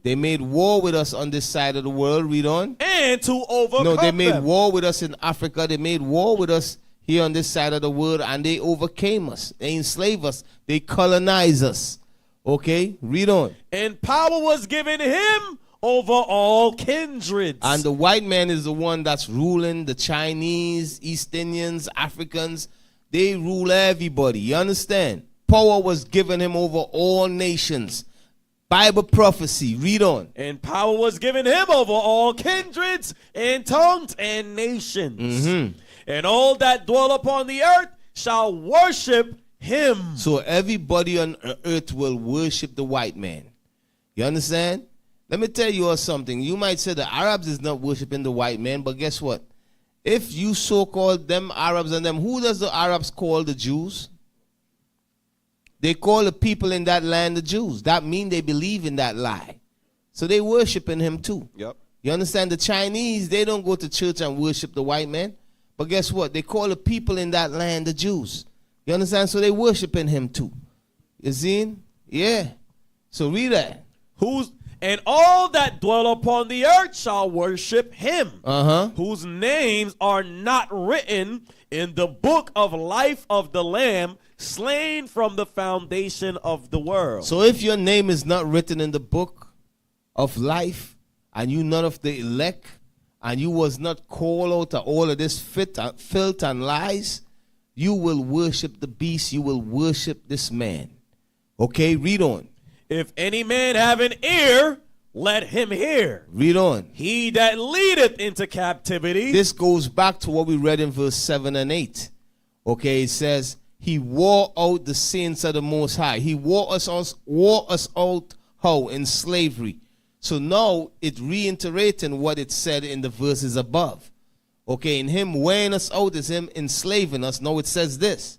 They made war with us on this side of the world. Read on. And to overcome No, they made them. war with us in Africa. They made war with us here on this side of the world, and they overcame us. They enslaved us. They colonized us. Okay? Read on. And power was given him over all kindreds. And the white man is the one that's ruling the Chinese, East Indians, Africans. They rule everybody. You understand? Power was given him over all nations. Bible prophecy. Read on. And power was given him over all kindreds and tongues and nations. And all that dwell upon the earth shall worship him. So everybody on earth will worship the white man. You understand? Let me tell you all something. You might say the Arabs is not worshiping the white man, but guess what? If you so-called them Arabs and them, who does the Arabs call the Jews? They call the people in that land the Jews. That means they believe in that lie. So they worshiping him too. Yep. You understand? The Chinese, they don't go to church and worship the white man. But guess what? They call the people in that land the Jews. You understand? So they worshiping him too. You see? Yeah. So read that. And all that dwell upon the earth shall worship him. Whose names are not written in the book of life of the Lamb, slain from the foundation of the world. So if your name is not written in the book of life, and you none of the elect, and you was not called out of all of this filth and lies, you will worship the beast. You will worship this man. Okay, read on. If any man have an ear, let him hear. Read on. He that leadeth into captivity. This goes back to what we read in verse 7 and 8. Okay, it says, he wore out the saints of the Most High. He wore us out how? In slavery. So now it reiterating what it said in the verses above. Okay, in him wearing us out is him enslaving us. Now it says this.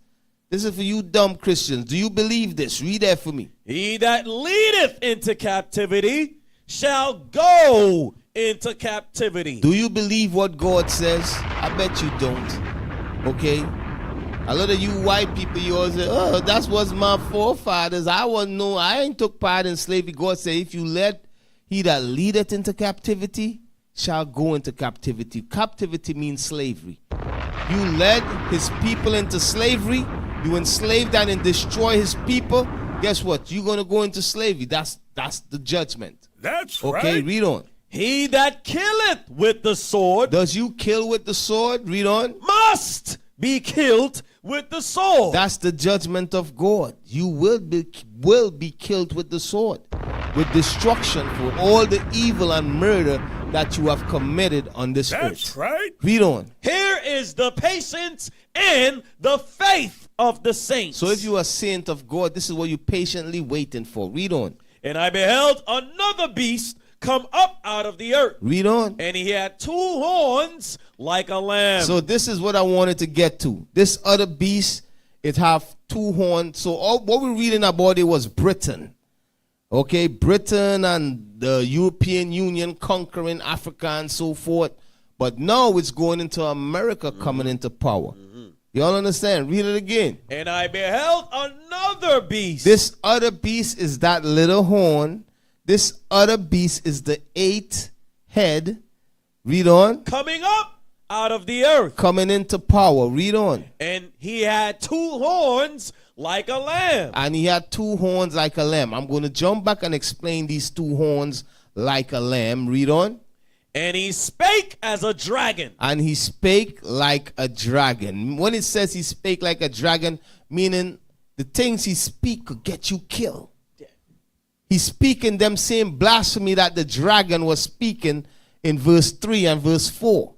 This is for you dumb Christians. Do you believe this? Read that for me. He that leadeth into captivity shall go into captivity. Do you believe what God says? I bet you don't. Okay? A lot of you white people, you always say, oh, that was my forefathers. I ain't took part in slavery. God said, if you let he that leadeth into captivity shall go into captivity. Captivity means slavery. You led his people into slavery. You enslaved and destroy his people. Guess what? You're going to go into slavery. That's the judgment. That's right. Okay, read on. He that killeth with the sword. Does you kill with the sword? Read on. Must be killed with the sword. That's the judgment of God. You will be killed with the sword, with destruction for all the evil and murder that you have committed on this earth. That's right. Read on. Here is the patience and the faith of the saints. So if you are a saint of God, this is what you're patiently waiting for. Read on. And I beheld another beast come up out of the earth. Read on. And he had 2 horns like a lamb. So this is what I wanted to get to. This other beast, it have 2 horns. So what we're reading about it was Britain. Okay, Britain and the European Union conquering Africa and so forth. But now it's going into America coming into power. Y'all understand? Read it again. And I beheld another beast. This other beast is that little horn. This other beast is the 8th head. Read on. Coming up out of the earth. Coming into power. Read on. And he had 2 horns like a lamb. And he had 2 horns like a lamb. I'm going to jump back and explain these 2 horns like a lamb. Read on. And he spake as a dragon. And he spake like a dragon. When it says he spake like a dragon, meaning the things he speak could get you killed. He's speaking them same blasphemy that the dragon was speaking in verse 3 and verse 4.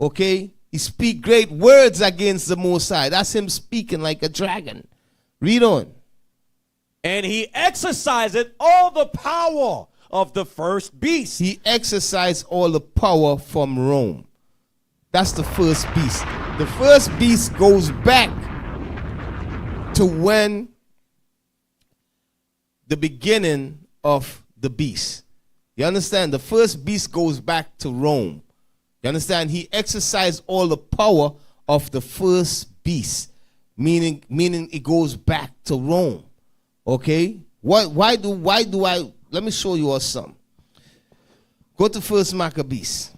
Okay? He speak great words against the Most High. That's him speaking like a dragon. Read on. And he exercised all the power of the first beast. He exercised all the power from Rome. That's the first beast. The first beast goes back to when the beginning of the beast. You understand? The first beast goes back to Rome. You understand? He exercised all the power of the first beast, meaning it goes back to Rome. Okay? Why do I let me show you all something. Go to First Maccabees.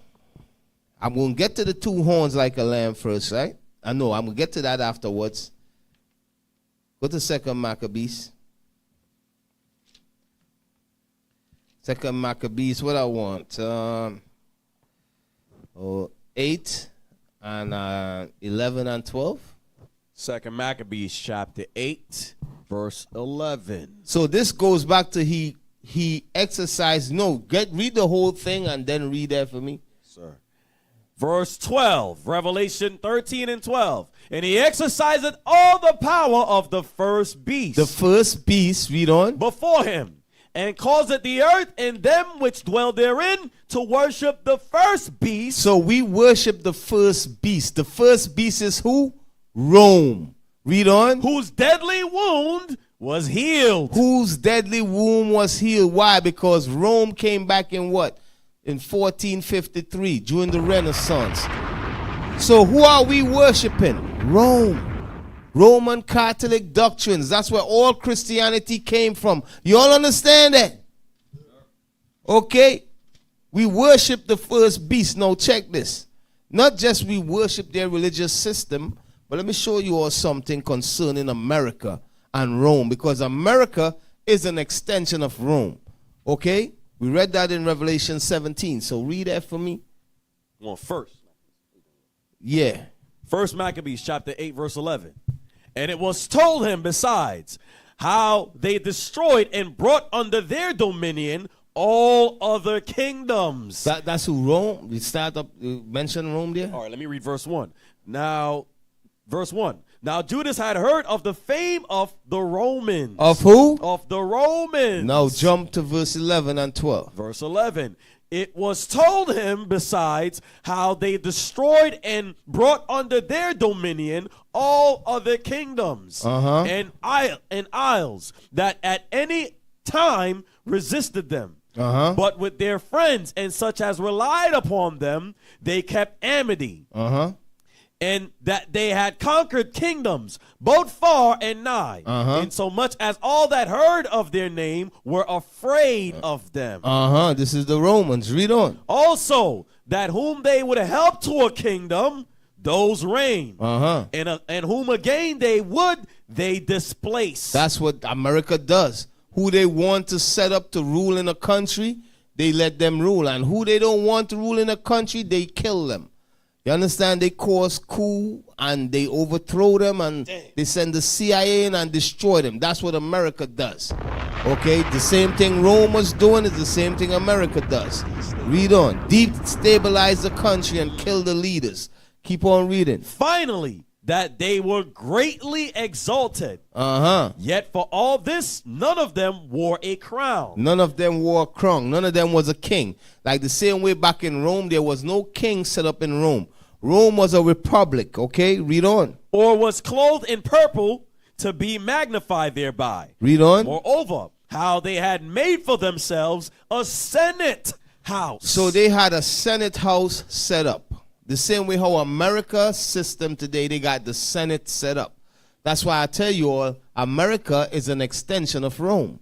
I'm going to get to the two horns like a lamb first, right? I know, I'm going to get to that afterwards. Go to Second Maccabees. Second Maccabees, what I want? 8 and 11 and 12. Second Maccabees chapter 8, verse 11. So this goes back to he exercised. No, read the whole thing and then read that for me. Sir. Verse 12, Revelation 13 and 12. And he exercised all the power of the first beast. The first beast, read on. Before him. And caused the earth and them which dwell therein to worship the first beast. So we worship the first beast. The first beast is who? Rome. Read on. Whose deadly wound was healed. Whose deadly wound was healed. Why? Because Rome came back in what? In 1453, during the Renaissance. So who are we worshiping? Rome. Roman Catholic doctrines. That's where all Christianity came from. You all understand that? Okay? We worship the first beast. Now check this. Not just we worship their religious system, but let me show you all something concerning America and Rome, because America is an extension of Rome. Okay? We read that in Revelation 17. So read that for me. Well, first. Yeah. First Maccabees chapter 8, verse 11. And it was told him besides how they destroyed and brought under their dominion all other kingdoms. That's who Rome. We start up, mention Rome there. All right, let me read verse 1. Now, verse 1. Now Judas had heard of the fame of the Romans. Of who? Of the Romans. Now jump to verse 11 and 12. Verse 11. It was told him besides how they destroyed and brought under their dominion all other kingdoms and isles that at any time resisted them. But with their friends and such as relied upon them, they kept amity. And that they had conquered kingdoms, both far and nigh, insomuch as all that heard of their name were afraid of them. This is the Romans. Read on. Also, that whom they would help to a kingdom, those reign. And whom again they displace. That's what America does. Who they want to set up to rule in a country, they let them rule. And who they don't want to rule in a country, they kill them. You understand? They cause coup and they overthrow them and they send the CIA in and destroy them. That's what America does. Okay? The same thing Rome was doing is the same thing America does. Read on. Destabilize the country and kill the leaders. Keep on reading. Finally, that they were greatly exalted. Yet for all this, none of them wore a crown. None of them wore a crown. None of them was a king. Like the same way back in Rome, there was no king set up in Rome. Rome was a republic. Okay, read on. Or was clothed in purple to be magnified thereby. Read on. Moreover, how they had made for themselves a senate house. So they had a senate house set up. The same way how America's system today, they got the Senate set up. That's why I tell you all, America is an extension of Rome.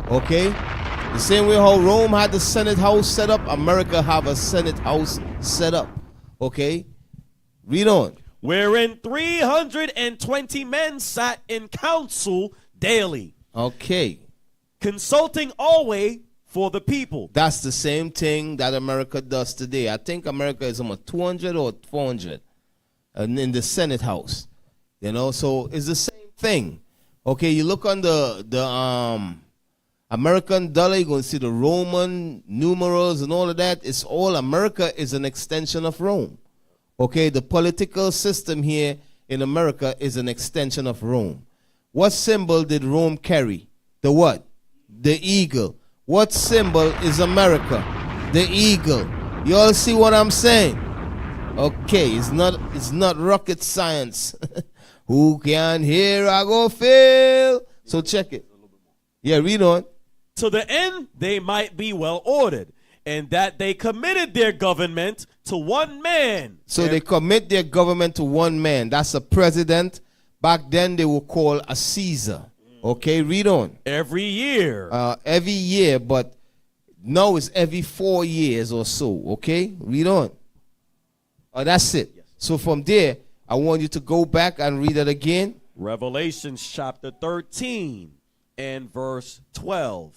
Okay? The same way how Rome had the Senate house set up, America have a Senate house set up. Okay? Read on. Wherein 320 men sat in council daily. Okay. Consulting always for the people. That's the same thing that America does today. I think America is almost 200 or 400 in the Senate House. You know, so it's the same thing. Okay, you look on the American dollar, you're going to see the Roman numerals and all of that. It's all America is an extension of Rome. Okay, the political system here in America is an extension of Rome. What symbol did Rome carry? The what? The eagle. What symbol is America? The eagle. You all see what I'm saying? Okay, it's not rocket science. Who can hear I go fail? So check it. Yeah, read on. to the end they might be well ordered, and that they committed their government to one man. So they commit their government to one man. That's a president. Back then they were called a Caesar. Okay, read on. Every year. Every year, but now it's every 4 years or so. Okay, read on. Oh, that's it. Yes. So from there, I want you to go back and read it again. Revelations chapter 13 and verse 12.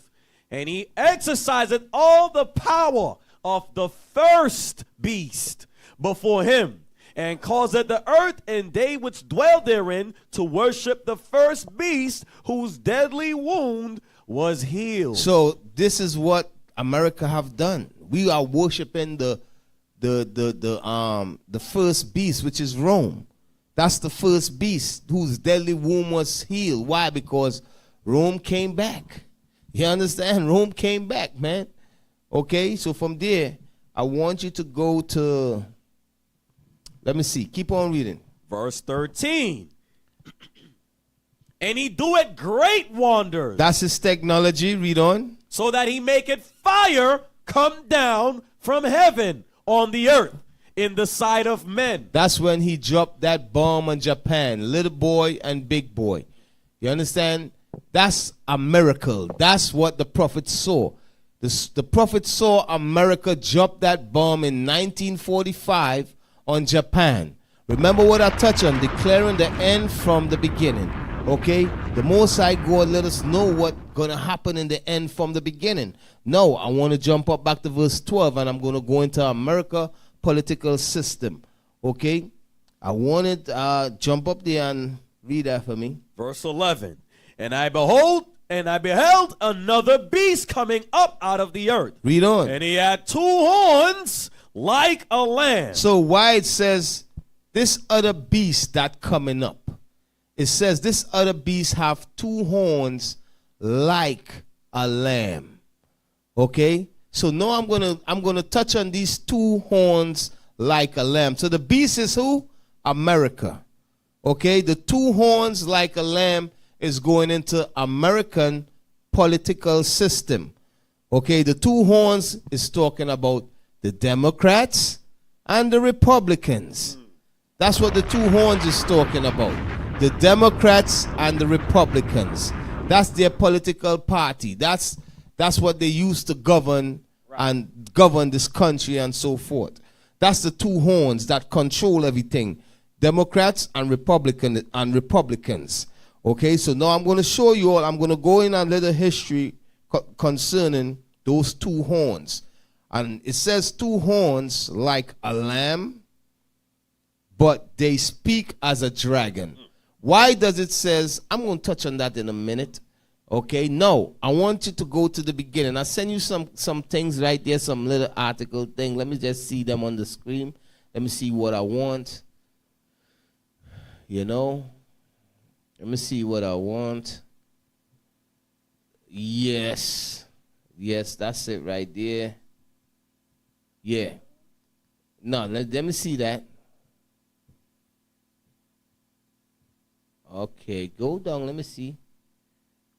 And he exerciseth all the power of the first beast before him, and causeth the earth and they which dwell therein to worship the first beast, whose deadly wound was healed. So this is what America have done. We are worshiping the first beast, which is Rome. That's the first beast whose deadly wound was healed. Why? Because Rome came back. You understand? Rome came back, man. Okay, so from there, I want you to go to, let me see, keep on reading. Verse 13. And he doeth great wonders. That's his technology. Read on. So that he maketh fire come down from heaven on the earth in the sight of men. That's when he dropped that bomb on Japan, little boy and big boy. You understand? That's a miracle. That's what the prophet saw. The prophet saw America drop that bomb in 1945 on Japan. Remember what I touched on, declaring the end from the beginning. Okay? The Most High God let us know what's going to happen in the end from the beginning. No, I want to jump up back to verse 12, and I'm going to go into America political system. Okay? I want to jump up there and read that for me. Verse 11. And I beheld another beast coming up out of the earth. Read on. And he had 2 horns like a lamb. So why it says this other beast that coming up? It says this other beast have 2 horns like a lamb. Okay? So now I'm gonna touch on these 2 horns like a lamb. So the beast is who? America. Okay? The 2 horns like a lamb is going into American political system. Okay, the 2 horns is talking about the Democrats and the Republicans. That's what the 2 horns is talking about. The Democrats and the Republicans. That's their political party. That's what they use to govern and govern this country and so forth. That's the 2 horns that control everything. Democrats and Republicans. Okay, so now I'm going to show you all, I'm going to go in a little history concerning those 2 horns. And it says 2 horns like a lamb, but they speak as a dragon. Why does it says, I'm going to touch on that in a minute. Okay, no, I want you to go to the beginning. I'll send you some things right there, some little article thing. Let me just see them on the screen. Let me see what I want. You know. Let me see what I want. Yes. Yes, that's it right there. Yeah. No, let me see that. Okay, go down, let me see.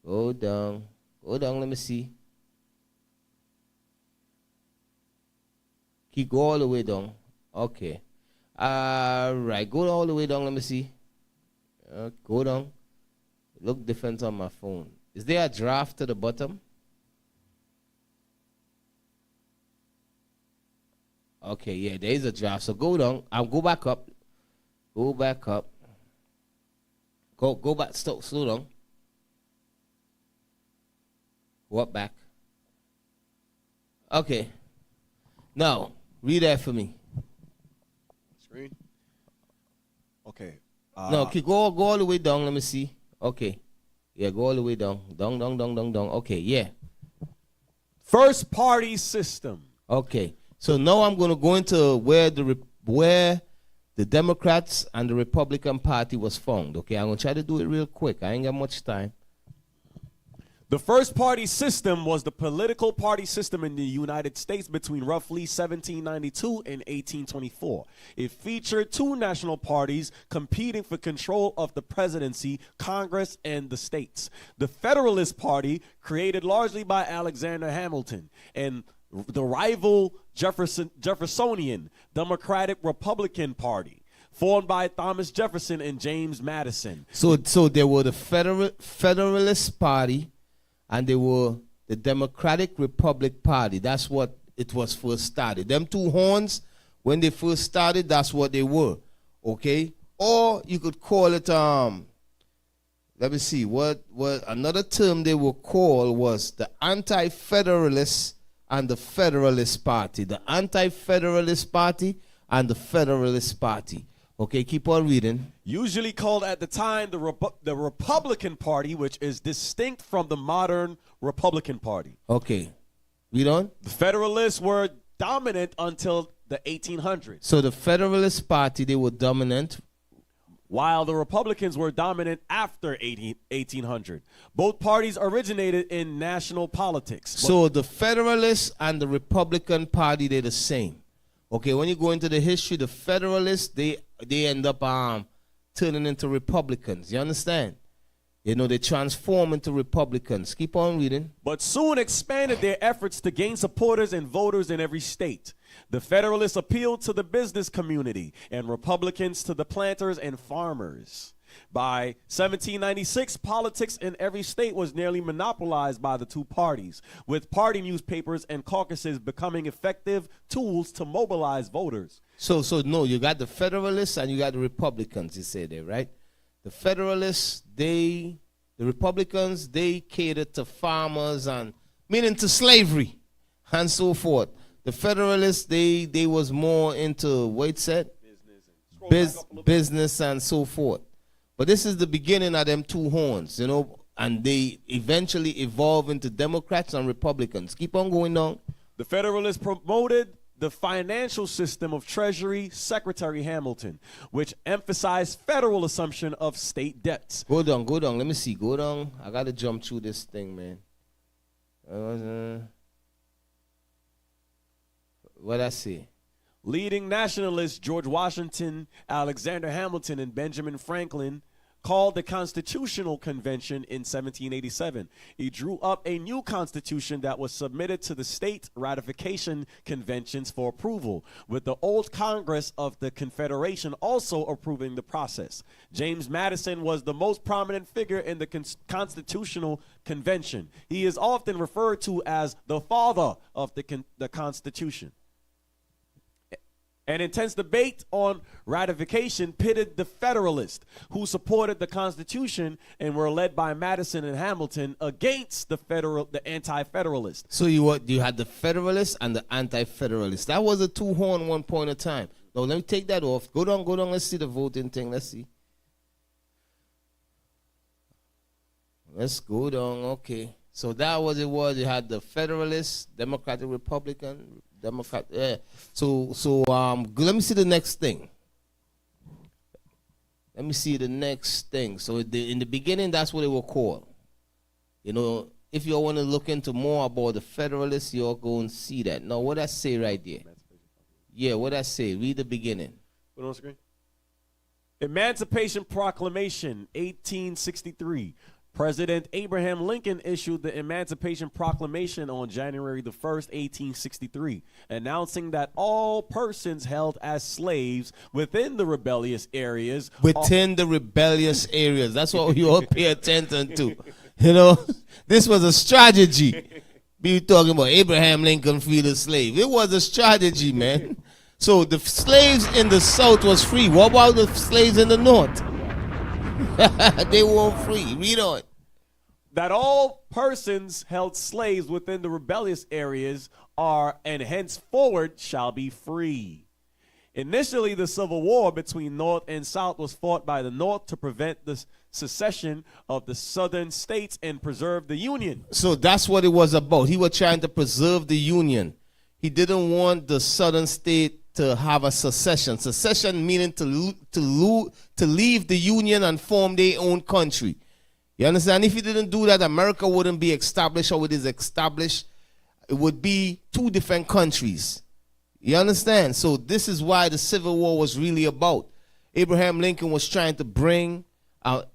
Go down, let me see. Keep go all the way down. Okay. All right, go all the way down, let me see. Go down. Look different on my phone. Is there a draft to the bottom? Okay, yeah, there is a draft. So go down. I'll go back up. Go back up. Go back. Slow down. Go up back. Okay. Now, read that for me. Screen. Okay. No, okay, go all the way down. Let me see. Okay. Yeah, go all the way down. Down. Okay, yeah. First party system. Okay. So now I'm going to go into where the Democrats and the Republican Party was formed. Okay, I'm going to try to do it real quick. I ain't got much time. The first party system was the political party system in the United States between roughly 1792 and 1824. It featured two national parties competing for control of the presidency, Congress, and the states. The Federalist Party, created largely by Alexander Hamilton, and the rival Jeffersonian Democratic Republican Party, formed by Thomas Jefferson and James Madison. So there were the Federalist Party, and they were the Democratic Republic Party. That's what it was first started. Them two horns, when they first started, that's what they were. Okay? Or you could call it, let me see, what another term they were called was the Anti-Federalists and the Federalist Party. The Anti-Federalist Party and the Federalist Party. Okay, keep on reading. Usually called at the time the Republican Party, which is distinct from the modern Republican Party. Okay, read on. The Federalists were dominant until the 1800s. So the Federalist Party, they were dominant, while the Republicans were dominant after 1800. Both parties originated in national politics. So the Federalists and the Republican Party, they're the same. Okay, when you go into the history, the Federalists, they end up turning into Republicans. You understand? You know, they transform into Republicans. Keep on reading. But soon expanded their efforts to gain supporters and voters in every state. The Federalists appealed to the business community and Republicans to the planters and farmers. By 1796, politics in every state was nearly monopolized by the two parties, with party newspapers and caucuses becoming effective tools to mobilize voters. So no, you got the Federalists and you got the Republicans, you say there, right? The Federalists, the Republicans, they catered to farmers and, meaning to slavery and so forth. The Federalists, they was more into, what it said? Business and so forth. But this is the beginning of them two horns, you know, and they eventually evolve into Democrats and Republicans. Keep on going on. The Federalists promoted the financial system of Treasury Secretary Hamilton, which emphasized federal assumption of state debts. Go down. Let me see. Go down. I got to jump through this thing, man. What I say? Leading nationalists George Washington, Alexander Hamilton, and Benjamin Franklin called the Constitutional Convention in 1787. He drew up a new constitution that was submitted to the state ratification conventions for approval, with the old Congress of the Confederation also approving the process. James Madison was the most prominent figure in the Constitutional Convention. He is often referred to as the father of the Constitution. An intense debate on ratification pitted the Federalists, who supported the Constitution and were led by Madison and Hamilton, against the anti-Federalists. So you had the Federalists and the anti-Federalists. That was a two-horn one point of time. Now let me take that off. Go down. Let's see the voting thing. Let's see. Let's go down. Okay. So that was it. You had the Federalists, Democratic, Republican, Democrat. Yeah. So let me see the next thing. So in the beginning, that's what they were called. You know, if you want to look into more about the Federalists, you'll go and see that. Now, what I say right there? Yeah, what I say? Read the beginning. Put it on screen. Emancipation Proclamation, 1863. President Abraham Lincoln issued the Emancipation Proclamation on January the 1st, 1863, announcing that all persons held as slaves within the rebellious areas. That's what you all pay attention to. You know, this was a strategy. Be talking about Abraham Lincoln freed a slave. It was a strategy, man. So the slaves in the South was free. What about the slaves in the North? They weren't free. Read on. That all persons held slaves within the rebellious areas are and henceforward shall be free. Initially, the Civil War between North and South was fought by the North to prevent the secession of the southern states and preserve the Union. So that's what it was about. He was trying to preserve the Union. He didn't want the southern state to have a secession. Secession meaning to leave the Union and form their own country. You understand? If he didn't do that, America wouldn't be established how it is established. It would be two different countries. You understand? So this is why the Civil War was really about. Abraham Lincoln was trying to bring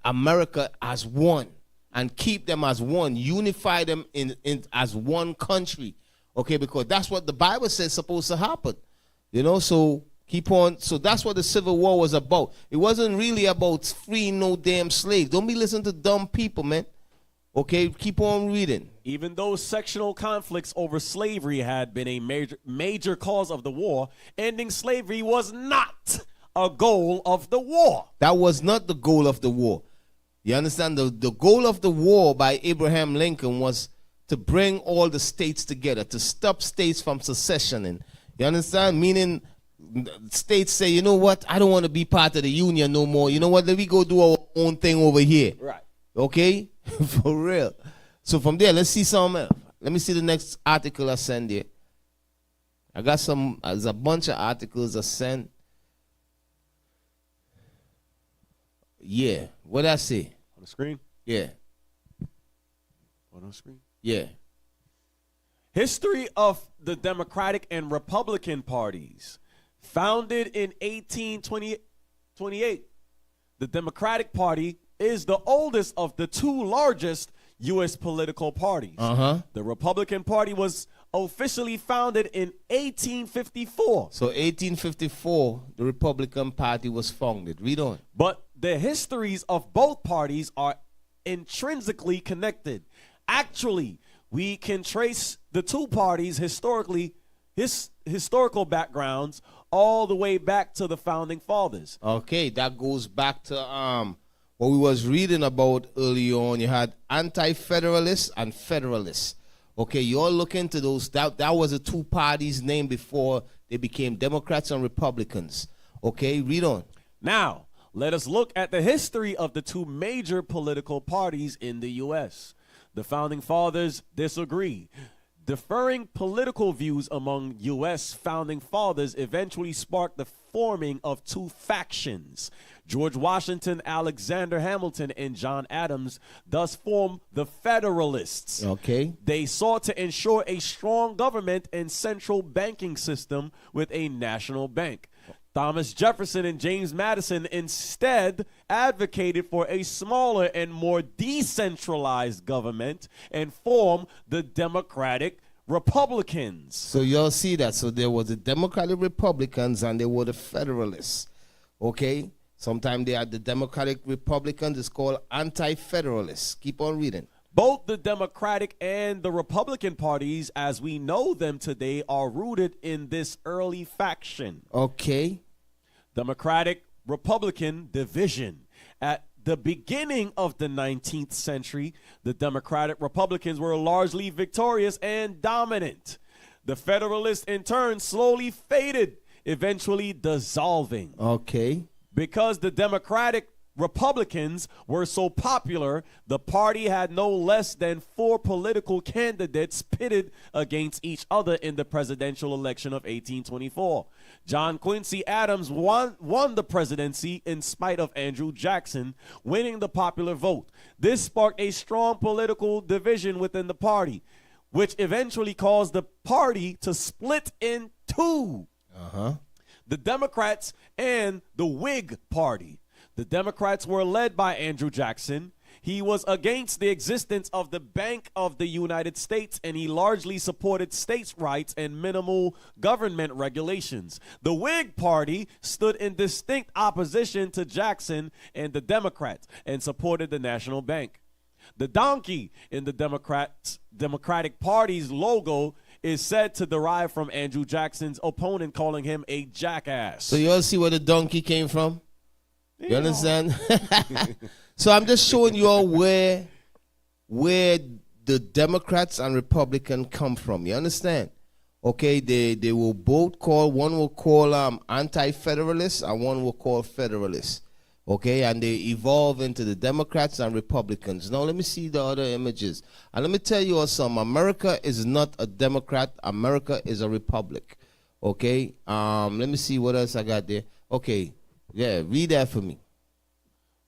America as one and keep them as one, unify them in as one country. Okay, because that's what the Bible says is supposed to happen. You know, so keep on. So that's what the Civil War was about. It wasn't really about freeing no damn slaves. Don't be listening to dumb people, man. Okay, keep on reading. Even though sectional conflicts over slavery had been a major cause of the war, ending slavery was not a goal of the war. That was not the goal of the war. You understand? The goal of the war by Abraham Lincoln was to bring all the states together, to stop states from secessioning. You understand? Meaning states say, you know what? I don't want to be part of the union no more. You know what? Let me go do our own thing over here. Right. Okay? For real. So from there, let's see something else. Let me see the next article I send you. I got some, there's a bunch of articles I sent. Yeah. What I say? On the screen? Yeah. On the screen? Yeah. History of the Democratic and Republican parties. Founded in 1828, the Democratic Party is the oldest of the two largest U.S. political parties. The Republican Party was officially founded in 1854. So 1854, the Republican Party was founded. Read on. But the histories of both parties are intrinsically connected. Actually, we can trace the two parties historical backgrounds all the way back to the founding fathers. Okay, that goes back to what we was reading about early on. You had anti-federalists and federalists. Okay, you all look into those. That was the two parties named before they became Democrats and Republicans. Okay, read on. Now, let us look at the history of the two major political parties in the U.S. The founding fathers disagree. Differing political views among U.S. founding fathers eventually sparked the forming of two factions. George Washington, Alexander Hamilton, and John Adams thus formed the Federalists. Okay. They sought to ensure a strong government and central banking system with a national bank. Thomas Jefferson and James Madison instead advocated for a smaller and more decentralized government and formed the Democratic Republicans. So y'all see that. So there was the Democratic Republicans and there were the Federalists. Okay? Sometimes they are the Democratic Republicans. It's called anti-federalists. Keep on reading. Both the Democratic and the Republican parties, as we know them today, are rooted in this early faction. Okay. Democratic-Republican division. At the beginning of the 19th century, the Democratic Republicans were largely victorious and dominant. The Federalists, in turn, slowly faded, eventually dissolving. Okay. Because the Democratic Republicans were so popular, the party had no less than 4 political candidates pitted against each other in the presidential election of 1824. John Quincy Adams won the presidency in spite of Andrew Jackson winning the popular vote. This sparked a strong political division within the party, which eventually caused the party to split in two. The Democrats and the Whig Party. The Democrats were led by Andrew Jackson. He was against the existence of the Bank of the United States, and he largely supported states' rights and minimal government regulations. The Whig Party stood in distinct opposition to Jackson and the Democrats and supported the National Bank. The donkey in the Democratic Party's logo is said to derive from Andrew Jackson's opponent calling him a jackass. So you all see where the donkey came from? You understand? So I'm just showing you all where the Democrats and Republicans come from. You understand? Okay, they will both call, one will call anti-federalists and one will call federalists. Okay, and they evolve into the Democrats and Republicans. Now let me see the other images. And let me tell you all something. America is not a Democrat. America is a republic. Okay, let me see what else I got there. Okay, yeah, read that for me.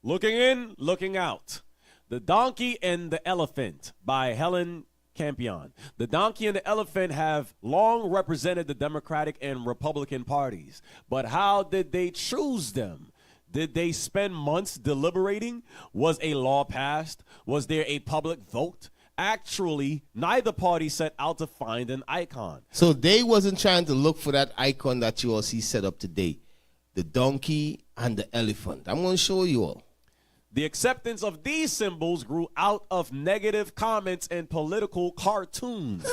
Looking in, looking out. The Donkey and the Elephant by Helen Campion. The Donkey and the Elephant have long represented the Democratic and Republican parties. But how did they choose them? Did they spend months deliberating? Was a law passed? Was there a public vote? Actually, neither party set out to find an icon. So they wasn't trying to look for that icon that you all see set up today. The donkey and the elephant. I'm going to show you all. The acceptance of these symbols grew out of negative comments and political cartoons.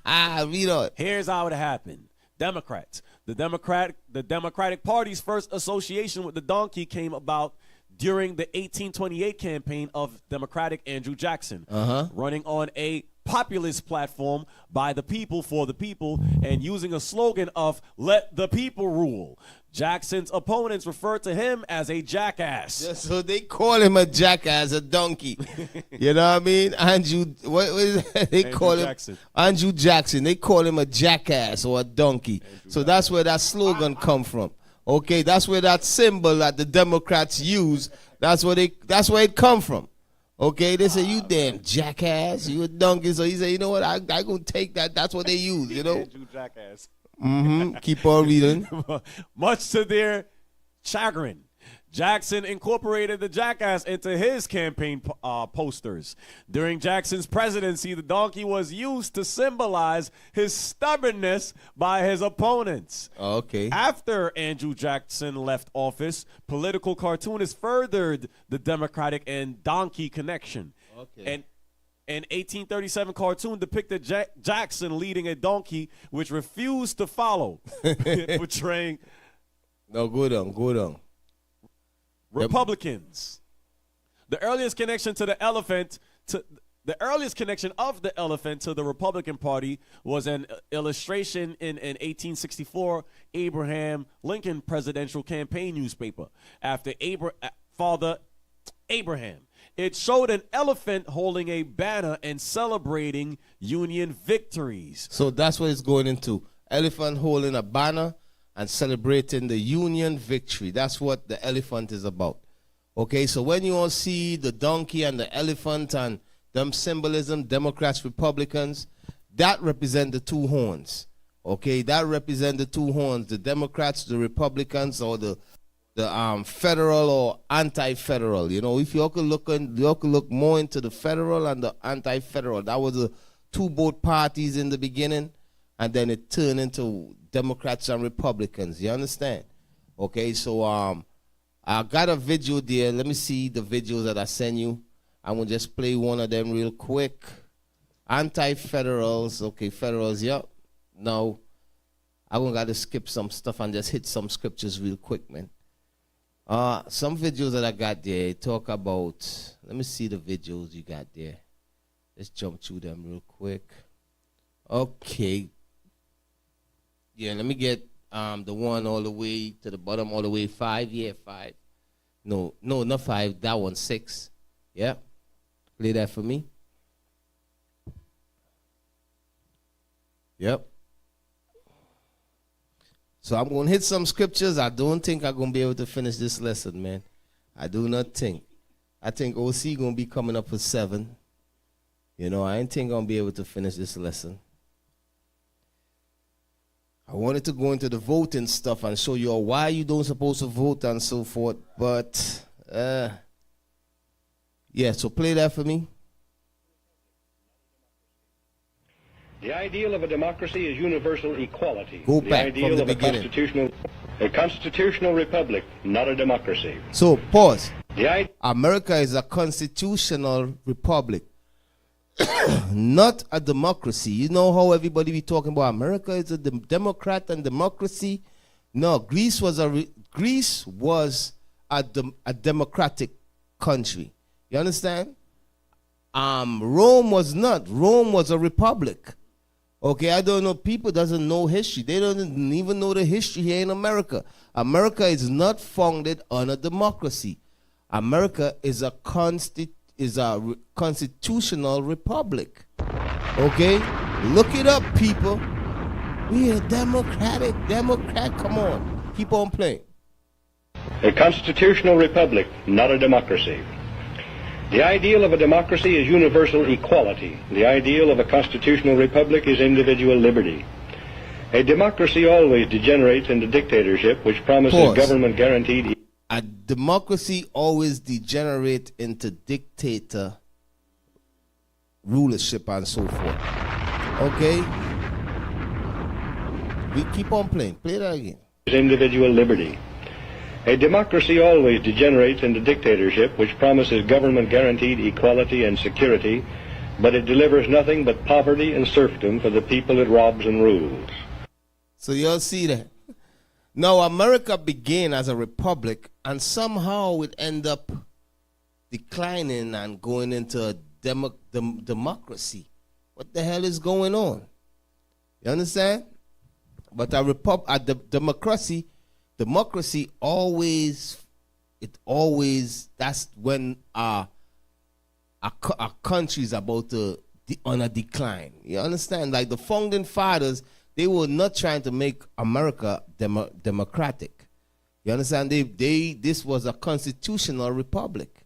Read on. Here's how it happened. Democrats. The Democratic Party's first association with the donkey came about during the 1828 campaign of Democratic Andrew Jackson, running on a populist platform by the people for the people and using a slogan of "Let the people rule." Jackson's opponents referred to him as a jackass. Yeah, so they call him a jackass, a donkey. You know what I mean? Andrew, what is that? They call him Jackson. Andrew Jackson. They call him a jackass or a donkey. So that's where that slogan come from. Okay, that's where that symbol that the Democrats use, that's where it come from. Okay, they say, you damn jackass, you a donkey. So he said, you know what, I gonna take that. That's what they use, you know. Andrew Jackass. Keep on reading. Much to their chagrin, Jackson incorporated the jackass into his campaign posters. During Jackson's presidency, the donkey was used to symbolize his stubbornness by his opponents. Okay. After Andrew Jackson left office, political cartoonists furthered the Democratic and donkey connection. Okay. And an 1837 cartoon depicted Jackson leading a donkey which refused to follow, portraying No, go down. Republicans. The earliest connection of the elephant to the Republican Party was an illustration in an 1864 Abraham Lincoln presidential campaign newspaper. After Father Abraham, it showed an elephant holding a banner and celebrating Union victories. So that's what it's going into. Elephant holding a banner and celebrating the Union victory. That's what the elephant is about. Okay, so when you all see the donkey and the elephant and them symbolism, Democrats, Republicans, that represent the two horns. Okay, that represent the two horns, the Democrats, the Republicans, or the federal or anti-federal. You know, if you all could look more into the federal and the anti-federal. That was the both parties in the beginning, and then it turned into Democrats and Republicans. You understand? Okay, so I got a video there. Let me see the videos that I sent you. I'm going to just play one of them real quick. Anti-federals. Okay, federals, yep. No. I'm going to got to skip some stuff and just hit some scriptures real quick, man. Some videos that I got there talk about, let me see the videos you got there. Let's jump through them real quick. Okay. Yeah, let me get the one all the way to the bottom, all the way 5. Yeah, 5. No, not 5. That one 6. Yeah. Play that for me. Yep. So I'm going to hit some scriptures. I don't think I'm going to be able to finish this lesson, man. I do not think. I think OC going to be coming up with 7. You know, I ain't think I'm going to be able to finish this lesson. I wanted to go into the voting stuff and show you all why you don't supposed to vote and so forth. But, yeah, so play that for me. The ideal of a democracy is universal equality. Go back the from ideal the of beginning. A constitutional republic, not a democracy. So, pause. America is a constitutional republic, not a democracy. You know how everybody be talking about America is a democrat and democracy? No, Greece was a democratic country. You understand? Rome was not. Rome was a republic. Okay, I don't know. People doesn't know history. They don't even know the history here in America. America is not founded on a democracy. America is a constitutional republic. Okay, look it up, people. We are Democrat. Come on, keep on playing. A constitutional republic, not a democracy. The ideal of a democracy is universal equality. The ideal of a constitutional republic is individual liberty. A democracy always degenerates into dictatorship, which promises Pause. government guaranteed. A democracy always degenerate into dictator rulership and so forth. Okay? We keep on playing. Play that again. Individual liberty. A democracy always degenerates into dictatorship, which promises government guaranteed equality and security, but it delivers nothing but poverty and serfdom for the people it robs and rules. So you'll see that. Now, America began as a republic, and somehow it ended up declining and going into a democracy. What the hell is going on? You understand? But a democracy always, that's when our country is about to on a decline. You understand? Like the founding fathers, they were not trying to make America democratic. You understand? This was a constitutional republic.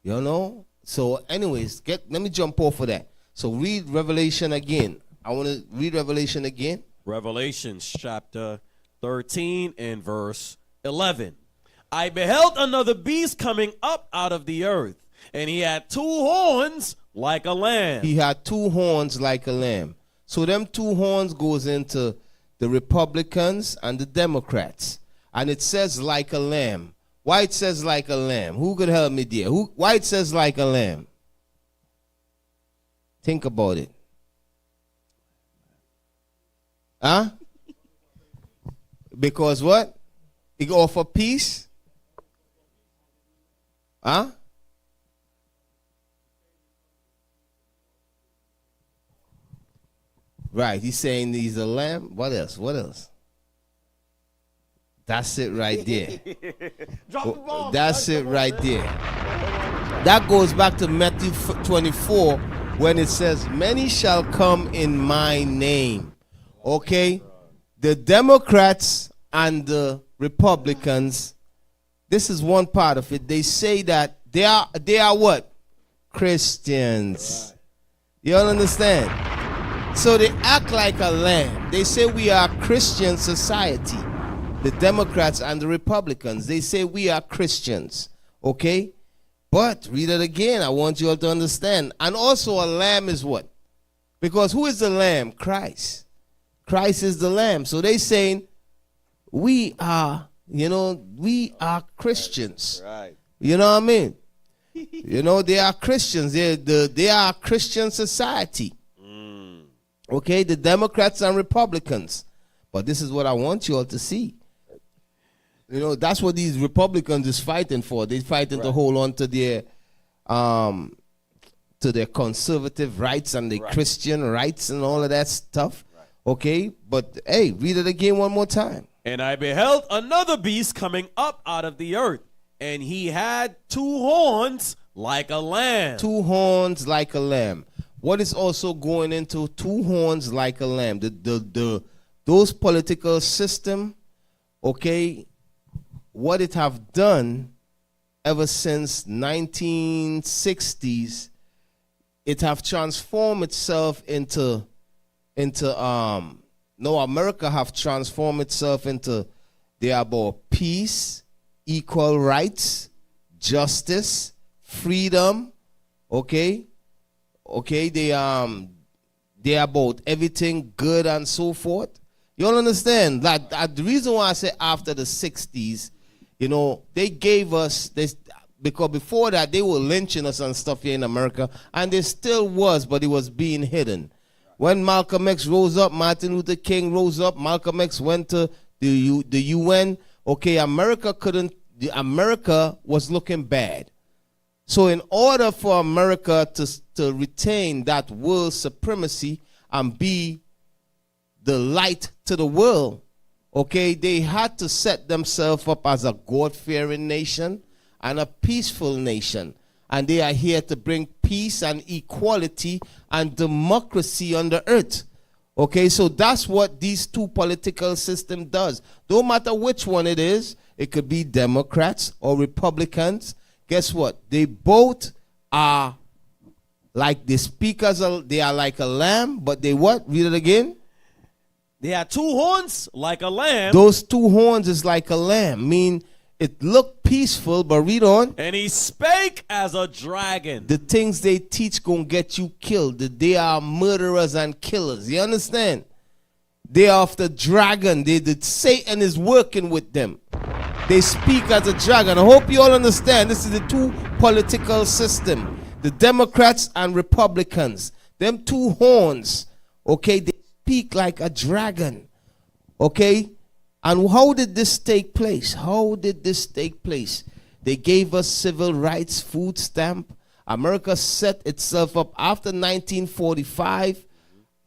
You know? So anyways, let me jump off of that. So read Revelation again. I want to read Revelation again. Revelations chapter 13 and verse 11. I beheld another beast coming up out of the earth, and he had 2 horns like a lamb. He had 2 horns like a lamb. So them 2 horns goes into the Republicans and the Democrats. And it says like a lamb. Why it says like a lamb? Who could help me there? Why it says like a lamb? Think about it. Huh? Because what? It offer peace? Huh? Right, he's saying he's a lamb. What else? What else? That's it right there. Drop the ball. That's it right there. That goes back to Matthew 24 when it says, many shall come in my name. Okay? The Democrats and the Republicans, this is one part of it. They say that they are what? Christians. You all understand? So they act like a lamb. They say we are a Christian society. The Democrats and the Republicans, they say we are Christians. Okay? But read it again. I want you all to understand. And also a lamb is what? Because who is the lamb? Christ. Christ is the lamb. So they saying we are, we are Christians. Right. You know what I mean? They are Christians. They are a Christian society. Okay, the Democrats and Republicans. But this is what I want you all to see. That's what these Republicans is fighting for. They're fighting to hold on to their conservative rights and their Christian rights and all of that stuff. Okay, but hey, read it again one more time. And I beheld another beast coming up out of the earth, and he had 2 horns like a lamb. 2 horns like a lamb. What is also going into 2 horns like a lamb? Those political system, okay, what it have done ever since 1960s, it have transformed itself into America have transformed itself into, they are about peace, equal rights, justice, freedom, okay? Okay, they are about everything good and so forth. You all understand? Like the reason why I say after the 60s, they gave us this, because before that they were lynching us and stuff here in America, and there still was, but it was being hidden. When Malcolm X rose up, Martin Luther King rose up, Malcolm X went to the UN. Okay, America was looking bad. So in order for America to retain that world supremacy and be the light to the world, okay, they had to set themselves up as a God-fearing nation and a peaceful nation. And they are here to bring peace and equality and democracy on the earth. Okay, so that's what these 2 political systems does. No matter which one it is, it could be Democrats or Republicans. Guess what? They both are like the speakers, they are like a lamb, but they what? Read it again. They had 2 horns like a lamb. Those 2 horns is like a lamb. Mean it looked peaceful, but read on. And he spake as a dragon. The things they teach gonna get you killed. They are murderers and killers. You understand? They are of the dragon. Satan is working with them. They speak as a dragon. I hope you all understand. This is the 2 political system. The Democrats and Republicans. Them 2 horns. Okay, they speak like a dragon. Okay? And how did this take place? How did this take place? They gave us civil rights, food stamp. America set itself up after 1945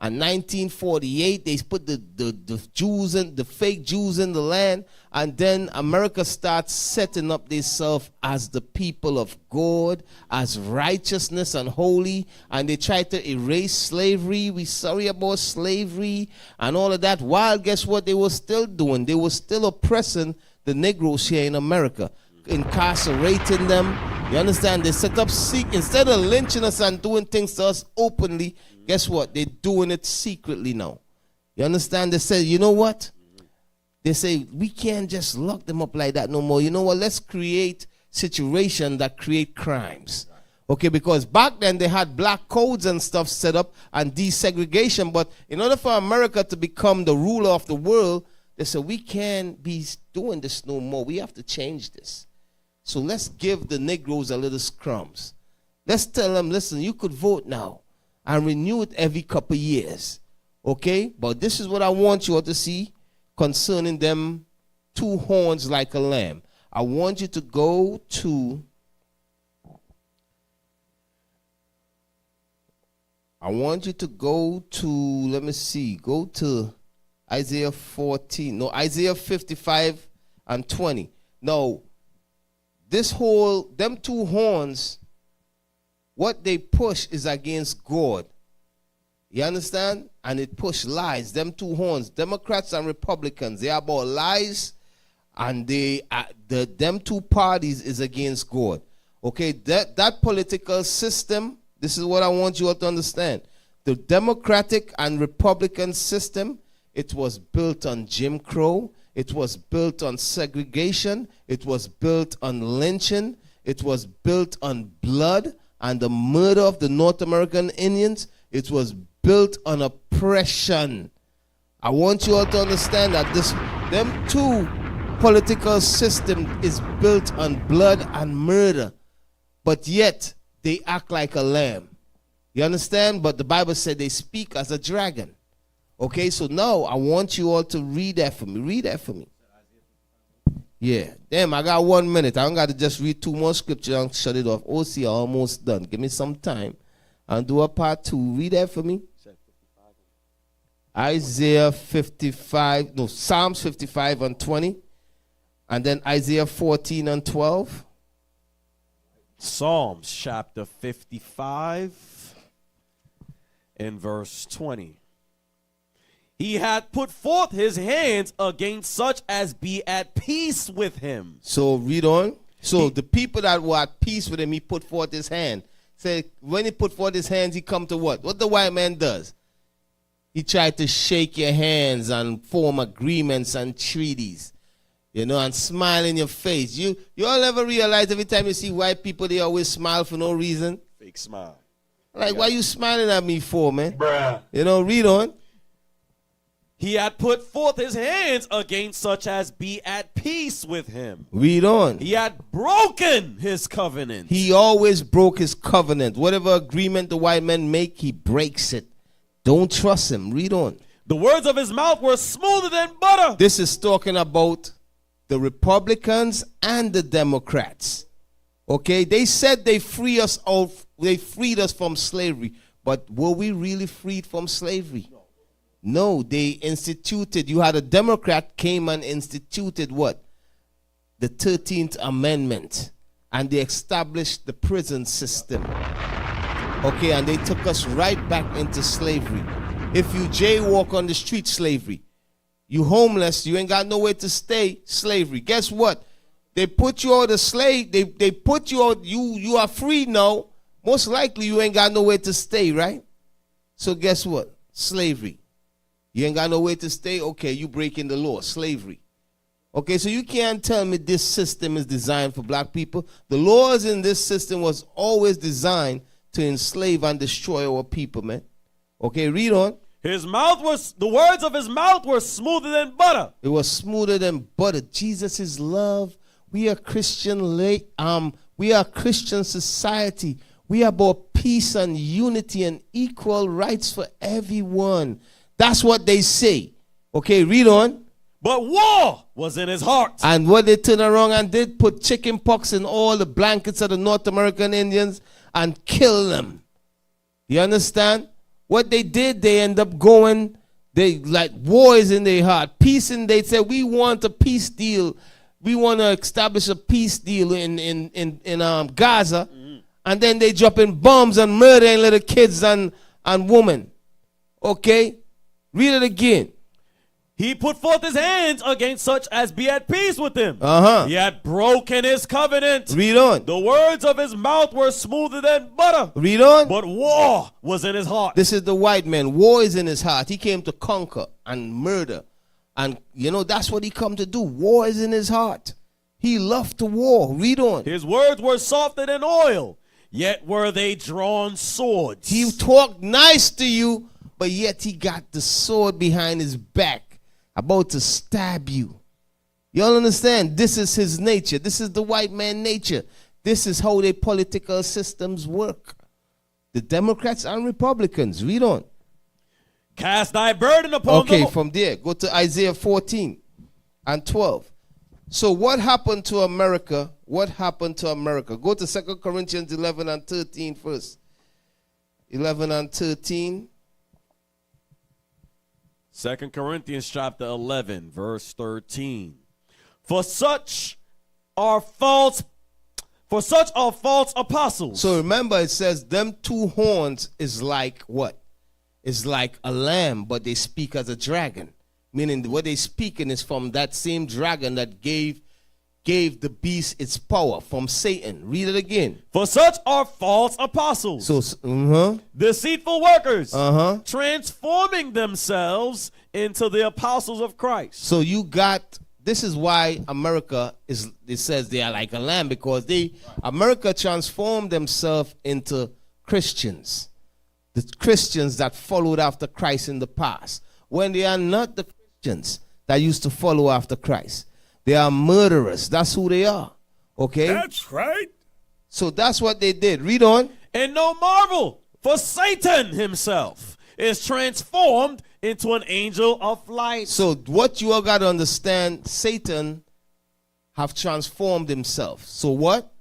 and 1948. They put the Jews in, the fake Jews in the land, and then America starts setting up themselves as the people of God, as righteousness and holy, and they try to erase slavery. We sorry about slavery and all of that. While guess what they were still doing? They were still oppressing the Negroes here in America, incarcerating them. You understand? They set up instead of lynching us and doing things to us openly. Guess what? They're doing it secretly now. You understand? They say, you know what? They say, we can't just lock them up like that no more. You know what? Let's create situations that create crimes. Okay, because back then they had black codes and stuff set up and desegregation. But in order for America to become the ruler of the world, they said, we can't be doing this no more. We have to change this. So let's give the Negroes a little crumbs. Let's tell them, listen, you could vote now and renew it every couple years. Okay? But this is what I want you all to see concerning them 2 horns like a lamb. I want you to go to let me see, go to Isaiah 14. No, Isaiah 55 and 20. No, them 2 horns, what they push is against God. You understand? And it push lies. Them 2 horns, Democrats and Republicans, they are about lies, and them 2 parties is against God. Okay, that political system, this is what I want you all to understand. The Democratic and Republican system, it was built on Jim Crow. It was built on segregation. It was built on lynching. It was built on blood and the murder of the North American Indians. It was built on oppression. I want you all to understand that them 2 political system is built on blood and murder, but yet they act like a lamb. You understand? But the Bible said they speak as a dragon. Okay, so now I want you all to read that for me. Read that for me. Yeah. Damn, I got 1 minute. I don't got to just read 2 more scriptures and shut it off. OC, almost done. Give me some time. And do a part 2. Read that for me. Isaiah 55. No, Psalms 55 and 20. And then Isaiah 14 and 12. Psalms chapter 55 and verse 20. He hath put forth his hands against such as be at peace with him. So read on. So the people that were at peace with him, he put forth his hand. Say, when he put forth his hands, he come to what? What the white man does? He tried to shake your hands and form agreements and treaties. You know, and smile in your face. You all ever realize every time you see white people, they always smile for no reason? Fake smile. Like, why you smiling at me for, man? Bruh. You know, read on. He had put forth his hands against such as be at peace with him. Read on. He had broken his covenant. He always broke his covenant. Whatever agreement the white men make, he breaks it. Don't trust him. Read on. The words of his mouth were smoother than butter. This is talking about the Republicans and the Democrats. Okay? They said they freed us from slavery. But were we really freed from slavery? No, they instituted, you had a Democrat came and instituted what? The 13th Amendment. And they established the prison system. Okay, and they took us right back into slavery. If you jaywalk on the street, slavery. You homeless, you ain't got nowhere to stay, slavery. Guess what? They put you out of slave, they put you out, you are free now, most likely you ain't got nowhere to stay, right? So guess what? Slavery. You ain't got nowhere to stay? Okay, you breaking the law. Slavery. Okay, so you can't tell me this system is designed for black people. The laws in this system was always designed to enslave and destroy our people, man. Okay, read on. The words of his mouth were smoother than butter. It was smoother than butter. Jesus is love. We are Christian society. We are about peace and unity and equal rights for everyone. That's what they say. Okay, read on. But war was in his heart. And what they turned around and did, put chicken pox in all the blankets of the North American Indians and kill them. You understand? What they did, they end up going, they like war is in their heart. Peace, and they said, we want a peace deal. We want to establish a peace deal in Gaza. Mm-hmm. And then they dropping bombs and murdering little kids and women. Okay? Read it again. He put forth his hands against such as be at peace with him. He had broken his covenant. Read on. The words of his mouth were smoother than butter. Read on. But war was in his heart. This is the white man. War is in his heart. He came to conquer and murder. And, that's what he come to do. War is in his heart. He loved to war. Read on. His words were softer than oil, yet were they drawn swords. He talked nice to you, but yet he got the sword behind his back, about to stab you. Y'all understand? This is his nature. This is the white man nature. This is how their political systems work. The Democrats and Republicans. Read on. Cast thy burden upon Okay, from there, go to Isaiah 14 and 12. So what happened to America? What happened to America? Go to 2 Corinthians 11 and 13 first. 11 and 13. 2 Corinthians chapter 11, verse 13. For such are false apostles. So remember, it says them two horns is like what? It's like a lamb, but they speak as a dragon. Meaning what they speaking is from that same dragon that gave the beast its power, from Satan. Read it again. For such are false apostles. So, deceitful workers, transforming themselves into the apostles of Christ. So this is why America it says they are like a lamb, because America transformed themselves into Christians. The Christians that followed after Christ in the past. When they are not the Christians that used to follow after Christ. They are murderers. That's who they are. Okay? That's right. So that's what they did. Read on. And no marvel, for Satan himself is transformed into an angel of light. So what you all got to understand, Satan have transformed himself. So what?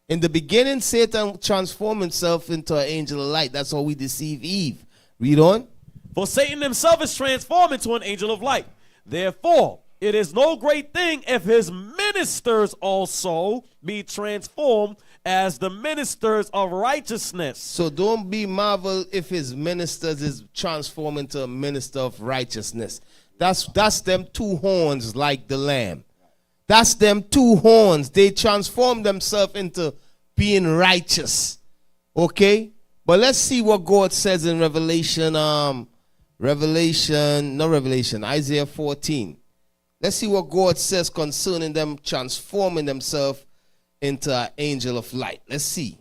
In the beginning, Satan transformed himself into an angel of light. That's how we deceive Eve. Read on. For Satan himself is transformed into an angel of light. Therefore, it is no great thing if his ministers also be transformed as the ministers of righteousness. So don't be marveled if his ministers is transformed into a minister of righteousness. That's them two horns like the lamb. That's them two horns. They transform themselves into being righteous. Okay? But let's see what God says in Isaiah 14. Let's see what God says concerning them transforming themselves into an angel of light. Let's see.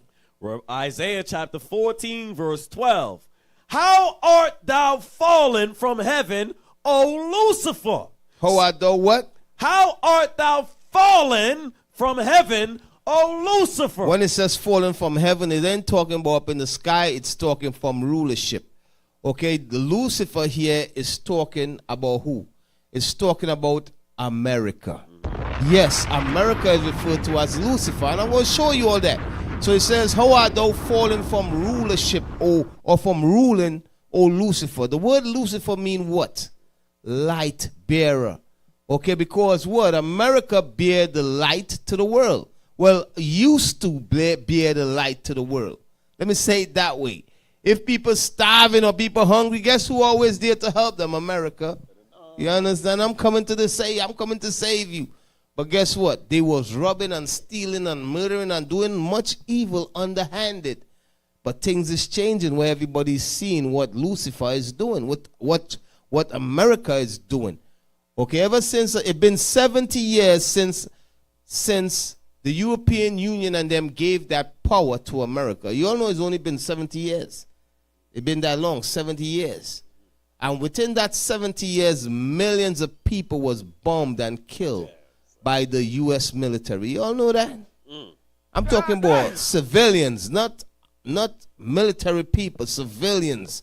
Isaiah chapter 14, verse 12. How art thou fallen from heaven, O Lucifer? How art thou what? How art thou fallen from heaven, O Lucifer? When it says fallen from heaven, it ain't talking about up in the sky. It's talking from rulership. Okay, the Lucifer here is talking about who? It's talking about America. Yes, America is referred to as Lucifer, and I'm going to show you all that. So it says, how art thou fallen from rulership, or from ruling, O Lucifer? The word Lucifer mean what? Light bearer. Okay, because what? America bear the light to the world. Well, used to bear the light to the world. Let me say it that way. If people starving or people hungry, guess who always there to help them? America. You understand? I'm coming to save you. But guess what? They was robbing and stealing and murdering and doing much evil underhanded. But things is changing where everybody's seeing what Lucifer is doing, what America is doing. Okay, ever since it's been 70 years since the European Union and them gave that power to America. You all know it's only been 70 years. It's been that long, 70 years. And within that 70 years, millions of people was bombed and killed by the U.S. military. You all know that? I'm talking about civilians, not military people, civilians.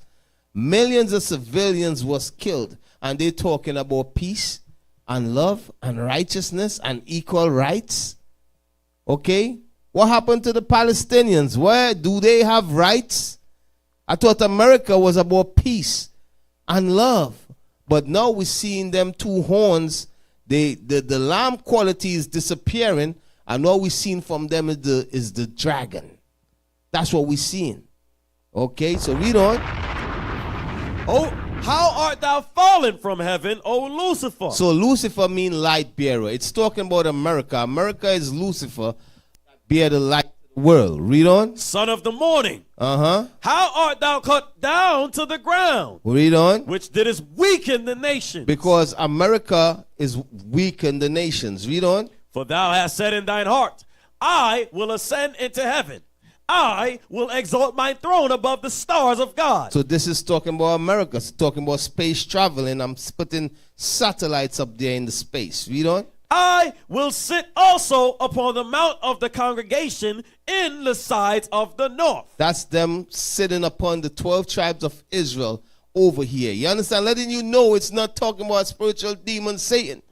Millions of civilians was killed. And they're talking about peace and love and righteousness and equal rights. Okay? What happened to the Palestinians? Where do they have rights? I thought America was about peace and love. But now we're seeing them two horns. The lamb quality is disappearing. And all we're seeing from them is the dragon. That's what we're seeing. Okay, so read on. Oh, how art thou fallen from heaven, O Lucifer? So Lucifer means light bearer. It's talking about America. America is Lucifer, bear the light of the world. Read on. Son of the morning. Uh-huh. How art thou cut down to the ground? Read on. Which didst weaken the nations. Because America is weakened the nations. Read on. For thou hast said in thine heart, I will ascend into heaven. I will exalt my throne above the stars of God. So this is talking about America. It's talking about space traveling. I'm putting satellites up there in the space. Read on. I will sit also upon the mount of the congregation in the sides of the north. That's them sitting upon the 12 tribes of Israel over here. You understand? Letting you know it's not talking about spiritual demon Satan.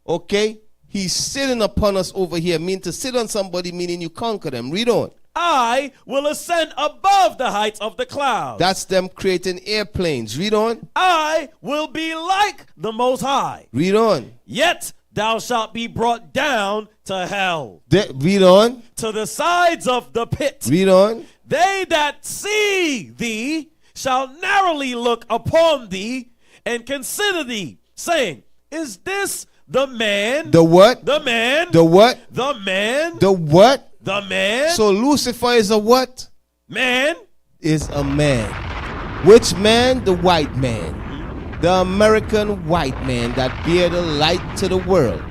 Okay? He's sitting upon us over here. Mean to sit on somebody, meaning you conquer them. Read on. I will ascend above the heights of the clouds. That's them creating airplanes. Read on. I will be like the Most High. Read on. Yet thou shalt be brought down to hell. Read on. To the sides of the pit. Read on. They that see thee shall narrowly look upon thee and consider thee, saying, is this the man? The what? The man. The what? The man. The what? The man. So Lucifer is a what? Man. Is a man. Which man? The white man. The American white man that bear the light to the world.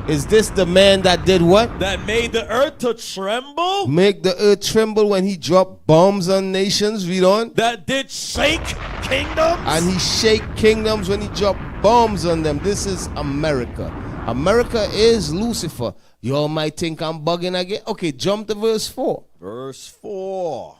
Is this the man that did what? That made the earth to tremble? Make the earth tremble when he dropped bombs on nations. Read on. That did shake kingdoms? And he shake kingdoms when he dropped bombs on them. This is America. America is Lucifer. You all might think I'm bugging again. Okay, jump to verse 4. Verse 4.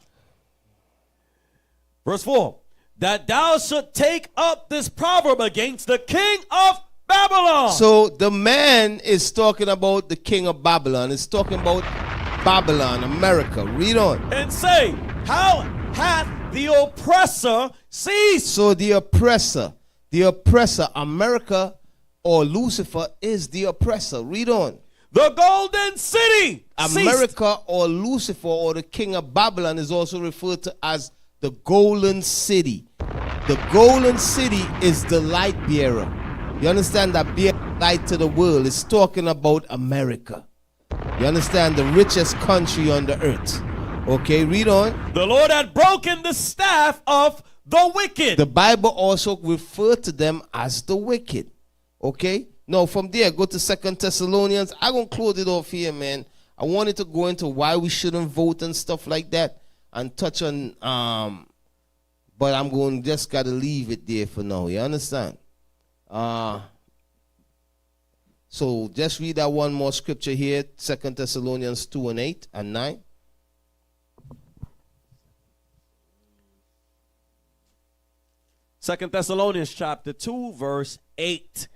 Verse 4. That thou should take up this proverb against the king of Babylon. So the man is talking about the king of Babylon. It's talking about Babylon, America. Read on. And say, how hath the oppressor ceased? So the oppressor, America or Lucifer is the oppressor. Read on. The golden city. America or Lucifer or the king of Babylon is also referred to as the golden city. The golden city is the light bearer. You understand that bear light to the world is talking about America. You understand the richest country on the earth. Okay, read on. The Lord had broken the staff of the wicked. The Bible also referred to them as the wicked. Okay? Now from there, go to 2 Thessalonians. I'm going to close it off here, man. I wanted to go into why we shouldn't vote and stuff like that and touch on, but I'm going just got to leave it there for now. You understand? So just read that one more scripture here, 2 Thessalonians 2 and 8 and 9. Second Thessalonians chapter 2 verse 8.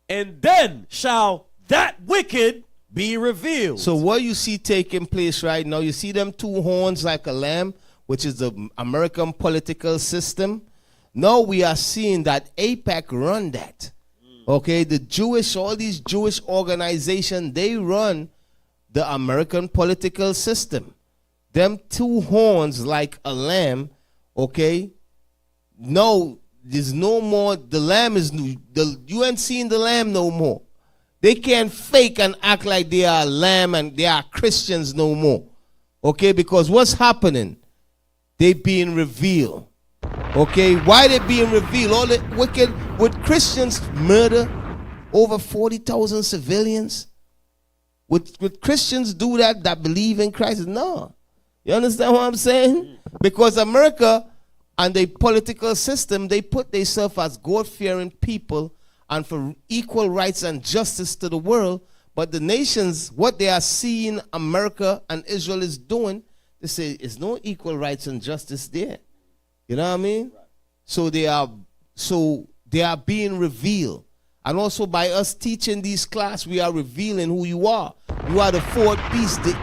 And then shall that wicked be revealed. So what you see taking place right now, you see them two horns like a lamb, which is the American political system. Now we are seeing that AIPAC run that. Okay, all these Jewish organizations, they run the American political system. Them two horns like a lamb, okay? No, there's no more, the lamb is new. You ain't seen the lamb no more. They can't fake and act like they are lamb and they are Christians no more. Okay, because what's happening? they being revealed. Okay, why they being revealed? All the wicked, would Christians murder over 40,000 civilians? Would Christians do that believe in Christ? No. You understand what I'm saying? Because America and the political system, they put themselves as God-fearing people and for equal rights and justice to the world. But the nations, what they are seeing America and Israel is doing, they say there's no equal rights and justice there. You know what I mean? Right. So they are being revealed. And also by us teaching these class, we are revealing who you are. You are the fourth beast, the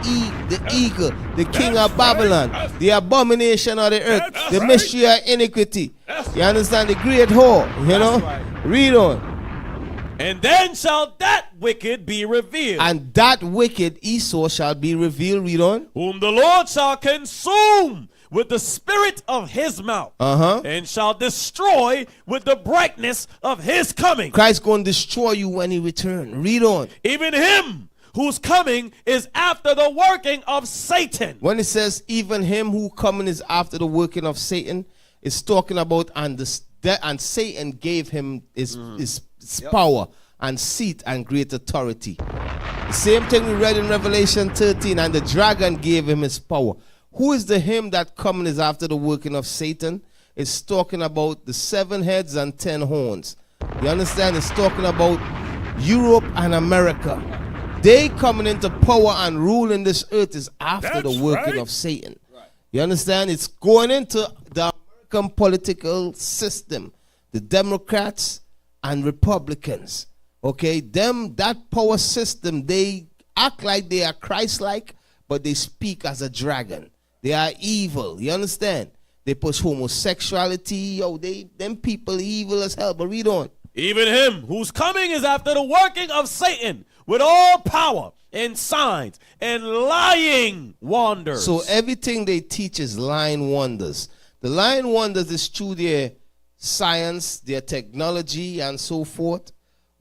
eagle, the king of Babylon, the abomination of the earth, the mystery of iniquity. You understand? The great whore, you know? Right. Read on. And then shall that wicked be revealed. And that wicked Esau shall be revealed. Read on. Whom the Lord shall consume with the spirit of his mouth, and shall destroy with the brightness of his coming. Christ going to destroy you when he return. Read on. Even him whose coming is after the working of Satan. When it says even him who coming is after the working of Satan, it's talking about and Satan gave him his power and seat and great authority. The same thing we read in Revelation 13, and the dragon gave him his power. Who is the him that coming is after the working of Satan? It's talking about the 7 heads and 10 horns. You understand? It's talking about Europe and America. They coming into power and ruling this earth is after the working of Satan. Right. You understand? It's going into the American political system. The Democrats and Republicans. Okay? That power system, they act like they are Christ-like, but they speak as a dragon. They are evil. You understand? They push homosexuality. Them people evil as hell. But read on. Even him whose coming is after the working of Satan with all power and signs and lying wonders. So everything they teach is lying wonders. The lying wonders is through their science, their technology, and so forth.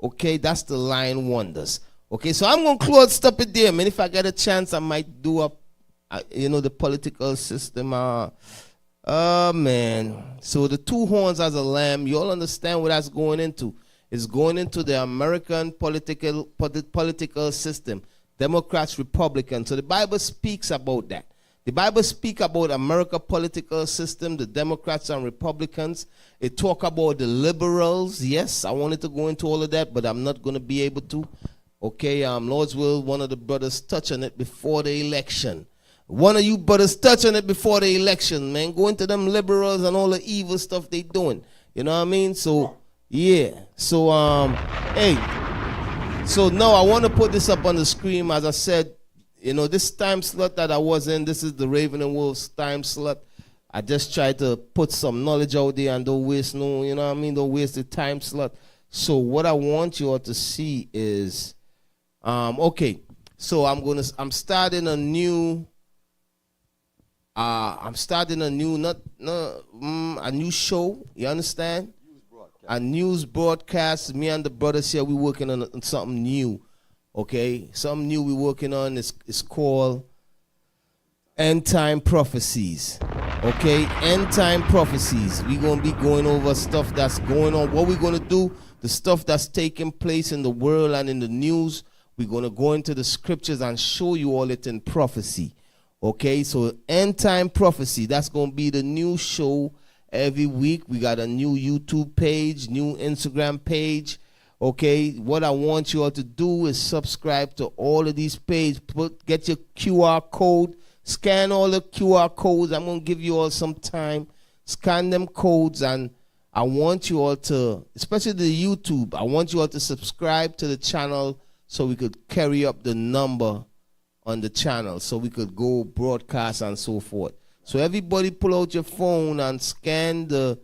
Okay, that's the lying wonders. Okay, so I'm going to stop it there, man. If I get a chance, I might do up, the political system. Man. So the 2 horns as a lamb, you all understand what that's going into. It's going into the American political system. Democrats, Republicans. So the Bible speaks about that. The Bible speaks about America political system, the Democrats and Republicans. It talk about the liberals. Yes, I wanted to go into all of that, but I'm not going to be able to. Okay, Lord's will, one of the brothers touch on it before the election. One of you brothers touch on it before the election, man. Go into them liberals and all the evil stuff they doing. You know what I mean? So, yeah. So, hey. So, now I want to put this up on the screen. As I said, this time slot that I was in, this is the Raven and Wolves time slot. I just try to put some knowledge out there and don't waste don't waste the time slot. So, what I want you all to see is, okay. So, I'm starting a new... a new show, you understand? A news broadcast. Me and the brothers here, we're working on something new, okay? Something new we're working on is called End Time Prophecies, okay? End Time Prophecies. We're going to be going over stuff that's going on. What we're going to do, the stuff that's taking place in the world and in the news, we're going to go into the scriptures and show you all it in prophecy. Okay, so End Time Prophecy, that's going to be the new show every week. We got a new YouTube page, new Instagram page. Okay, what I want you all to do is subscribe to all of these pages. Get your QR code, scan all the QR codes. I'm going to give you all some time. Scan them codes, and I want you all to, especially the YouTube, I want you all to subscribe to the channel so we could carry up the number on the channel, so we could go broadcast and so forth. So everybody pull out your phone and scan the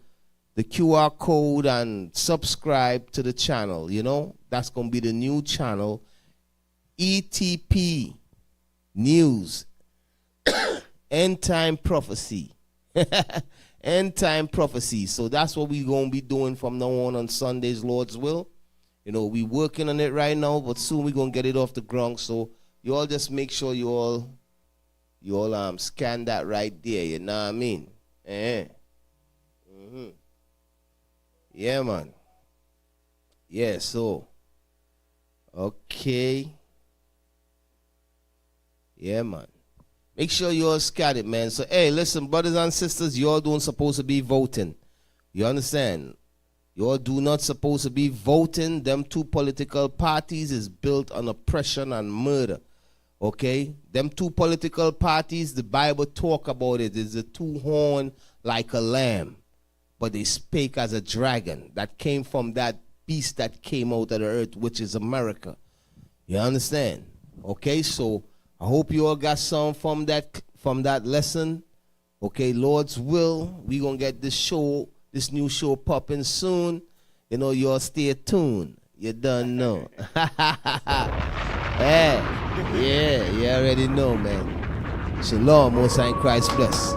QR code and subscribe to the channel. That's going to be the new channel, ETP News, End Time Prophecy. End Time Prophecy. So that's what we're going to be doing from now on Sundays, Lord's will. We're working on it right now, but soon we're going to get it off the ground. So you all just make sure you all scan that right there, you know what I mean? Yeah, man. Yeah, so. Okay. Yeah, man. Make sure you all scan it, man. So, hey, listen, brothers and sisters, you all don't supposed to be voting. You understand? You all do not supposed to be voting. Them two political parties is built on oppression and murder. Okay? Them two political parties, the Bible talk about it, is a two-horn like a lamb. But they spake as a dragon that came from that beast that came out of the earth, which is America. You understand? Okay, so I hope you all got some from that lesson. Okay, Lord's will, we gonna get this new show popping soon. You know, you all stay tuned. You done know. Yeah, you already know, man. Shalom, Most High in Christ bless.